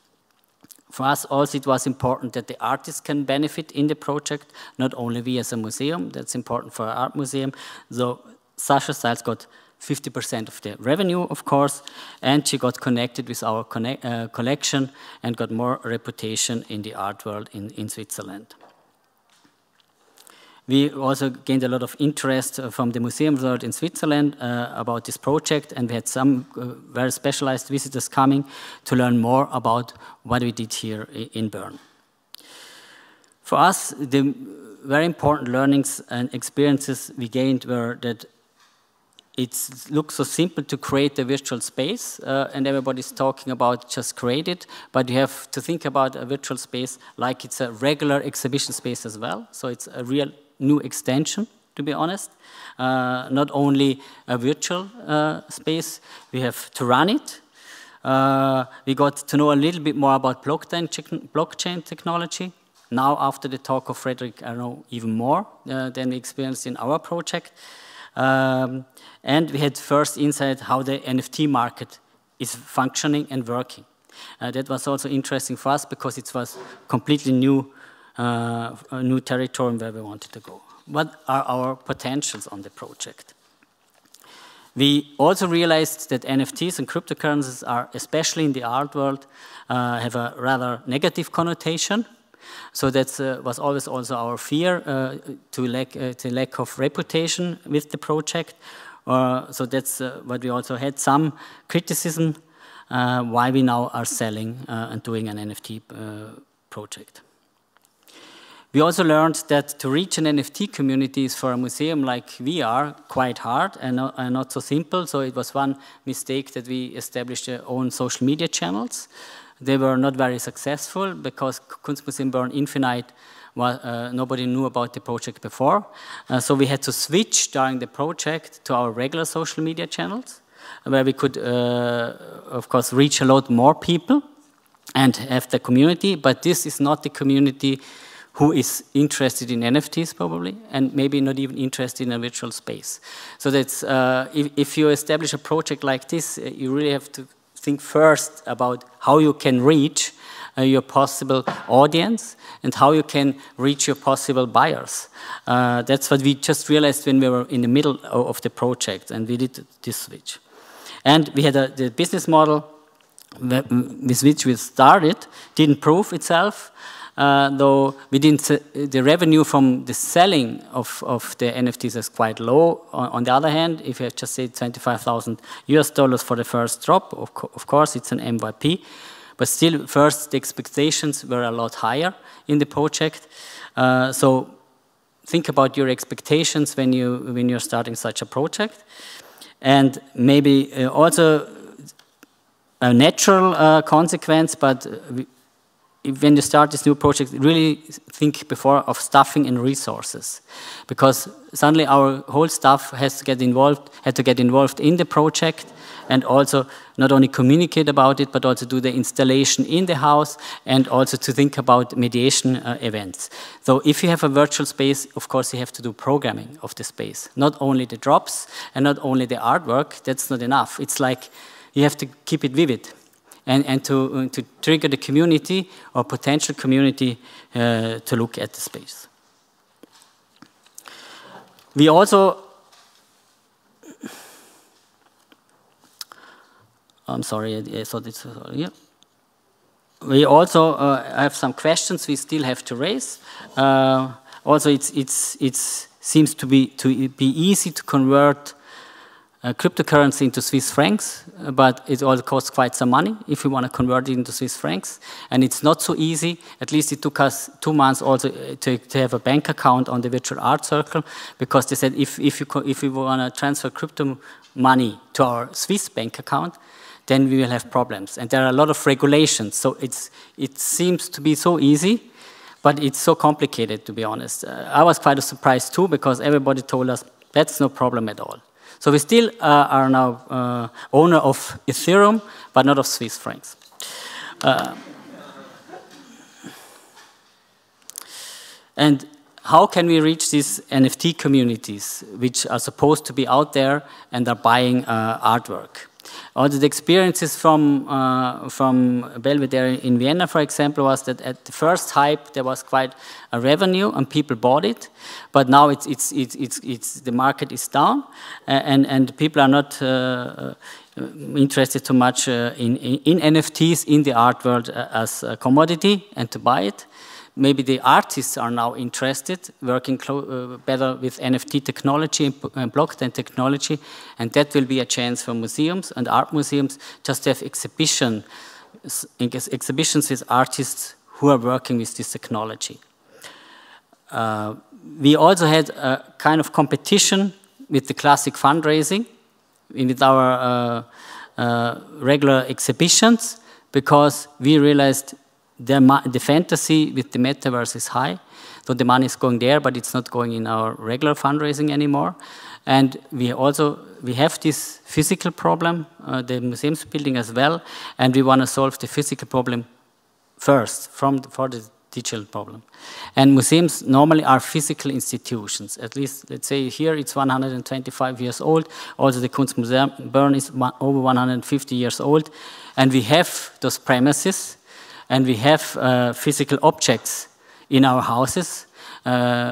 For us also, it was important that the artists can benefit in the project, not only we as a museum. That's important for our art museum. So Sasha Styles got 50% of the revenue, of course, and she got connected with our collection and got more reputation in the art world in Switzerland. We also gained a lot of interest from the museum world in Switzerland about this project, and we had some very specialized visitors coming to learn more about what we did here in Bern. For us, the very important learnings and experiences we gained were that it looks so simple to create a virtual space, and everybody's talking about just create it, but you have to think about a virtual space like it's a regular exhibition space as well. So it's a real new extension, to be honest. Not only a virtual space, we have to run it. We got to know a little bit more about blockchain technology. Now, after the talk of Frederick, I know even more than we experienced in our project. And we had first insight how the NFT market is functioning and working. That was also interesting for us because it was completely new territory where we wanted to go. What are our potentials on the project? We also realized that NFTs and cryptocurrencies are, especially in the art world, have a rather negative connotation. So that was always also our fear, to lack of reputation with the project. So that's what we also had some criticism why we now are selling and doing an NFT project. We also learned that to reach an NFT community is for a museum like we are quite hard and not so simple. So it was one mistake that we established our own social media channels. They were not very successful because Kunstmuseum Bern Infinite, nobody knew about the project before. So we had to switch during the project to our regular social media channels, where we could, of course, reach a lot more people and have the community. But this is not the community who is interested in NFTs probably, and maybe not even interested in a virtual space. So that's, if you establish a project like this, you really have to think first about how you can reach your possible audience and how you can reach your possible buyers. That's what we just realized when we were in the middle of the project and we did this switch. And we had the business model with which we started, didn't prove itself, though we didn't, the revenue from the selling of the NFTs is quite low. On the other hand, if you just say $25,000 for the first drop, of course it's an MVP, but still first the expectations were a lot higher in the project. So think about your expectations when you're starting such a project, and maybe also a natural consequence, but when you start this new project, really think before of staffing and resources, because suddenly our whole staff had to get involved in the project, and also not only communicate about it, but also do the installation in the house, and also to think about mediation events. So if you have a virtual space, of course you have to do programming of the space, not only the drops and not only the artwork. That's not enough. It's like you have to keep it vivid. And to trigger the community or potential community to look at the space. We also, I'm sorry, I thought it's here. We also have some questions we still have to raise. Also, it seems to be easy to convert cryptocurrency into Swiss francs, but it all costs quite some money if you want to convert it into Swiss francs. And it's not so easy. At least it took us 2 months also to have a bank account on the Virtual Art Circle, because they said if you want to transfer crypto money to our Swiss bank account, then we will have problems. And there are a lot of regulations. So it seems to be so easy, but it's so complicated, to be honest. I was quite surprised too, because everybody told us that's no problem at all. So we still are now owner of Ethereum, but not of Swiss francs. And how can we reach these NFT communities, which are supposed to be out there and are buying artwork? Also, the experiences from Belvedere in Vienna, for example, was that at the first hype there was quite a revenue and people bought it, but now the market is down, and people are not interested too much in NFTs in the art world as a commodity and to buy it. Maybe the artists are now interested, working better with NFT technology and blockchain technology, and that will be a chance for museums and art museums just to have exhibitions with artists who are working with this technology. We also had a kind of competition with the classic fundraising, with our regular exhibitions, because we realized the fantasy with the metaverse is high. So the money is going there, but it's not going in our regular fundraising anymore. And we have this physical problem, the museums building as well, and we want to solve the physical problem first for the digital problem. And museums normally are physical institutions. At least, let's say here it's 125 years old. Also the Kunstmuseum Bern is over 150 years old. And we have those premises, and we have physical objects in our houses,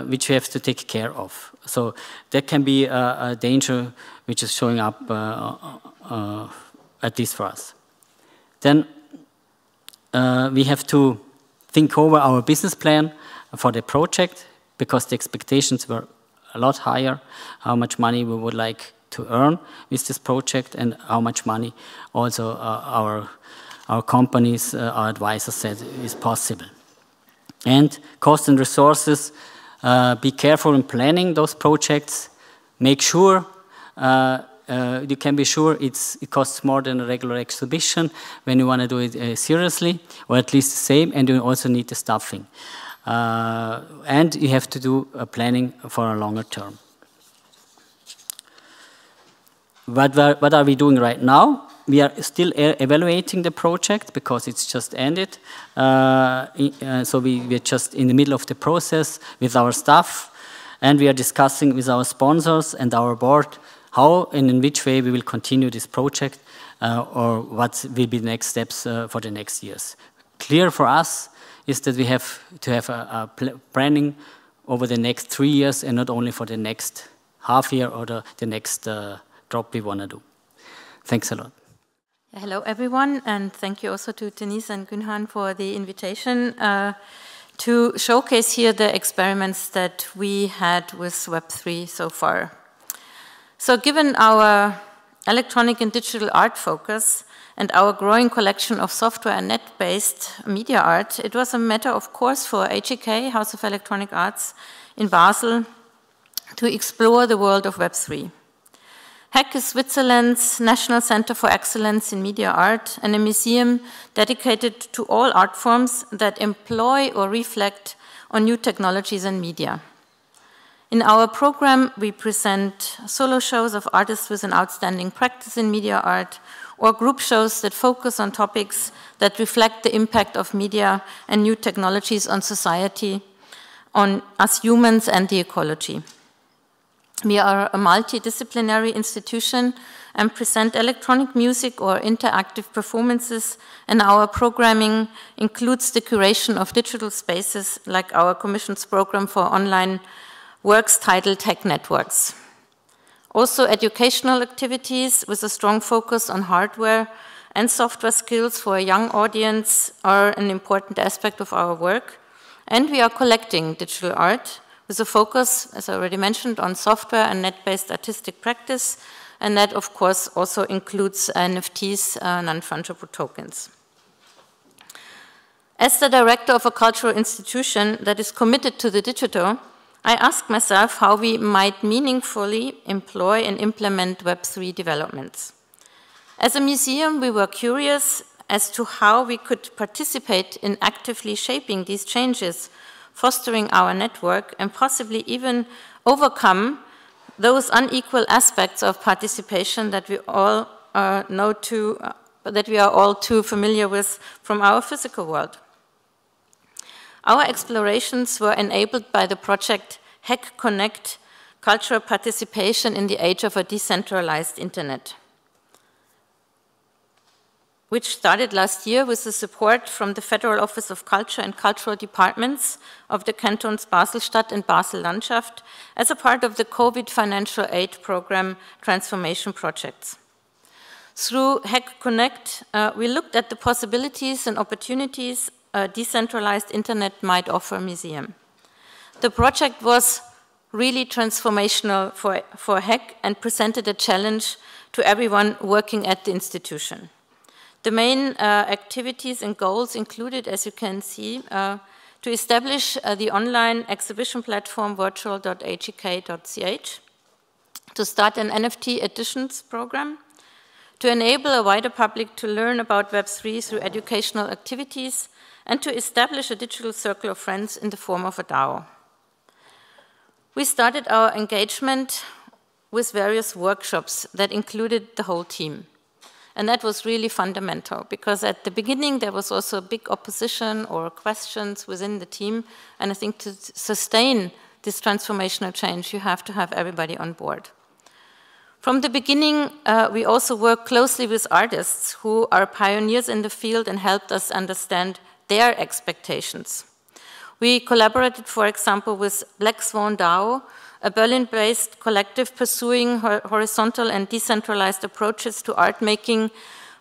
which we have to take care of. So that can be a danger which is showing up, at least for us. Then we have to think over our business plan for the project, because the expectations were a lot higher, how much money we would like to earn with this project, and how much money also our companies, our advisors said is possible. And cost and resources, be careful in planning those projects. Make sure, you can be sure it costs more than a regular exhibition when you want to do it seriously, or at least the same, and you also need the staffing. And you have to do planning for a longer term. What are we doing right now? We are still evaluating the project because it's just ended. So we're just in the middle of the process with our staff, and we are discussing with our sponsors and our board how and in which way we will continue this project, or what will be the next steps for the next years. Clear for us is that we have to have a planning over the next 3 years, and not only for the next half year or the next drop we want to do. Thanks a lot. Hello, everyone, and thank you also to Denise and Günhan for the invitation to showcase here the experiments that we had with Web3 so far. So given our electronic and digital art focus and our growing collection of software and net-based media art, it was a matter of course for HEK, House of Electronic Arts in Basel, to explore the world of Web3. HEK is Switzerland's National Center for Excellence in Media Art, and a museum dedicated to all art forms that employ or reflect on new technologies and media. In our program, we present solo shows of artists with an outstanding practice in media art, or group shows that focus on topics that reflect the impact of media and new technologies on society, on us humans and the ecology. We are a multidisciplinary institution and present electronic music or interactive performances, and our programming includes the curation of digital spaces, like our Commission's program for online works titled Tech Networks. Also, educational activities with a strong focus on hardware and software skills for a young audience are an important aspect of our work. And we are collecting digital art with a focus, as I already mentioned, on software and net-based artistic practice, and that, of course, also includes NFTs, non-fungible tokens. As the director of a cultural institution that is committed to the digital, I asked myself how we might meaningfully employ and implement Web3 developments. As a museum, we were curious as to how we could participate in actively shaping these changes, fostering our network, and possibly even overcome those unequal aspects of participation that we all that we are all too familiar with from our physical world. Our explorations were enabled by the project HEK Connect, Cultural Participation in the Age of a Decentralized Internet, which started last year with the support from the Federal Office of Culture and Cultural Departments of the cantons Basel-Stadt and Basel-Landschaft as a part of the COVID financial aid program transformation projects. Through HEK Connect, we looked at the possibilities and opportunities a decentralized internet might offer a museum. The project was really transformational for HEK and presented a challenge to everyone working at the institution. The main activities and goals included, as you can see, to establish the online exhibition platform virtual.hek.ch, to start an NFT editions program, to enable a wider public to learn about Web3 through educational activities, and to establish a digital circle of friends in the form of a DAO. We started our engagement with various workshops that included the whole team. And that was really fundamental, because at the beginning there was also a big opposition or questions within the team, and I think to sustain this transformational change, you have to have everybody on board. From the beginning, we also worked closely with artists who are pioneers in the field and helped us understand their expectations. We collaborated, for example, with Black Swan DAO, a Berlin-based collective pursuing horizontal and decentralized approaches to art making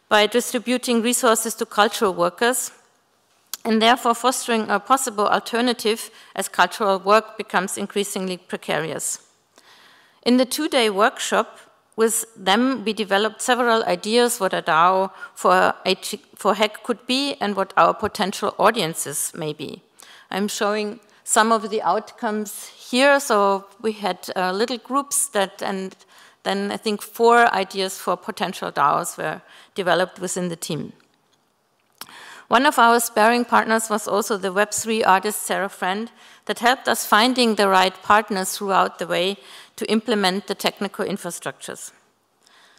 by distributing resources to cultural workers, and therefore fostering a possible alternative as cultural work becomes increasingly precarious. In the two-day workshop, with them, we developed several ideas what a DAO for HEC could be and what our potential audiences may be. I'm showing some of the outcomes here. So we had little groups and then I think 4 ideas for potential DAOs were developed within the team. One of our sparring partners was also the Web3 artist Sarah Friend that helped us finding the right partners throughout the way to implement the technical infrastructures.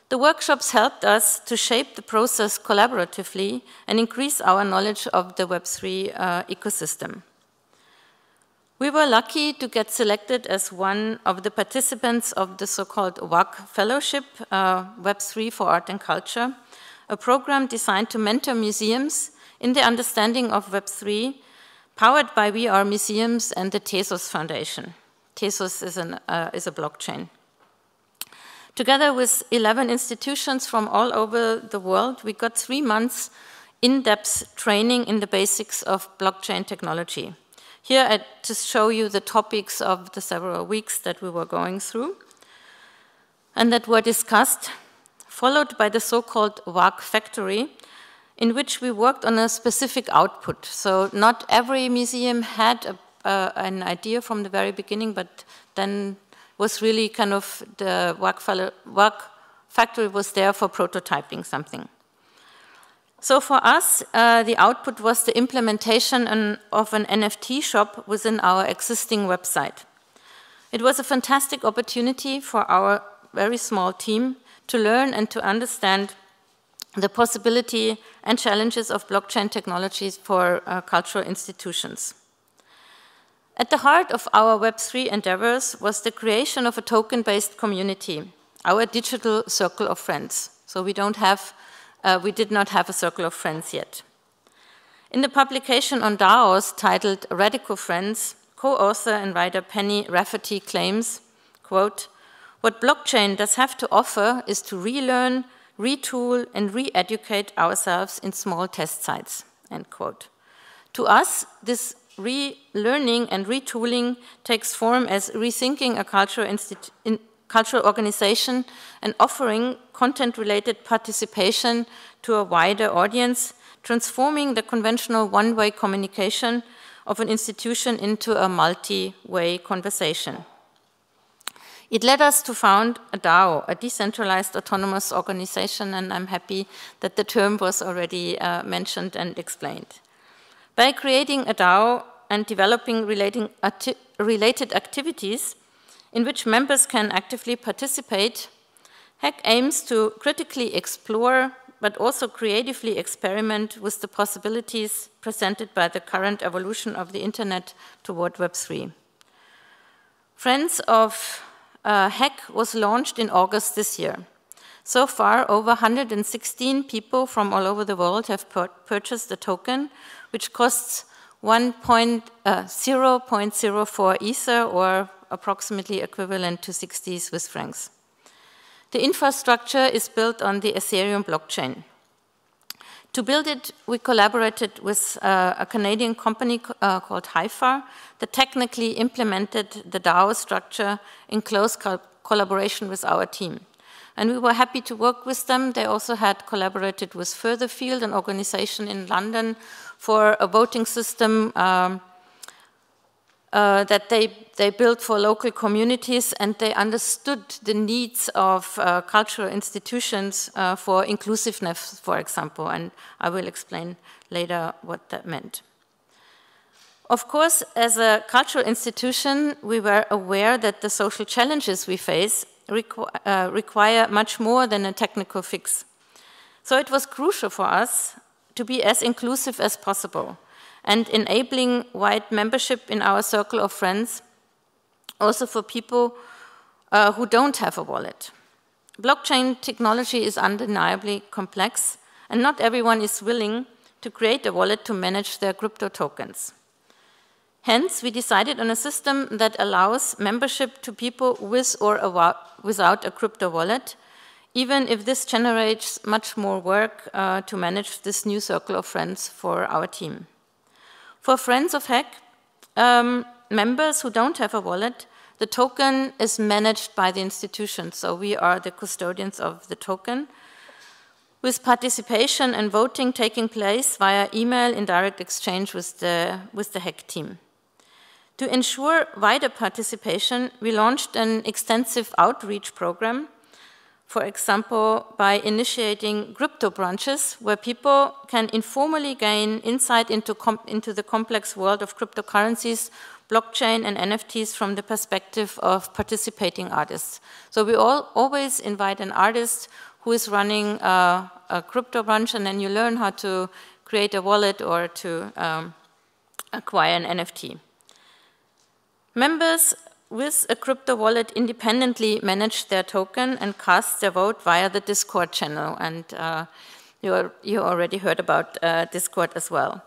The workshops helped us to shape the process collaboratively and increase our knowledge of the Web3 ecosystem. We were lucky to get selected as one of the participants of the so-called WAC Fellowship, Web3 for Art and Culture, a program designed to mentor museums in the understanding of Web3, powered by VR Museums and the Tezos Foundation. Tezos is a blockchain. Together with 11 institutions from all over the world, we got 3 months in-depth training in the basics of blockchain technology. Here I just show you the topics of the several weeks that we were going through and that were discussed, followed by the so-called WAC Factory, in which we worked on a specific output. So not every museum had an idea from the very beginning, but then was really kind of the WAC Factory was there for prototyping something. So for us, the output was the implementation of an NFT shop within our existing website. It was a fantastic opportunity for our very small team to learn and to understand the possibility and challenges of blockchain technologies for cultural institutions. At the heart of our Web3 endeavors was the creation of a token-based community, our digital circle of friends. So we did not have a circle of friends yet. In the publication on DAOs titled Radical Friends, co-author and writer Penny Rafferty claims, quote, "What blockchain does have to offer is to relearn, retool, and re-educate ourselves in small test sites," end quote. To us, this relearning and retooling takes form as rethinking a cultural organization and offering content-related participation to a wider audience, transforming the conventional one-way communication of an institution into a multi-way conversation. It led us to found a DAO, a decentralized autonomous organization, and I'm happy that the term was already mentioned and explained. By creating a DAO and developing related activities in which members can actively participate, HEC aims to critically explore but also creatively experiment with the possibilities presented by the current evolution of the internet toward Web3. Friends of HEC was launched in August this year. So far, over 116 people from all over the world have purchased the token, which costs 0.04 Ether, or approximately equivalent to 60 Swiss francs. The infrastructure is built on the Ethereum blockchain. To build it, we collaborated with a Canadian company called Hypha that technically implemented the DAO structure in close collaboration with our team. And we were happy to work with them. They also had collaborated with Furtherfield, an organization in London, for a voting system that they built for local communities, and they understood the needs of cultural institutions for inclusiveness, for example, and I will explain later what that meant. Of course, as a cultural institution, we were aware that the social challenges we face require much more than a technical fix. So it was crucial for us to be as inclusive as possible and enabling wide membership in our circle of friends, also for people who don't have a wallet. Blockchain technology is undeniably complex, and not everyone is willing to create a wallet to manage their crypto tokens. Hence, we decided on a system that allows membership to people with or without a crypto wallet, even if this generates much more work to manage this new circle of friends for our team. For Friends of Hack, members who don't have a wallet, the token is managed by the institution, so we are the custodians of the token, with participation and voting taking place via email in direct exchange with the Hack team. To ensure wider participation, we launched an extensive outreach program, for example, by initiating crypto branches, where people can informally gain insight into the complex world of cryptocurrencies, blockchain, and NFTs from the perspective of participating artists. So we always invite an artist who is running a crypto branch, and then you learn how to create a wallet or to acquire an NFT. Members with a crypto wallet independently manage their token and cast their vote via the Discord channel, and you already heard about Discord as well.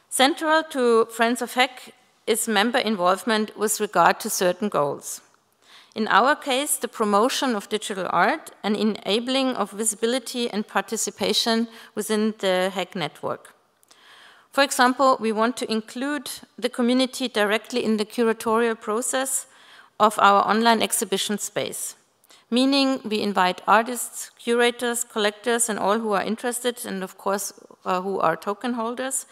Central to Friends of Hack is member involvement with regard to certain goals. In our case, the promotion of digital art and enabling of visibility and participation within the Hack network. For example, we want to include the community directly in the curatorial process of our online exhibition space, meaning we invite artists, curators, collectors, and all who are interested, and of course who are token holders,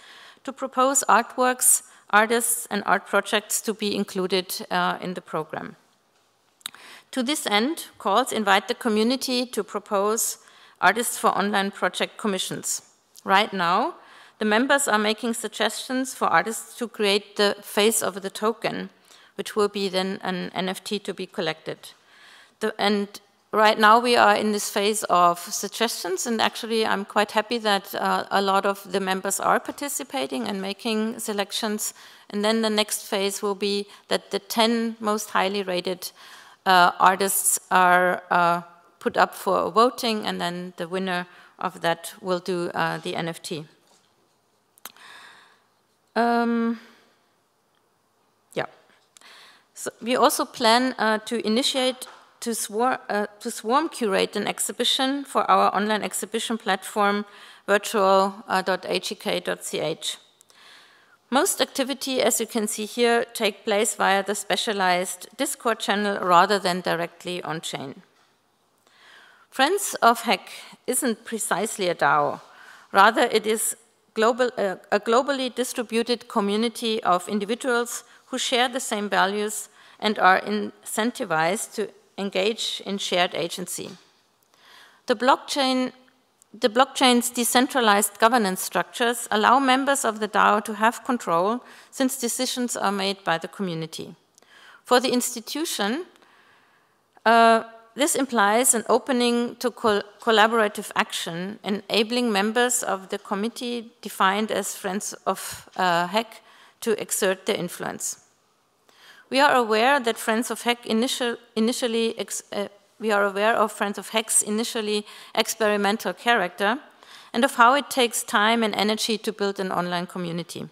to propose artworks, artists, and art projects to be included in the program. To this end, calls invite the community to propose artists for online project commissions. Right now, the members are making suggestions for artists to create the face of the token, which will be then an NFT to be collected. And right now we are in this phase of suggestions, and actually I'm quite happy that a lot of the members are participating and making selections. And then the next phase will be that the 10 most highly rated artists are put up for voting, and then the winner of that will do the NFT. So we also plan to initiate to swarm curate an exhibition for our online exhibition platform, virtual.hek.ch. Most activity, as you can see here, take place via the specialized Discord channel rather than directly on-chain. Friends of Hack isn't precisely a DAO. Rather, it is a globally distributed community of individuals who share the same values and are incentivized to engage in shared agency. The blockchain's decentralized governance structures allow members of the DAO to have control, since decisions are made by the community. For the institution, this implies an opening to collaborative action, enabling members of the committee defined as Friends of Hack to exert their influence. We are aware that Friends of Hack Friends of Hack's initially experimental character, and of how it takes time and energy to build an online community.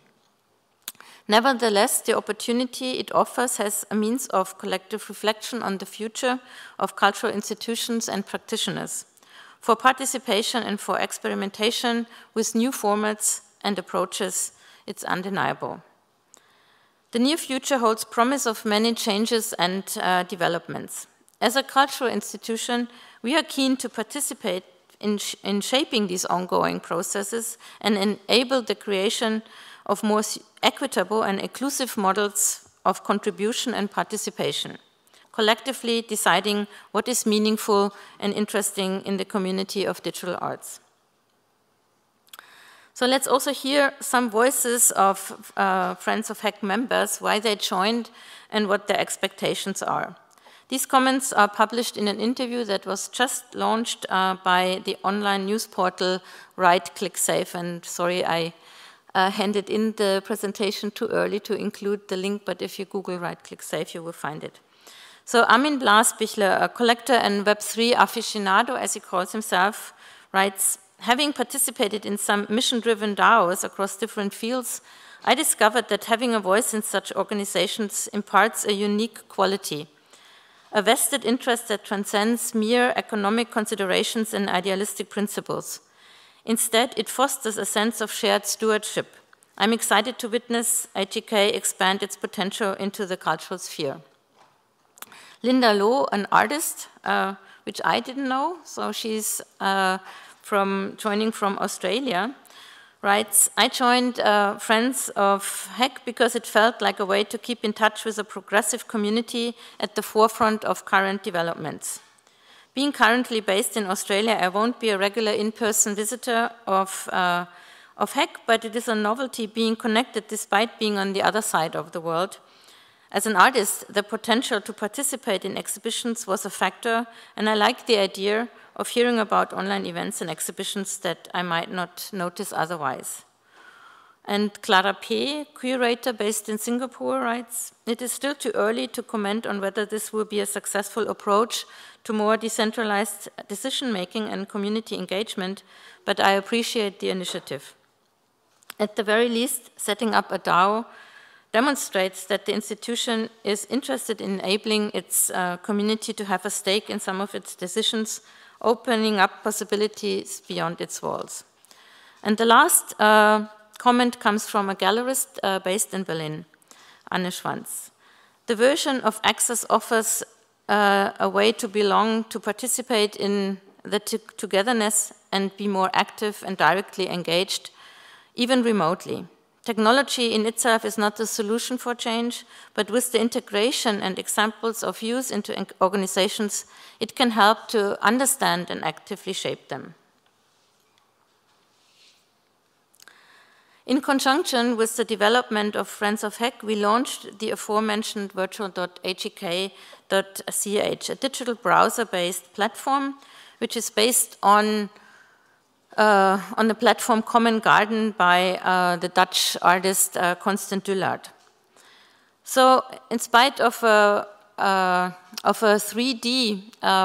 Nevertheless, the opportunity it offers has a means of collective reflection on the future of cultural institutions and practitioners, for participation and for experimentation with new formats and approaches. It's undeniable. The near future holds promise of many changes and developments. As a cultural institution, we are keen to participate in shaping these ongoing processes and enable the creation of more equitable and inclusive models of contribution and participation, collectively deciding what is meaningful and interesting in the community of digital arts. So let's also hear some voices of Friends of Hack members, why they joined and what their expectations are. These comments are published in an interview that was just launched by the online news portal Right-Click-Save. And sorry, I handed in the presentation too early to include the link, but if you Google Right-Click-Save, you will find it. So Armin Blasbichler, a collector and Web3 aficionado, as he calls himself, writes, having participated in some mission-driven DAOs across different fields, I discovered that having a voice in such organizations imparts a unique quality, a vested interest that transcends mere economic considerations and idealistic principles. Instead, it fosters a sense of shared stewardship. I'm excited to witness HEK expand its potential into the cultural sphere. Linda Loh, an artist, which I didn't know, so she's joining from Australia, writes, I joined Friends of Hack because it felt like a way to keep in touch with a progressive community at the forefront of current developments. Being currently based in Australia, I won't be a regular in-person visitor of Hack, but it is a novelty being connected despite being on the other side of the world. As an artist, the potential to participate in exhibitions was a factor, and I like the idea of hearing about online events and exhibitions that I might not notice otherwise. And Clara P., curator based in Singapore, writes, it is still too early to comment on whether this will be a successful approach to more decentralized decision-making and community engagement, but I appreciate the initiative. At the very least, setting up a DAO demonstrates that the institution is interested in enabling its community to have a stake in some of its decisions, opening up possibilities beyond its walls. And the last comment comes from a gallerist based in Berlin, Anne Schwanz. The version of Access offers a way to belong, to participate in the togetherness and be more active and directly engaged, even remotely. Technology in itself is not the solution for change, but with the integration and examples of use into organizations, it can help to understand and actively shape them. In conjunction with the development of Friends of Hack, we launched the aforementioned virtual.hek.ch, a digital browser-based platform, which is based on the platform Common Garden by the Dutch artist Constant Dullard. So, in spite of a 3D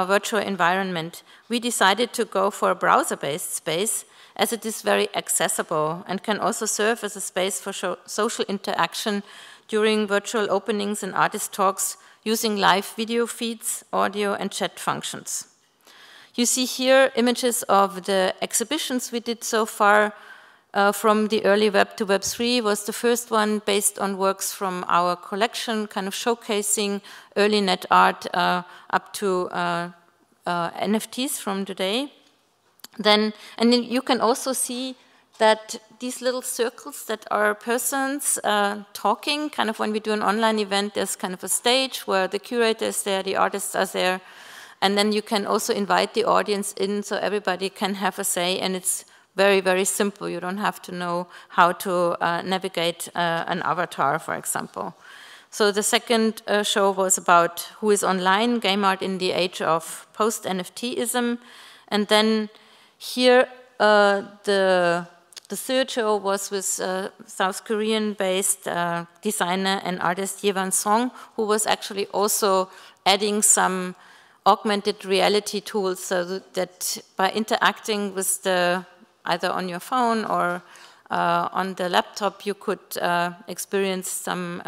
virtual environment, we decided to go for a browser-based space, as it is very accessible and can also serve as a space for social interaction during virtual openings and artist talks using live video feeds, audio, and chat functions. You see here images of the exhibitions we did so far. From the early Web to Web3 was the first one based on works from our collection, kind of showcasing early net art up to NFTs from today. And then you can also see that these little circles that are persons talking, kind of when we do an online event, there's kind of a stage where the curator is there, the artists are there, and then you can also invite the audience in so everybody can have a say, and it's very, very simple. You don't have to know how to navigate an avatar, for example. So the second show was about who is online, game art in the age of post-NFTism. And then here the third show was with South Korean-based designer and artist Yevan Song, who was actually also adding some augmented reality tools so that by interacting with either on your phone or on the laptop, you could experience some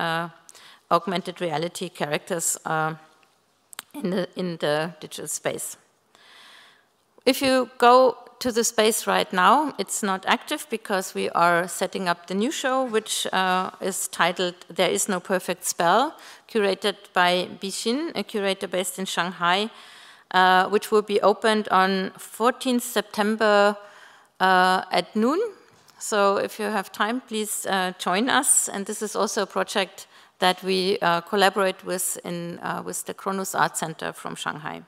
augmented reality characters in the digital space. If you go to the space right now, it's not active because we are setting up the new show, which is titled There Is No Perfect Spell, curated by Bixin, a curator based in Shanghai, which will be opened on 14th September at noon. So if you have time, please join us. And this is also a project that we collaborate with with the Kronos Art Center from Shanghai.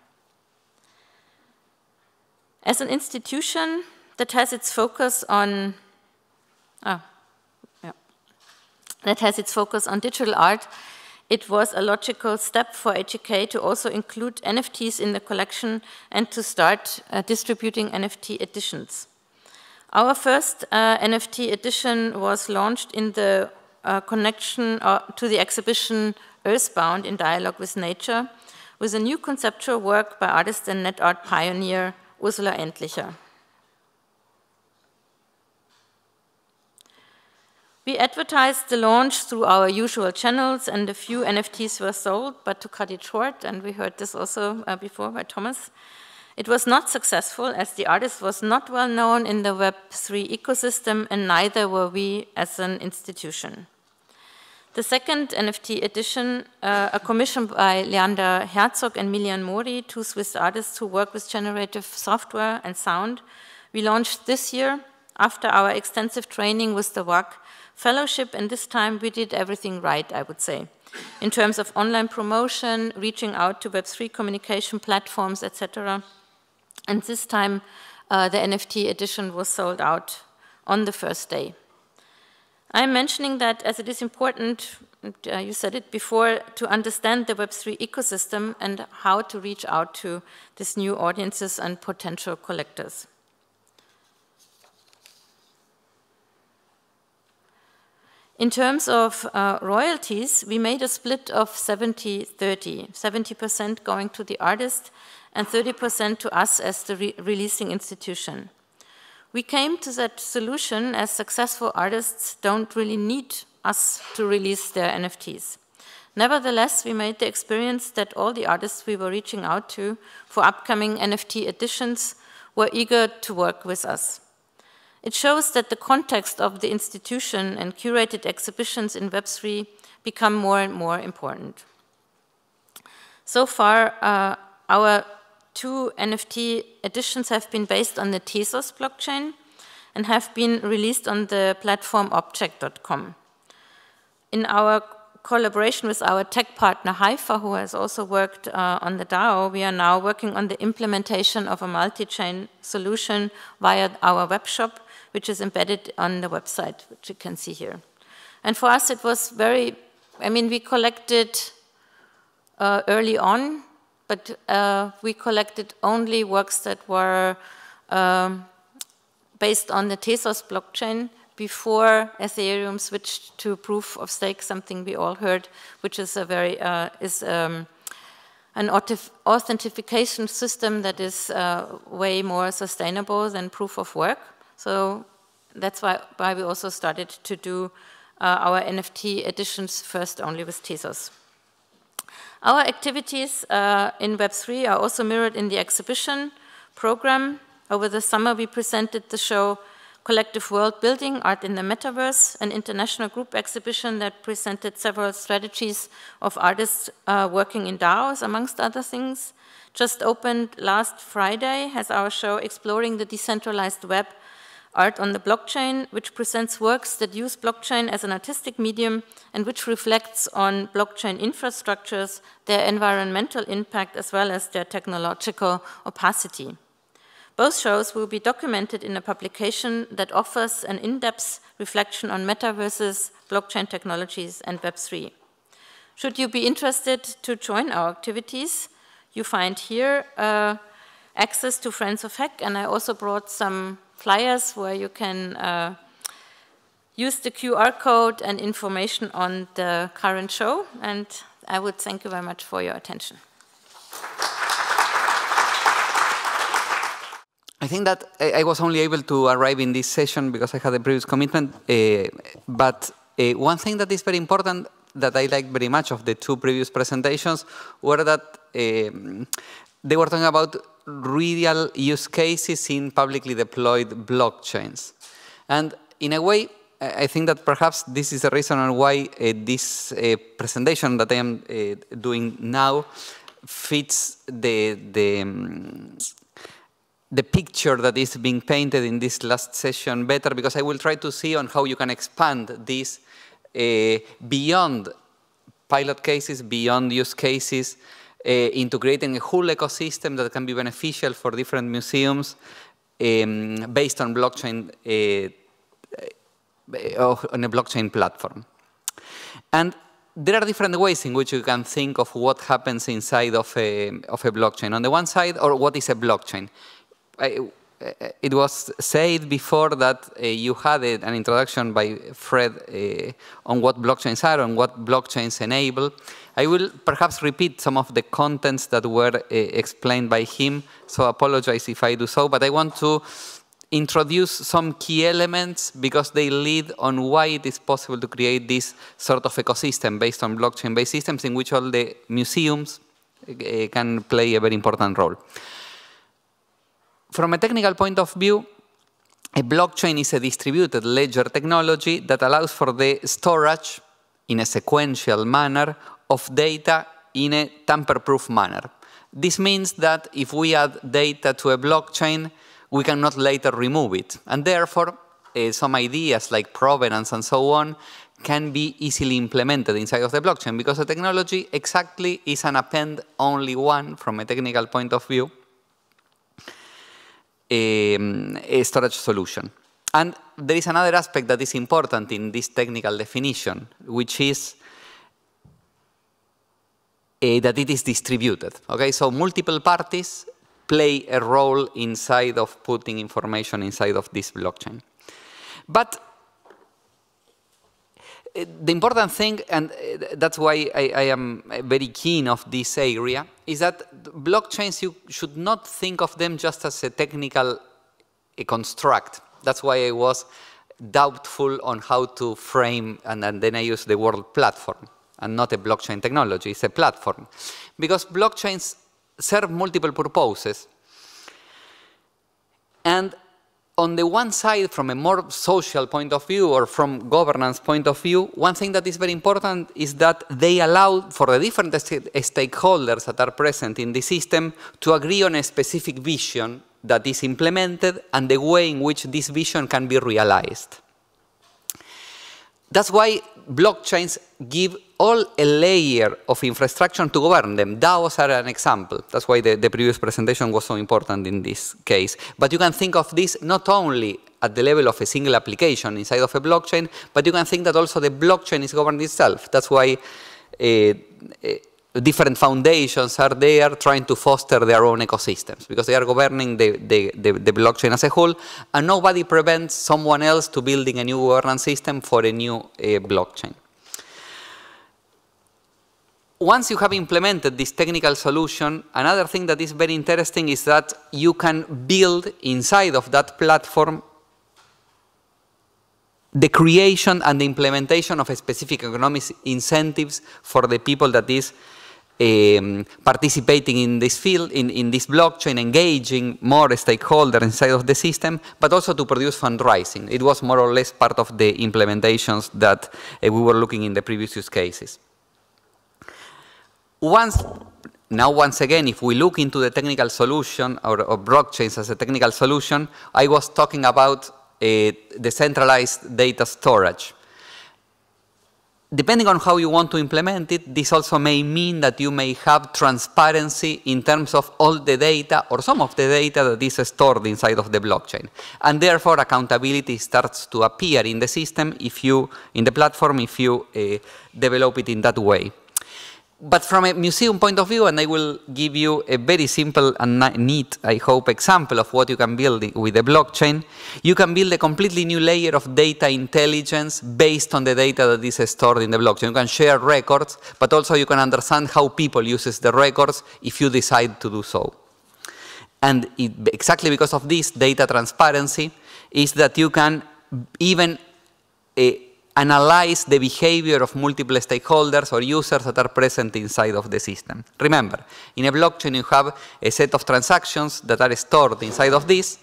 As an institution that has its focus on digital art, it was a logical step for HEK to also include NFTs in the collection and to start distributing NFT editions. Our first NFT edition was launched in the connection to the exhibition Earthbound in Dialogue with Nature, with a new conceptual work by artist and net art pioneer Ursula Endlicher. We advertised the launch through our usual channels, and a few NFTs were sold, but to cut it short, and we heard this also before by Thomas, it was not successful as the artist was not well known in the Web3 ecosystem, and neither were we as an institution. The second NFT edition, a commission by Leander Herzog and Milian Mori, two Swiss artists who work with generative software and sound, we launched this year after our extensive training with the WAC Fellowship, and this time we did everything right, I would say, in terms of online promotion, reaching out to Web3 communication platforms, etc. And this time the NFT edition was sold out on the first day. I'm mentioning that as it is important, you said it before, to understand the Web3 ecosystem and how to reach out to these new audiences and potential collectors. In terms of royalties, we made a split of 70-30, 70% going to the artist and 30% to us as the releasing institution. We came to that solution as successful artists don't really need us to release their NFTs. Nevertheless, we made the experience that all the artists we were reaching out to for upcoming NFT editions were eager to work with us. It shows that the context of the institution and curated exhibitions in Web3 become more and more important. So far, our two NFT editions have been based on the Tezos blockchain and have been released on the platform object.com. In our collaboration with our tech partner Haifa, who has also worked on the DAO, we are now working on the implementation of a multi-chain solution via our web shop, which is embedded on the website, which you can see here. And for us, it was very, we collected early on, but we collected only works that were based on the Tezos blockchain before Ethereum switched to proof of stake, something we all heard, which is a very an authentication system that is way more sustainable than proof of work. So that's why we also started to do our NFT editions first only with Tezos. Our activities in Web3 are also mirrored in the exhibition program. Over the summer, we presented the show Collective World Building, Art in the Metaverse, an international group exhibition that presented several strategies of artists working in DAOs, amongst other things. Just opened last Friday has our show Exploring the Decentralized Web, Art on the Blockchain, which presents works that use blockchain as an artistic medium and which reflects on blockchain infrastructures, their environmental impact, as well as their technological opacity. Both shows will be documented in a publication that offers an in-depth reflection on metaverses, blockchain technologies, and Web3. Should you be interested to join our activities, you find here access to Friends of Hack, and I also brought some flyers where you can use the QR code and information on the current show, and I would thank you very much for your attention. I think that I was only able to arrive in this session because I had a previous commitment, but one thing that is very important that I liked very much of the two previous presentations were that they were talking about real use cases in publicly deployed blockchains. And in a way, I think that perhaps this is the reason why this presentation that I am doing now fits the picture that is being painted in this last session better, because I will try to see on how you can expand this beyond pilot cases, beyond use cases, into creating a whole ecosystem that can be beneficial for different museums based on blockchain, on a blockchain platform. And there are different ways in which you can think of what happens inside of a blockchain. On the one side, or what is a blockchain? It was said before that you had an introduction by Fred on what blockchains are and what blockchains enable. I will perhaps repeat some of the contents that were explained by him, so I apologize if I do so, but I want to introduce some key elements because they lead on why it is possible to create this sort of ecosystem based on blockchain-based systems in which all the museums can play a very important role. From a technical point of view, a blockchain is a distributed ledger technology that allows for the storage in a sequential manner of data in a tamper-proof manner. This means that if we add data to a blockchain, we cannot later remove it. And therefore, some ideas like provenance and so on can be easily implemented inside of the blockchain because the technology exactly is an append-only one from a technical point of view, a storage solution. And there is another aspect that is important in this technical definition, which is that it is distributed. Okay, so multiple parties play a role inside of putting information inside of this blockchain. But the important thing, and that's why I am very keen of this area, is that blockchains, you should not think of them just as a technical construct. That's why I was doubtful on how to frame, and then I use the word platform, and not a blockchain technology, it's a platform. Because blockchains serve multiple purposes. And on the one side, from a more social point of view or from governance point of view, one thing that is very important is that they allow for the different stakeholders that are present in the system to agree on a specific vision that is implemented and the way in which this vision can be realized. That's why blockchains give all a layer of infrastructure to govern them. DAOs are an example. That's why the previous presentation was so important in this case. But you can think of this not only at the level of a single application inside of a blockchain, but you can think that also the blockchain is governed itself. That's why different foundations are there trying to foster their own ecosystems because they are governing the blockchain as a whole, and nobody prevents someone else to building a new governance system for a new blockchain. Once you have implemented this technical solution, another thing that is very interesting is that you can build inside of that platform the creation and the implementation of a specific economic incentives for the people that is participating in this field, in this blockchain, engaging more stakeholders inside of the system, but also to produce fundraising. It was more or less part of the implementations that we were looking in the previous use cases. Once again, if we look into the technical solution or blockchains as a technical solution, I was talking about decentralized data storage. Depending on how you want to implement it, this also may mean that you may have transparency in terms of all the data or some of the data that is stored inside of the blockchain. And therefore, accountability starts to appear in the system in the platform if you develop it in that way. But from a museum point of view, and I will give you a very simple and neat, I hope, example of what you can build with a blockchain, you can build a completely new layer of data intelligence based on the data that is stored in the blockchain. You can share records, but also you can understand how people use the records if you decide to do so. And exactly because of this data transparency is that you can even analyze the behavior of multiple stakeholders or users that are present inside of the system. Remember, in a blockchain you have a set of transactions that are stored inside of this.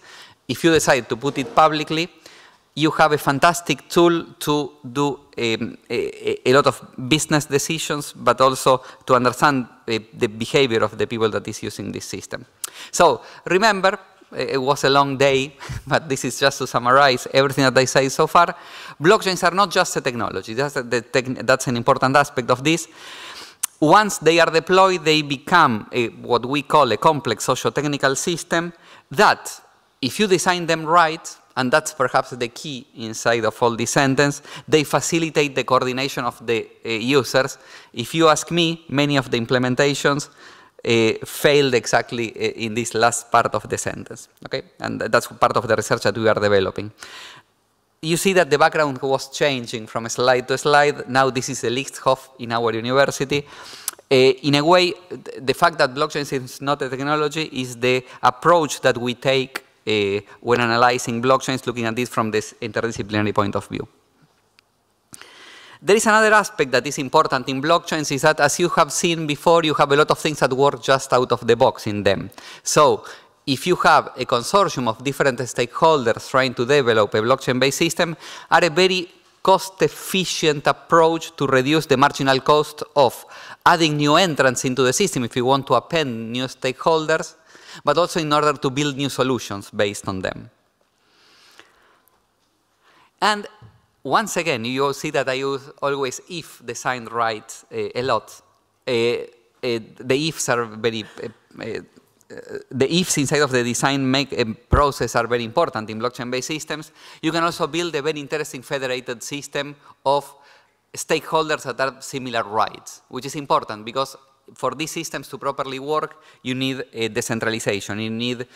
If you decide to put it publicly, you have a fantastic tool to do a lot of business decisions, but also to understand the behavior of the people that is using this system. So remember, it was a long day, but this is just to summarize everything that I say so far. Blockchains are not just a technology. That's an important aspect of this. Once they are deployed, they become what we call a complex socio-technical system that, if you design them right, and that's perhaps the key inside of all this sentence, they facilitate the coordination of the users. If you ask me, many of the implementations failed exactly in this last part of the sentence, okay? And that's part of the research that we are developing. You see that the background was changing from slide to slide. Now this is a Lichthof in our university. In a way, the fact that blockchain is not a technology is the approach that we take when analyzing blockchains, looking at this from this interdisciplinary point of view. There is another aspect that is important in blockchains, is that, as you have seen before, you have a lot of things that work just out of the box in them. So if you have a consortium of different stakeholders trying to develop a blockchain-based system, are a very cost-efficient approach to reduce the marginal cost of adding new entrants into the system if you want to append new stakeholders, but also in order to build new solutions based on them. And once again, you will see that I use always if designed right a lot. The ifs are very the ifs inside of the design process are very important in blockchain-based systems. You can also build a very interesting federated system of stakeholders that have similar rights, which is important because for these systems to properly work, you need decentralization. You need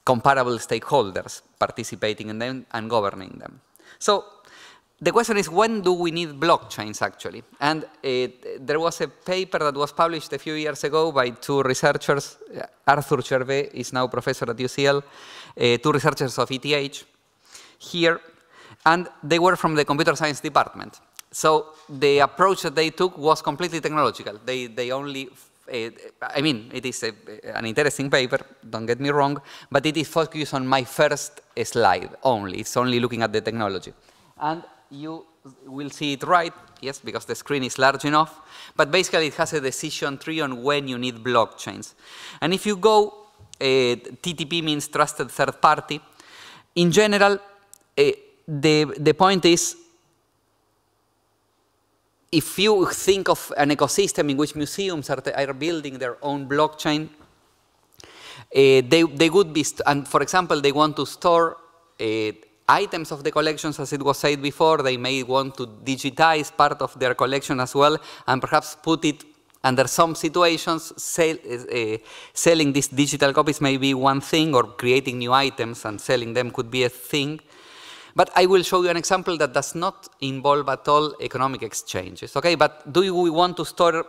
comparable stakeholders participating in them and governing them. So the question is, when do we need blockchains actually? And there was a paper that was published a few years ago by two researchers. Arthur Gervais is now professor at UCL, two researchers of ETH here, and they were from the computer science department. So the approach that they took was completely technological. They only, I mean, it is an interesting paper, don't get me wrong, but it is focused on my first slide only. It's only looking at the technology. And you will see it right, yes, because the screen is large enough, but basically it has a decision tree on when you need blockchains. And if you go, TTP means trusted third party. In general, the point is, if you think of an ecosystem in which museums are building their own blockchain, they would be, and for example, they want to store items of the collections, as it was said before. They may want to digitize part of their collection as well, and perhaps put it under some situations. Selling these digital copies may be one thing, or creating new items and selling them could be a thing. But I will show you an example that does not involve at all economic exchanges. Okay, but do we want to store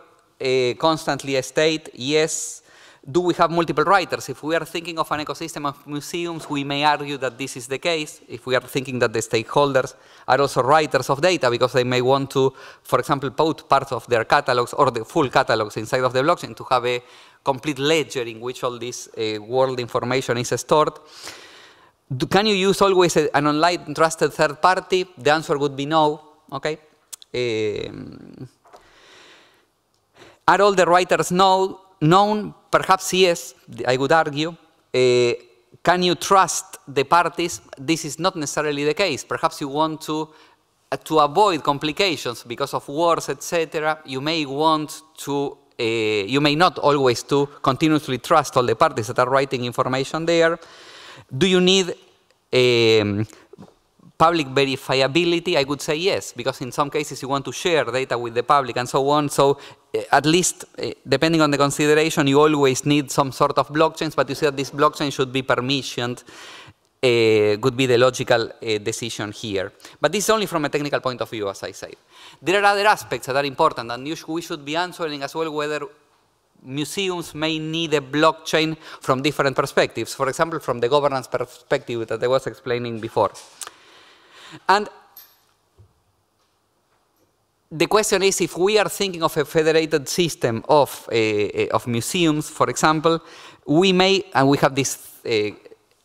constantly a state? Yes. Do we have multiple writers? If we are thinking of an ecosystem of museums, we may argue that this is the case. If we are thinking that the stakeholders are also writers of data, because they may want to, for example, put parts of their catalogs or the full catalogs inside of the blockchain to have a complete ledger in which all this world information is stored. Can you use always an online trusted third party? The answer would be no. Okay. Are all the writers known? Perhaps yes, I would argue. Can you trust the parties? This is not necessarily the case. Perhaps you want to avoid complications because of wars, etc. You may want to, you may not always to continuously trust all the parties that are writing information there. Do you need public verifiability? I would say yes, because in some cases you want to share data with the public and so on. So at least, depending on the consideration, you always need some sort of blockchains, but you see that this blockchain should be permissioned, would be the logical decision here. But this is only from a technical point of view, as I said. There are other aspects that are important, and we should be answering as well whether museums may need a blockchain from different perspectives. For example, from the governance perspective that I was explaining before. And the question is, if we are thinking of a federated system of museums, for example, we may, and we have this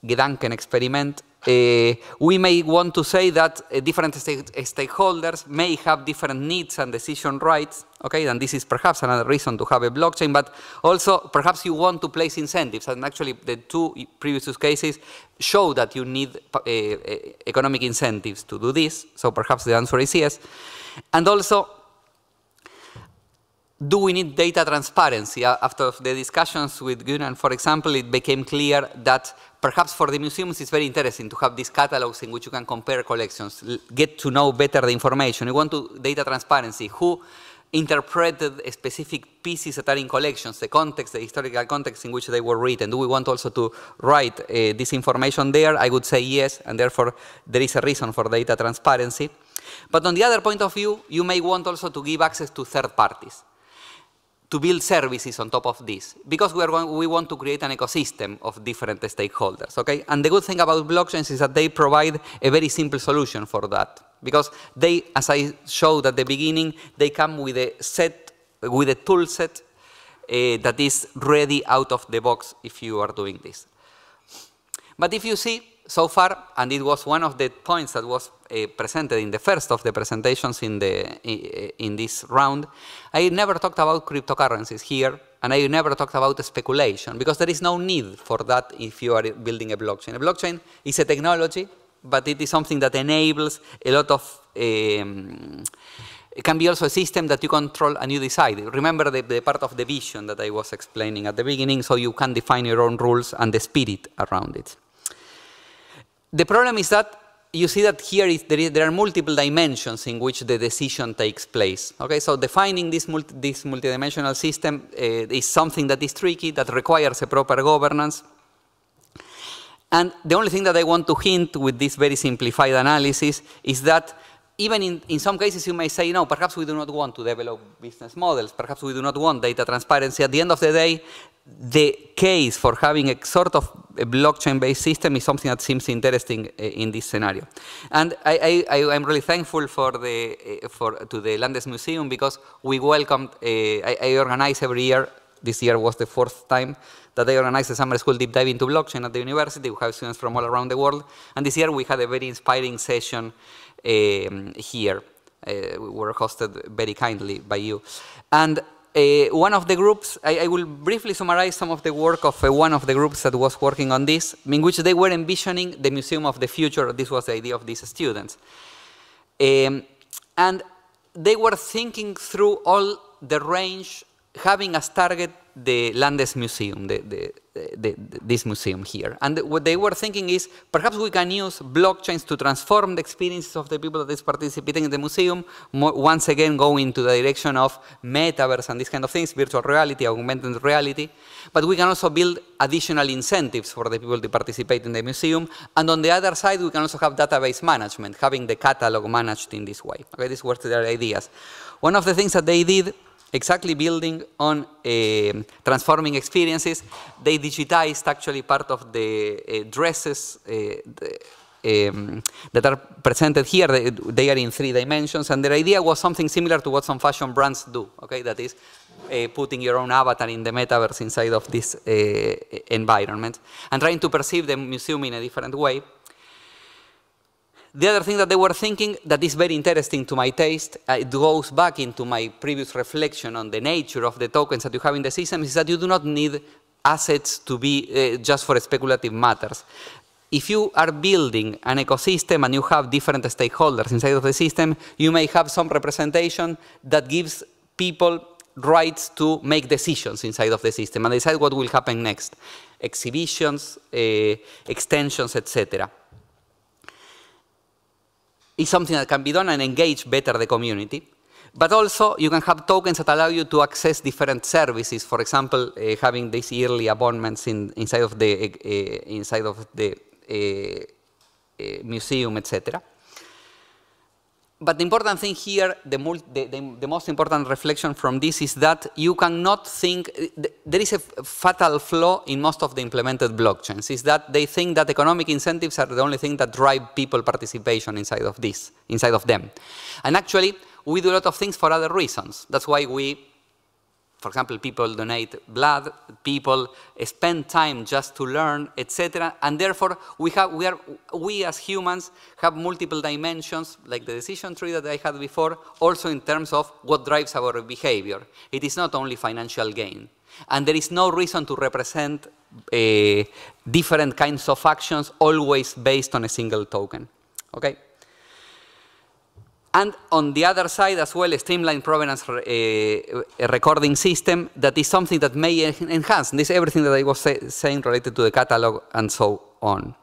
Gedanken experiment we may want to say that different stakeholders may have different needs and decision rights, okay, and this is perhaps another reason to have a blockchain, but also perhaps you want to place incentives, and actually the two previous use cases show that you need economic incentives to do this, so perhaps the answer is yes. And also, do we need data transparency? After the discussions with Gunnar, for example, it became clear that perhaps for the museums it's very interesting to have these catalogs in which you can compare collections, get to know better the information. You want data transparency. Who interpreted specific pieces that are in collections, the context, the historical context in which they were written? Do we want also to write this information there? I would say yes, and therefore there is a reason for data transparency. But on the other point of view, you may want also to give access to third parties, to build services on top of this, because we want to create an ecosystem of different stakeholders, okay? And the good thing about blockchains is that they provide a very simple solution for that, because they, as I showed at the beginning, they come with a tool set that is ready out of the box if you are doing this. But if you see, so far, and it was one of the points that was presented in the first of the presentations in this round, I never talked about cryptocurrencies here, and I never talked about speculation, because there is no need for that if you are building a blockchain. A blockchain is a technology, but it is something that enables a lot of, it can be also a system that you control and you decide. Remember the part of the vision that I was explaining at the beginning, so you can define your own rules and the spirit around it. The problem is that you see that here there are multiple dimensions in which the decision takes place. Okay, so defining this multidimensional system is something that is tricky, that requires a proper governance. And the only thing that I want to hint with this very simplified analysis is that even in some cases you may say, no, perhaps we do not want to develop business models, perhaps we do not want data transparency. At the end of the day, the case for having a sort of a blockchain-based system is something that seems interesting in this scenario. And I'm really thankful to the Landesmuseum, because we welcomed, I organize every year, this year was the 4th time that I organized a summer school deep dive into blockchain at the university. We have students from all around the world. And this year we had a very inspiring session here. We were hosted very kindly by you. And one of the groups, I will briefly summarize some of the work of one of the groups that was working on this, in which they were envisioning the museum of the future. This was the idea of these students. And they were thinking through all the range, having as target the Landesmuseum, this museum here. And what they were thinking is, perhaps we can use blockchains to transform the experiences of the people that is participating in the museum, once again going to the direction of metaverse and these kind of things, virtual reality, augmented reality. But we can also build additional incentives for the people to participate in the museum. And on the other side, we can also have database management, having the catalog managed in this way. Okay, these were their ideas. One of the things that they did, exactly building on transforming experiences, they digitized actually part of the dresses that are presented here. They are in 3 dimensions, and their idea was something similar to what some fashion brands do, okay? That is putting your own avatar in the metaverse inside of this environment, and trying to perceive the museum in a different way. The other thing that they were thinking that is very interesting to my taste, it goes back into my previous reflection on the nature of the tokens that you have in the system, is that you do not need assets to be just for speculative matters. If you are building an ecosystem and you have different stakeholders inside of the system, you may have some representation that gives people rights to make decisions inside of the system and decide what will happen next. Exhibitions, extensions, etc. Is something that can be done and engage better the community. But also, you can have tokens that allow you to access different services. For example, having these yearly abonnements inside of the museum, etc. But the important thing here, the most important reflection from this is that you cannot think, there is a fatal flaw in most of the implemented blockchains, is that they think that economic incentives are the only thing that drive people participation inside of them. And actually, we do a lot of things for other reasons. That's why we For example, people donate blood, people spend time just to learn, etc. And therefore, we as humans have multiple dimensions, like the decision tree that I had before, also in terms of what drives our behavior. It is not only financial gain. And there is no reason to represent different kinds of actions always based on a single token. Okay? And on the other side as well, a streamlined provenance recording system that is something that may enhance this everything that I was saying related to the catalog and so on.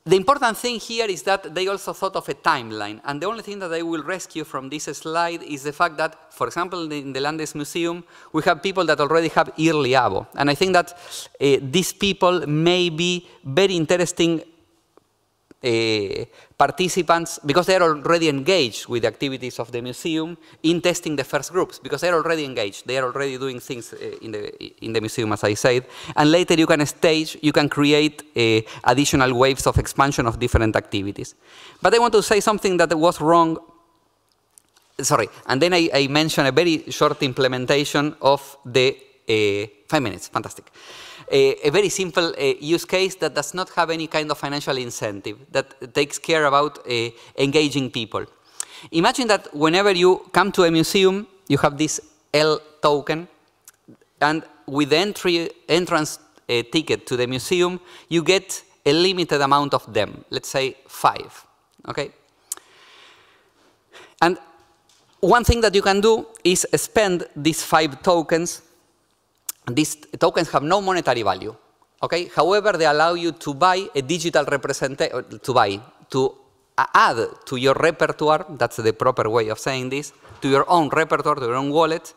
The important thing here is that they also thought of a timeline, and the only thing that I will rescue from this slide is the fact that, for example, in the Landesmuseum, we have people that already have early ABO, and I think that these people may be very interesting participants because they are already engaged with the activities of the museum in testing the first groups, because they are already engaged, they are already doing things in the museum, as I said, and later you can create additional waves of expansion of different activities. But I want to say something that was wrong, sorry, and then I mentioned a very short implementation of the 5 minutes, fantastic. A very simple use case that does not have any kind of financial incentive, that takes care about engaging people. Imagine that whenever you come to a museum, you have this L token, and with the entrance ticket to the museum, you get a limited amount of them, let's say 5, okay? And one thing that you can do is spend these 5 tokens. These tokens have no monetary value, okay? However, they allow you to buy a digital representation, to add to your repertoire, that's the proper way of saying this, to your own repertoire, to your own wallet,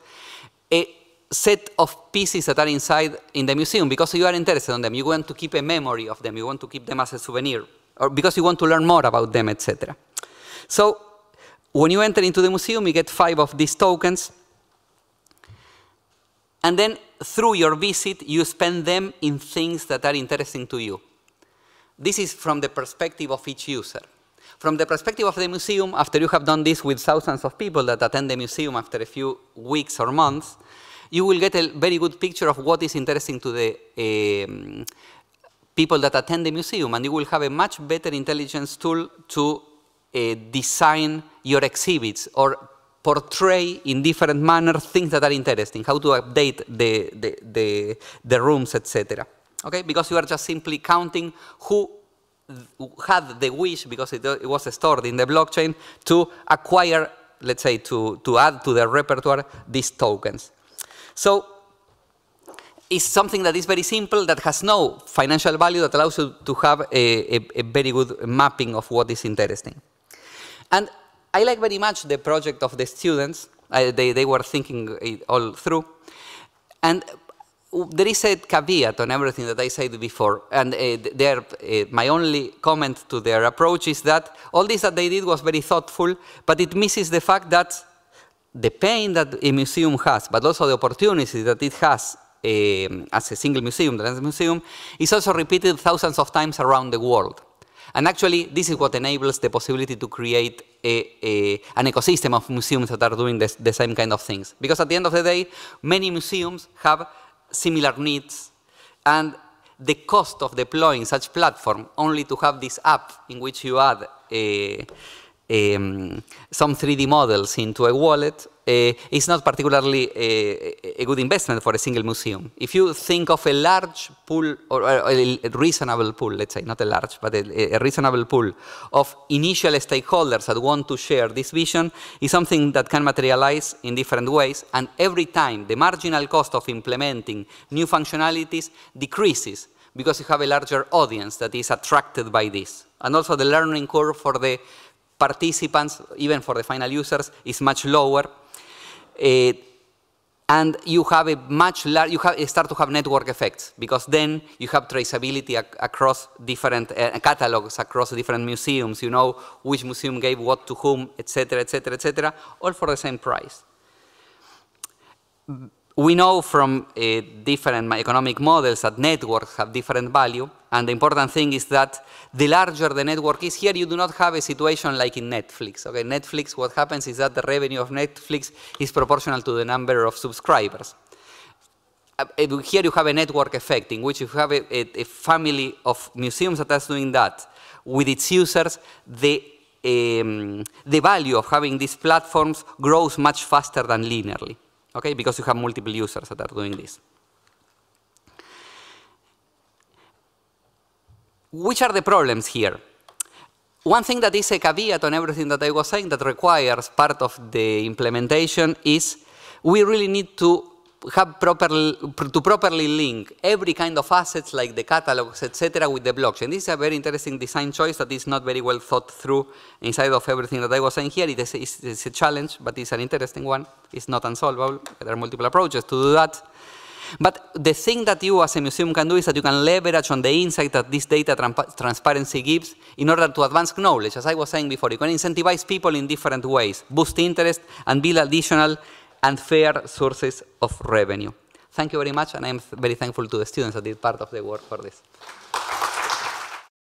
a set of pieces that are inside in the museum because you are interested in them. You want to keep a memory of them. You want to keep them as a souvenir, or because you want to learn more about them, etc. So when you enter into the museum, you get 5 of these tokens. And then through your visit, you spend them in things that are interesting to you. This is from the perspective of each user. From the perspective of the museum, after you have done this with thousands of people that attend the museum after a few weeks or months, you will get a very good picture of what is interesting to the people that attend the museum, and you will have a much better intelligence tool to design your exhibits or portray in different manners things that are interesting, how to update the rooms, etc. Okay, because you are just simply counting who had the wish, because it was stored in the blockchain, to acquire, let's say, to add to their repertoire these tokens. So it's something that is very simple, that has no financial value, that allows you to have a very good mapping of what is interesting. And I like very much the project of the students. They were thinking it all through. And there is a caveat on everything that I said before. And my only comment to their approach is that all this that they did was very thoughtful, but it misses the fact that the pain that a museum has, but also the opportunity that it has as a single museum, the Landesmuseum, is also repeated thousands of times around the world. And actually, this is what enables the possibility to create an ecosystem of museums that are doing the same kind of things. Because at the end of the day, many museums have similar needs, and the cost of deploying such platform only to have this app in which you add some 3D models into a wallet is not particularly a good investment for a single museum. If you think of a large pool, or a reasonable pool, let's say, not a large, but a reasonable pool of initial stakeholders that want to share this vision, is something that can materialize in different ways, and every time the marginal cost of implementing new functionalities decreases because you have a larger audience that is attracted by this. And also the learning curve for the participants, even for the final users, is much lower. And you have a much larger, you start to have network effects, because then you have traceability across different catalogs, across different museums. You know which museum gave what to whom, etc., etc., etc., all for the same price. We know from different economic models that networks have different value, And the important thing is that the larger the network is, here you do not have a situation like in Netflix. Okay, Netflix, what happens is that the revenue of Netflix is proportional to the number of subscribers. Here you have a network effect in which you have a family of museums that is doing that with its users. The value of having these platforms grows much faster than linearly, okay, because you have multiple users that are doing this. Which are the problems here? One thing that is a caveat on everything that I was saying that requires part of the implementation is we really need to have properly link every kind of assets like the catalogs, etc., with the blockchain. This is a very interesting design choice that is not very well thought through inside of everything that I was saying here. It's a challenge, but it's an interesting one. It's not unsolvable. There are multiple approaches to do that. But the thing that you as a museum can do is that you can leverage on the insight that this data transparency gives in order to advance knowledge. As I was saying before, you can incentivize people in different ways, boost interest, and build additional and fair sources of revenue. Thank you very much, and I'm very thankful to the students that did part of the work for this.